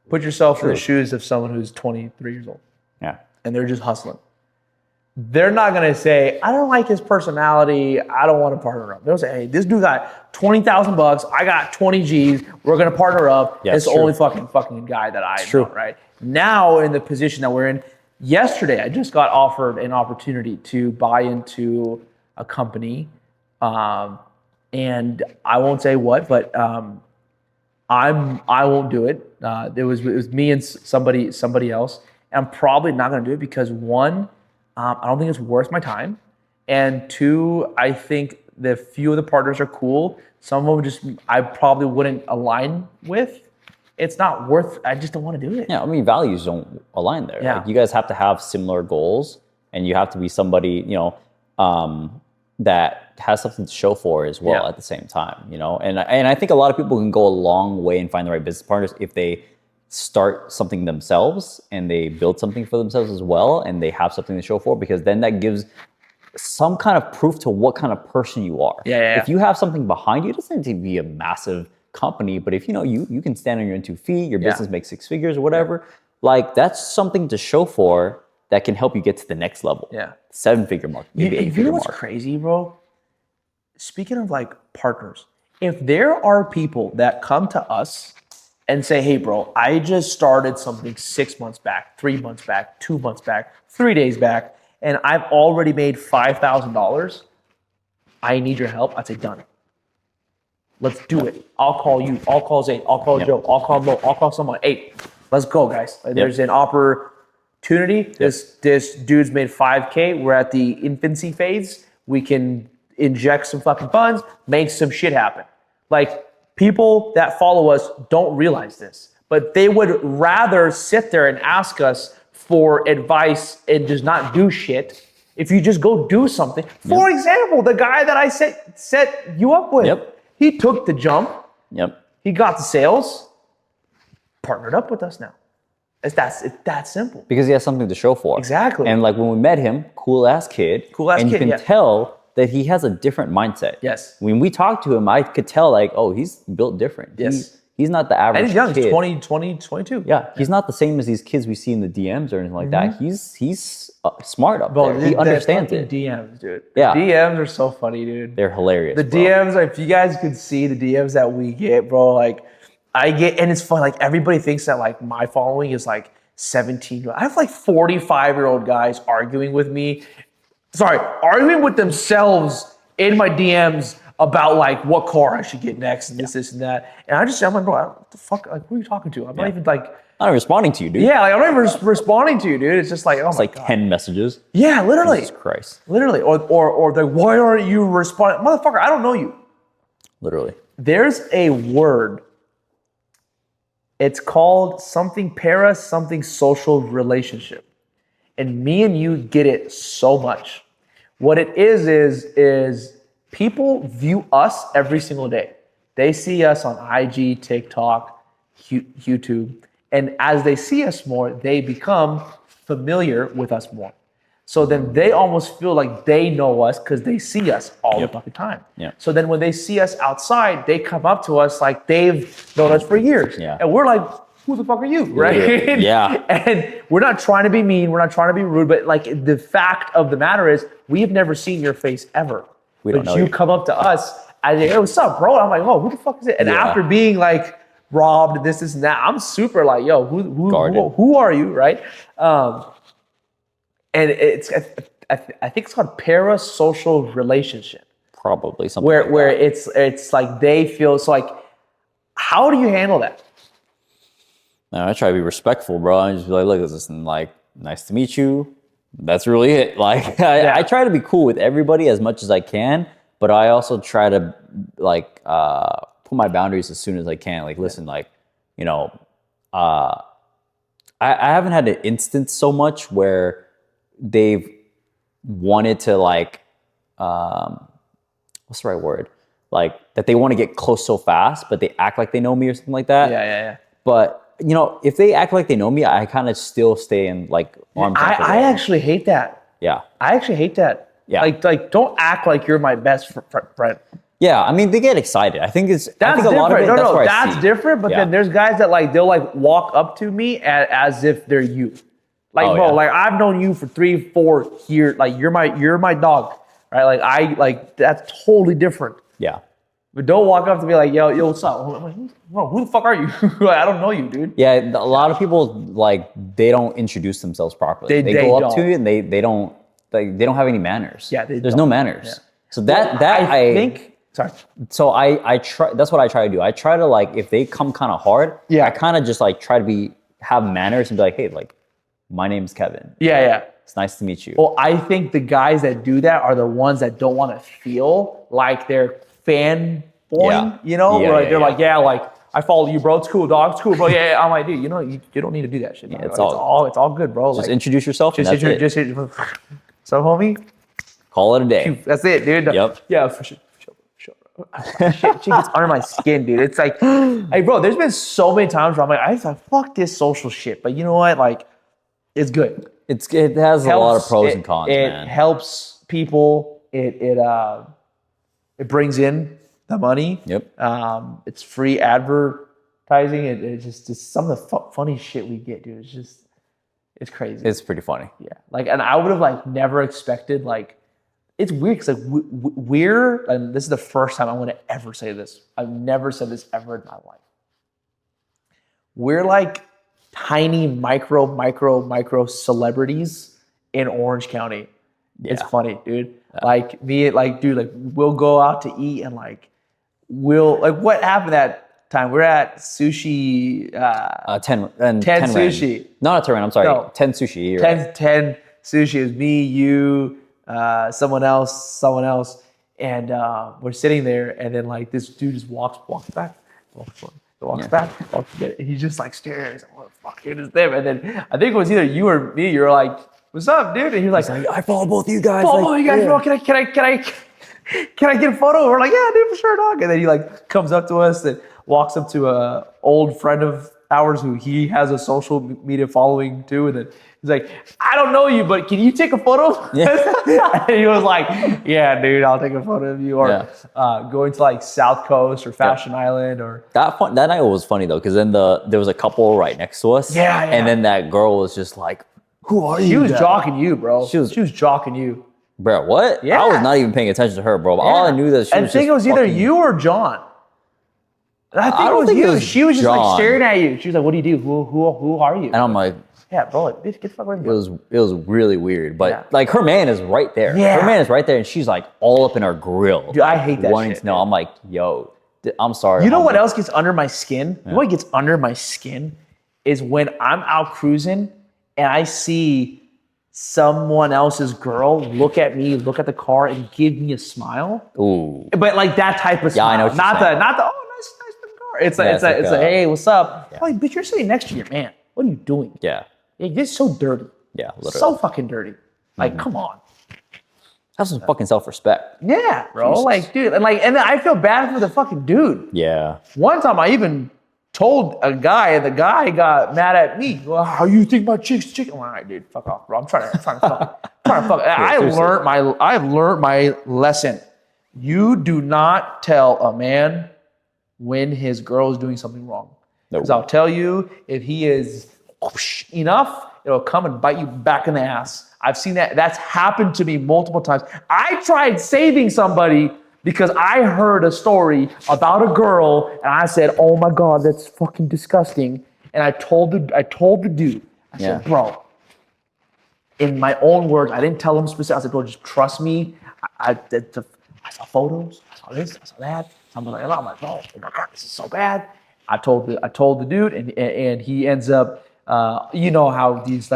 Put yourself in the shoes of someone who's 23 years old. Yeah. And they're just hustling. They're not going to say, I don't like his personality. I don't want to partner up. They'll say, hey, this dude got $20,000. I got 20 G's. We're going to partner up. Yeah, it's the only fucking guy that I know, right? Now, in the position that we're in, yesterday, I just got offered an opportunity to buy into a company. And I won't say what, but I won't do it. It was me and somebody else. And I'm probably not going to do it because one, I don't think it's worth my time. And two, I think the few of the partners are cool. Some of them I probably wouldn't align with. It's not worth, I just don't want to do it. Yeah, I mean, values don't align there. Yeah. Like, you guys have to have similar goals, and you have to be somebody, that has something to show for as well at the same time, And I think a lot of people can go a long way and find the right business partners if they start something themselves and they build something for themselves as well, and they have something to show for, because then that gives some kind of proof to what kind of person you are. Yeah. If you have something behind you, it doesn't need to be a massive company, but if you can stand on your own 2 feet, your business makes 6 figures or whatever, like, that's something to show for that can help you get to the next level. Yeah. 7-figure mark, maybe 8-figure mark. You know what's crazy, bro? Speaking of like partners, if there are people that come to us and say, hey, bro, I just started something 6 months back, 3 months back, 2 months back, 3 days back, and I've already made $5,000, I need your help. I'd say, done. Let's do it. I'll call you. I'll call Zane. I'll call Joe. I'll call Mo. I'll call someone. Hey, let's go, guys. There's an opportunity. This dude's made $5K. We're at the infancy phase. We can inject some fucking funds, make some shit happen. Like, people that follow us don't realize this, but they would rather sit there and ask us for advice and just not do shit if you just go do something. For example, the guy that I set you up with, he took the jump. He got the sales, partnered up with us now. It's that simple. Because he has something to show for. Exactly. And like, when we met him, cool ass kid. And you can tell that he has a different mindset. Yes. When we talked to him, I could tell, like, oh, he's built different. Yes. He's not the average kid. And he's young, he's 22. Yeah, he's not the same as these kids we see in the DMs or anything like that. He's smart up there. He understands it. DMs, dude. Yeah. DMs are so funny, dude. They're hilarious. The DMs, if you guys could see the DMs that we get, bro, like, I get, and it's fun, like, everybody thinks that, like, my following is, like, 17. I have, like, 45-year-old guys arguing with themselves in my DMs about, like, what car I should get next and this and that. And I'm like, bro, what the fuck? Like, who are you talking to? I'm not even, like... I'm not responding to you, dude. Yeah, like, I'm not even responding to you, dude. It's just like, oh, it's my like God. 10 messages. Yeah, literally. Jesus Christ. Literally. Or they're, why aren't you responding? Motherfucker, I don't know you. Literally. There's a word. It's called something social relationship. And me and you get it so much. What it is people view us every single day. They see us on IG, TikTok, YouTube. And as they see us more, they become familiar with us more. So then they almost feel like they know us because they see us all the fucking time. Yeah. So then when they see us outside, they come up to us like they've known us for years. Yeah. And we're like, who the fuck are you, right? Yeah. And we're not trying to be mean, we're not trying to be rude, but like the fact of the matter is we've never seen your face ever. We don't know But you you. come up to us and hey, what's up, bro? I'm like, oh, who the fuck is it? And after being like robbed, this and that, I'm super like, yo, who are you, right? And I think it's called parasocial relationship. Probably something where it's like they feel so like, how do you handle that? I try to be respectful, bro. I just be like, look, listen, like, nice to meet you. That's really it. Like, I try to be cool with everybody as much as I can, but I also try to like put my boundaries as soon as I can. Like, listen, like, you know, I haven't had an instance so much where they've wanted to like, what's the right word? Like that they want to get close so fast, but they act like they know me or something like that. Yeah. But you know, if they act like they know me, I kind of still stay in like arm's length away. I actually hate that. Yeah. I actually hate that. Yeah. Like don't act like you're my best friend. Yeah, I mean, they get excited. I think That's a different. lot of it, That's different. But then there's guys that like they'll like walk up to me as if they're you. Like, bro, like I've known you for 3-4 years. Like you're my dog, right? Like that's totally different. Yeah. But don't walk up to me like, yo, what's up? I'm like, who the fuck are you? I don't know you, dude. Yeah, a lot of people like they don't introduce themselves properly. They go up to you and they don't have any manners. Yeah, there's no manners. Yeah. So that I think. Sorry. So I try. That's what I try to do. I try to like if they come kind of hard. Yeah. I kind of just like try to have manners and be like, hey, like my name's Kevin. Yeah. It's nice to meet you. Well, I think the guys that do that are the ones that don't want to feel like they're fanboying, you know? They're like, like, I follow you, bro. It's cool, dog. It's cool, bro. Yeah. I'm like, dude, you know, you don't need to do that shit. Yeah, it's all good, bro. Just like, introduce yourself. Just so, homie. Call it a day. That's it, dude. Yep. Yeah, for sure. Shit gets under my skin, dude. It's like, hey, bro, there's been so many times where I'm like, I just like, fuck this social shit. But you know what? Like, it's good. It has a lot of pros and cons, man. It helps people. It brings in the money. Yep. It's free advertising. It's just some of the funny shit we get, dude. It's crazy. It's pretty funny. Yeah. Like, and I would have like never expected like. It's weird because like we're, and this is the first time I'm going to ever say this. I've never said this ever in my life. We're like tiny micro celebrities in Orange County. Yeah. It's funny, dude. Yeah. Like we'll go out to eat and like what happened that time? We're at sushi. 10 sushi. Ren. Not a 10 Ren, I'm sorry. No. 10 sushi. 10 sushi is me, you, someone else, and we're sitting there, and then like this dude just walks back. He's just like staring. He's like, what the fuck, dude, is them? And then I think it was either you or me. You're like, what's up, dude? And he's like, I follow both of you guys. Bro. Can I get a photo? We're like, yeah, dude, for sure, dog. And then he like comes up to us and walks up to a old friend of ours who he has a social media following too, and then he's like, I don't know you, but can you take a photo? Yeah. And he was like, yeah, dude, I'll take a photo of you. Or going to like South Coast or Fashion Island or that night was funny though, because then there was a couple right next to us. Yeah. And then that girl was just like, who are you? She was jocking you, bro. She was jocking you. Bro, what? Yeah. I was not even paying attention to her, bro. But all I knew that she was think it was either you or John. I think it was you. She was just like staring at you. She was like, what do you do? Who are you? And I'm like, yeah, bro, bitch, get the fuck away from me. It was really weird. But like her man is right there. Yeah. Her man is right there and she's like all up in our grill. Dude, I hate that wanting shit. To know. I'm like, yo, I'm sorry. You know what else gets under my skin? You know what gets under my skin is when I'm out cruising and I see someone else's girl look at me, look at the car, and give me a smile. Ooh. But like that type of smile. I know what you're saying. Not the nice looking car. It's a hey, what's up? Yeah. Like, bitch, you're sitting next to your man. What are you doing? Yeah. You're so dirty. Yeah, literally. So fucking dirty. Like, come on. Have some fucking self-respect. Yeah, bro. Jesus. Like, dude, and then I feel bad for the fucking dude. Yeah. One time I even told a guy, and the guy got mad at me. Well, how you think my chick's chicken? I'm like, all right, dude, fuck off, bro. I'm trying to fuck. Yeah, I've learned my lesson. You do not tell a man when his girl is doing something wrong. Because I'll tell you, if he is enough, it'll come and bite you back in the ass. I've seen that. That's happened to me multiple times. I tried saving somebody because I heard a story about a girl, and I said, "Oh my God, that's fucking disgusting." And I told the dude, I said, "Bro," in my own words, I didn't tell him specifically. I said, "Bro, just trust me. I saw photos. I saw this. I saw that." I'm like, "Oh my God, this is so bad." I told the dude, and he ends up, you know how these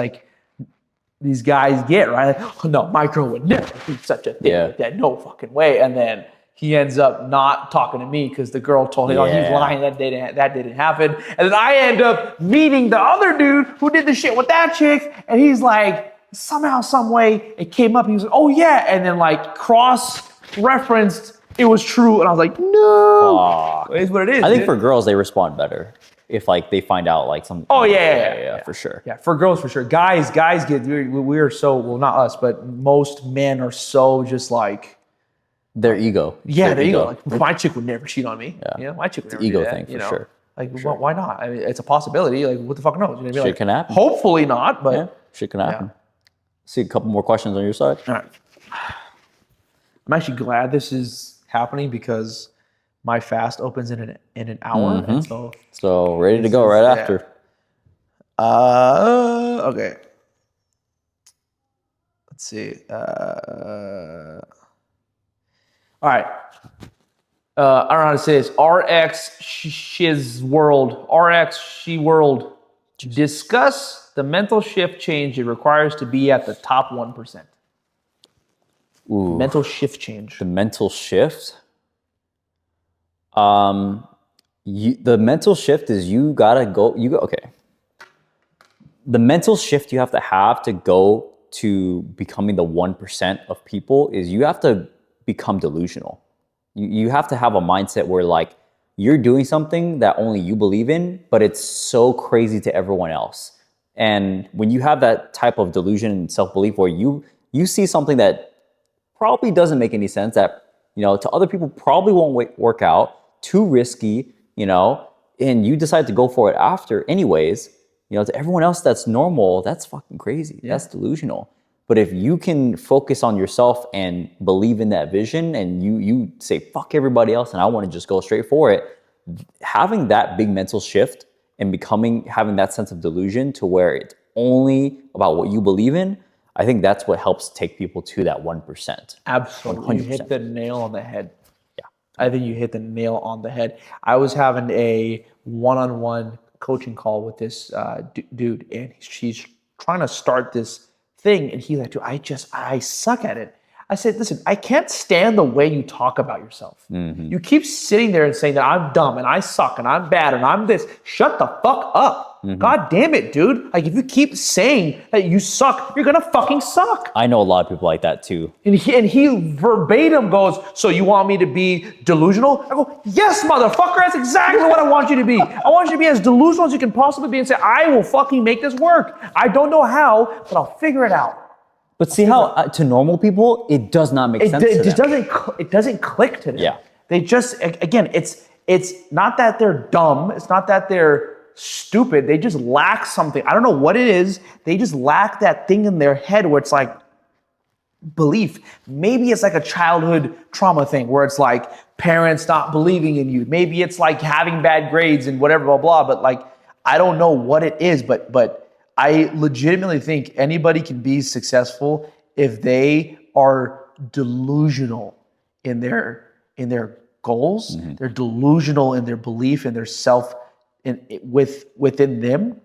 guys get, right? Like, oh, no, my girl would never do such a thing like that. No fucking way. And then he ends up not talking to me because the girl told him, oh, he's lying. That didn't happen. And then I end up meeting the other dude who did the shit with that chick. And he's like, somehow, some way, it came up. He was like, oh yeah. And then like cross-referenced, it was true. And I was like, no. It is what it is. I think for girls, they respond better if like they find out like something. Oh yeah, for sure. Yeah, for girls for sure. Guys get we're so, well, not us, but most men are so just like their ego. Yeah, their ego. Like, my chick would never cheat on me. Yeah, you know, my chick would never ego do that, thing for sure. Like, why not? I mean, it's a possibility. Like, what the fuck knows? You know what I mean? Shit can happen. Hopefully not, but shit can happen. See a couple more questions on your side. All right. I'm actually glad this is happening because my fast opens in an hour, and so ready to go right after. Okay. Let's see. All right. I don't know how to say this. RX Shiz World. RX She World. Discuss the mental shift change it requires to be at the top 1%. Ooh. Mental shift change. The mental shift. The mental shift is you gotta go. Okay. The mental shift you have to go to becoming the 1% of people is you have to become delusional. You have to have a mindset where like you're doing something that only you believe in, but it's so crazy to everyone else. And when you have that type of delusion and self-belief where you see something that probably doesn't make any sense, that to other people probably won't work out, too risky, and you decide to go for it after anyways, to everyone else that's normal, that's fucking crazy. Yeah. That's delusional. But if you can focus on yourself and believe in that vision and you say, fuck everybody else and I want to just go straight for it, having that big mental shift and having that sense of delusion to where it's only about what you believe in, I think that's what helps take people to that 1%. Absolutely. 100%. You hit the nail on the head. Yeah. I think you hit the nail on the head. I was having a one-on-one coaching call with this dude, and she's trying to start this thing, and he's like, dude, I suck at it. I said, listen, I can't stand the way you talk about yourself. Mm-hmm. You keep sitting there and saying that I'm dumb and I suck and I'm bad and I'm this. Shut the fuck up. Mm-hmm. God damn it, dude. Like, if you keep saying that you suck, you're gonna fucking suck. I know a lot of people like that too. And he verbatim goes, so you want me to be delusional? I go, yes, motherfucker, that's exactly what I want you to be. I want you to be as delusional as you can possibly be and say, I will fucking make this work. I don't know how, but I'll figure it out. But see how to normal people, it does not make sense to them. It doesn't click to them. Yeah. They just, again, it's not that they're dumb. It's not that they're stupid. They just lack something. I don't know what it is. They just lack that thing in their head where it's like belief. Maybe it's like a childhood trauma thing where it's like parents not believing in you. Maybe it's like having bad grades and whatever, blah, blah. But like, I don't know what it is, but I legitimately think anybody can be successful if they are delusional in their goals. Mm-hmm. They're delusional in their belief in their self within them.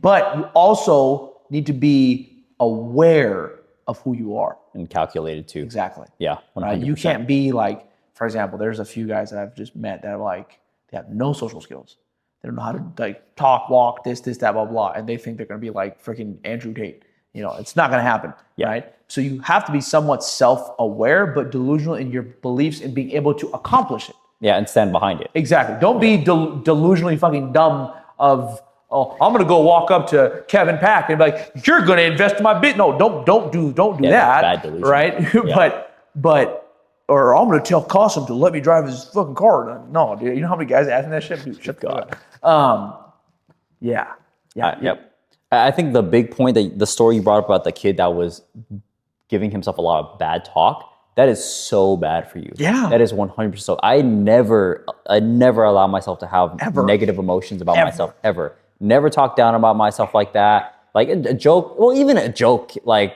But you also need to be aware of who you are. And calculated too. Exactly. Yeah. 100%. Right? You can't be like, for example, there's a few guys that I've just met that are like, they have no social skills. They don't know how to like talk, walk, this, that, blah, blah. And they think they're going to be like freaking Andrew Tate. It's not going to happen. Yeah. Right? So you have to be somewhat self-aware, but delusional in your beliefs and being able to accomplish it. Yeah. And stand behind it. Exactly. Don't be delusionally fucking dumb of, oh, I'm going to go walk up to Kevin Pack and be like, you're going to invest in my business. No, don't do that. Bad delusion. Right? Yeah. Or I'm going to tell Kasem to let me drive his fucking car. No, dude. You know how many guys asking that shit? Dude, shut the fuck up. Yeah. Yep. I think the big point that the story you brought up about the kid that was giving himself a lot of bad talk, that is so bad for you. Yeah. That is 100%. So I never allow myself to have negative emotions about myself ever. Never talk down about myself like that. Like a joke, well, even a joke, like...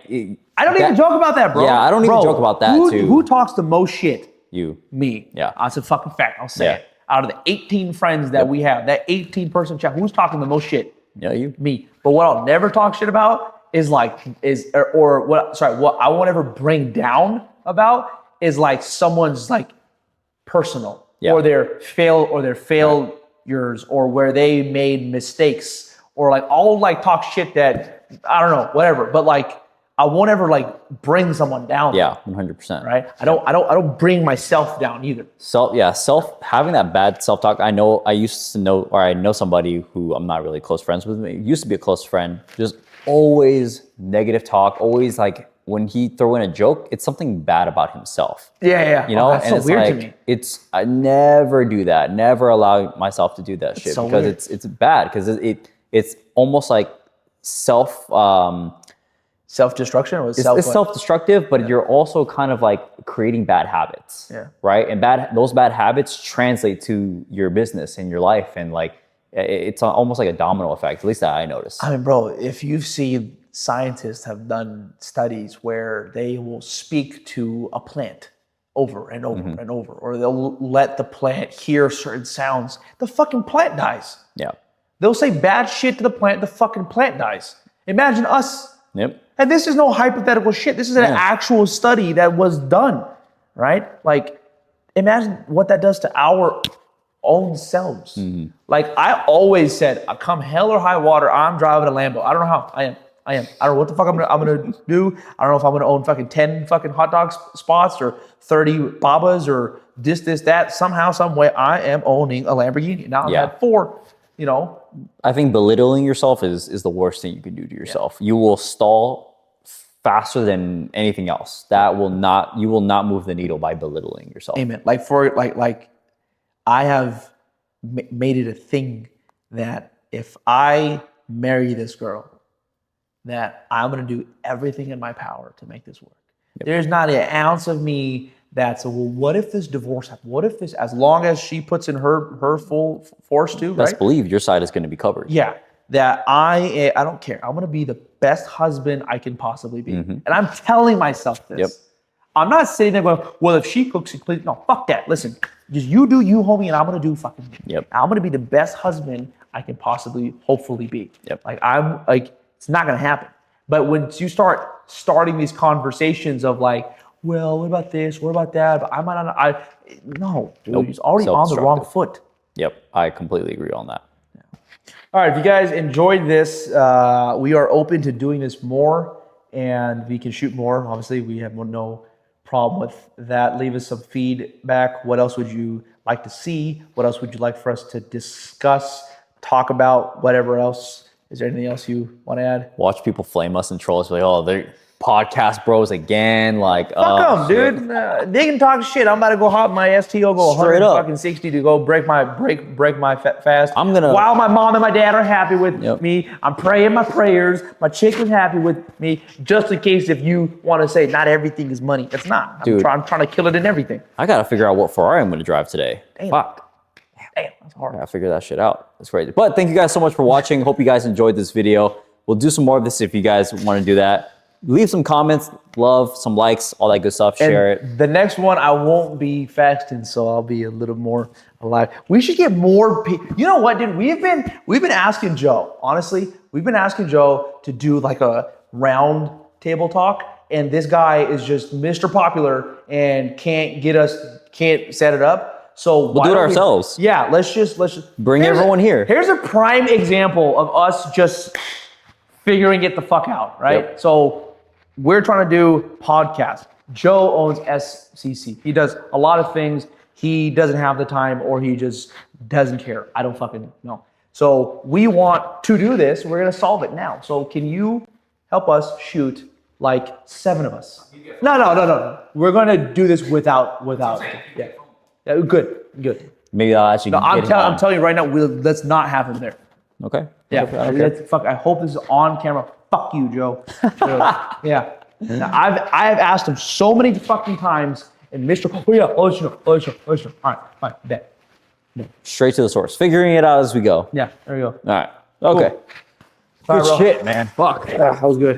I don't even joke about that, bro. Yeah, I don't even joke about that, too. Who talks the most shit? You. Me. Yeah. That's a fucking fact. I'll say it. Out of the 18 friends that we have, that 18-person chat, who's talking the most shit? Yeah, you. Me. But what I'll never talk shit about is what I won't ever bring down about is like someone's like personal or their failures or where they made mistakes or like I'll like talk shit that I don't know, whatever. But like I won't ever like bring someone down. Yeah, 100%. Right? I don't bring myself down either. Having that bad self-talk. I know somebody who I'm not really close friends with. He used to be a close friend. Just always negative talk. Always like when he throw in a joke, it's something bad about himself. Yeah. That's so weird to me. I never do that. Never allow myself to do that shit so because weird. it's bad because it's almost like self-destruction or it's self-destructive, but you're also kind of like creating bad habits. Yeah. Right? And those bad habits translate to your business and your life. And like, it's almost like a domino effect, at least that I noticed. I mean, bro, if you've seen scientists have done studies where they will speak to a plant over and over and over, or they'll let the plant hear certain sounds, the fucking plant dies. Yeah. They'll say bad shit to the fucking plant dies. Imagine us. Yep. And this is no hypothetical shit. This is an actual study that was done, right? Like, imagine what that does to our own selves. Like, I always said, come hell or high water, I'm driving a Lambo. I don't know how. I am. I don't know what the fuck I'm gonna do. I don't know if I'm gonna own fucking 10 fucking hot dog spots or 30 Babas or this, that. Somehow, some way, I am owning a Lamborghini. Now I've had 4, I think belittling yourself is the worst thing you can do to yourself. You will stall faster than anything else. You will not move the needle by belittling yourself. Amen. Like I have made it a thing that if I marry this girl, that I'm going to do everything in my power to make this work. Yep. There's not an ounce of me that's, well, what if this divorce happens? What if this, as long as she puts in her full force too, Best believe your side is going to be covered. Yeah. That I don't care. I'm going to be the best husband I can possibly be. And I'm telling myself this. Yep. I'm not sitting there going, well, if she cooks and cleans, no, fuck that. Listen, just you do you, homie, and I'm going to do fucking me. Yep. I'm going to be the best husband I can possibly, hopefully be. Yep. It's not going to happen. But when you starting these conversations of like, well, what about this? What about that? But I might not, no, dude, he's already on the wrong foot. Yep. I completely agree on that. All right, if you guys enjoyed this, we are open to doing this more, and we can shoot more. Obviously, we have no problem with that. Leave us some feedback. What else would you like to see? What else would you like for us to discuss, talk about, whatever else? Is there anything else you want to add? Watch people flame us and troll us like, oh, they're podcast bros again. Like, fuck them, dude. They can talk shit. I'm about to go hop my STO, go 160 to go break my fast. While my mom and my dad are happy with me, I'm praying my prayers. My chick is happy with me. Just in case if you want to say not everything is money, it's not. I'm trying to kill it in everything. I gotta figure out what Ferrari I'm gonna drive today. Damn. Fuck. Damn, that's hard. I gotta figure that shit out. That's crazy. But thank you guys so much for watching. Hope you guys enjoyed this video. We'll do some more of this if you guys want to do that. Leave some comments, love, some likes, all that good stuff. Share it. The next one, I won't be fasting, so I'll be a little more alive. We should get more people. You know what, dude? We've been asking Joe. Honestly, we've been asking Joe to do like a round table talk, and this guy is just Mr. Popular and can't set it up. So we'll do it ourselves. Let's just bring everyone here. Here's a prime example of us just figuring it the fuck out, right? Yep. So we're trying to do podcasts. Joe owns SCC. He does a lot of things. He doesn't have the time, or he just doesn't care. I don't fucking know. So we want to do this. We're gonna solve it now. So can you help us shoot like 7 of us? No. We're gonna do this without. Yeah, good. Maybe I'll actually. No, I'm telling you right now. Let's not have him there. Okay. Yeah. Fuck. I hope this is on camera. Fuck you, Joe. Yeah. Now, I have asked him so many fucking times, and Mr. All right, bet. Straight to the source. Figuring it out as we go. Yeah, there we go. All right. Okay. Cool. Good shit, man. Fuck. That was good.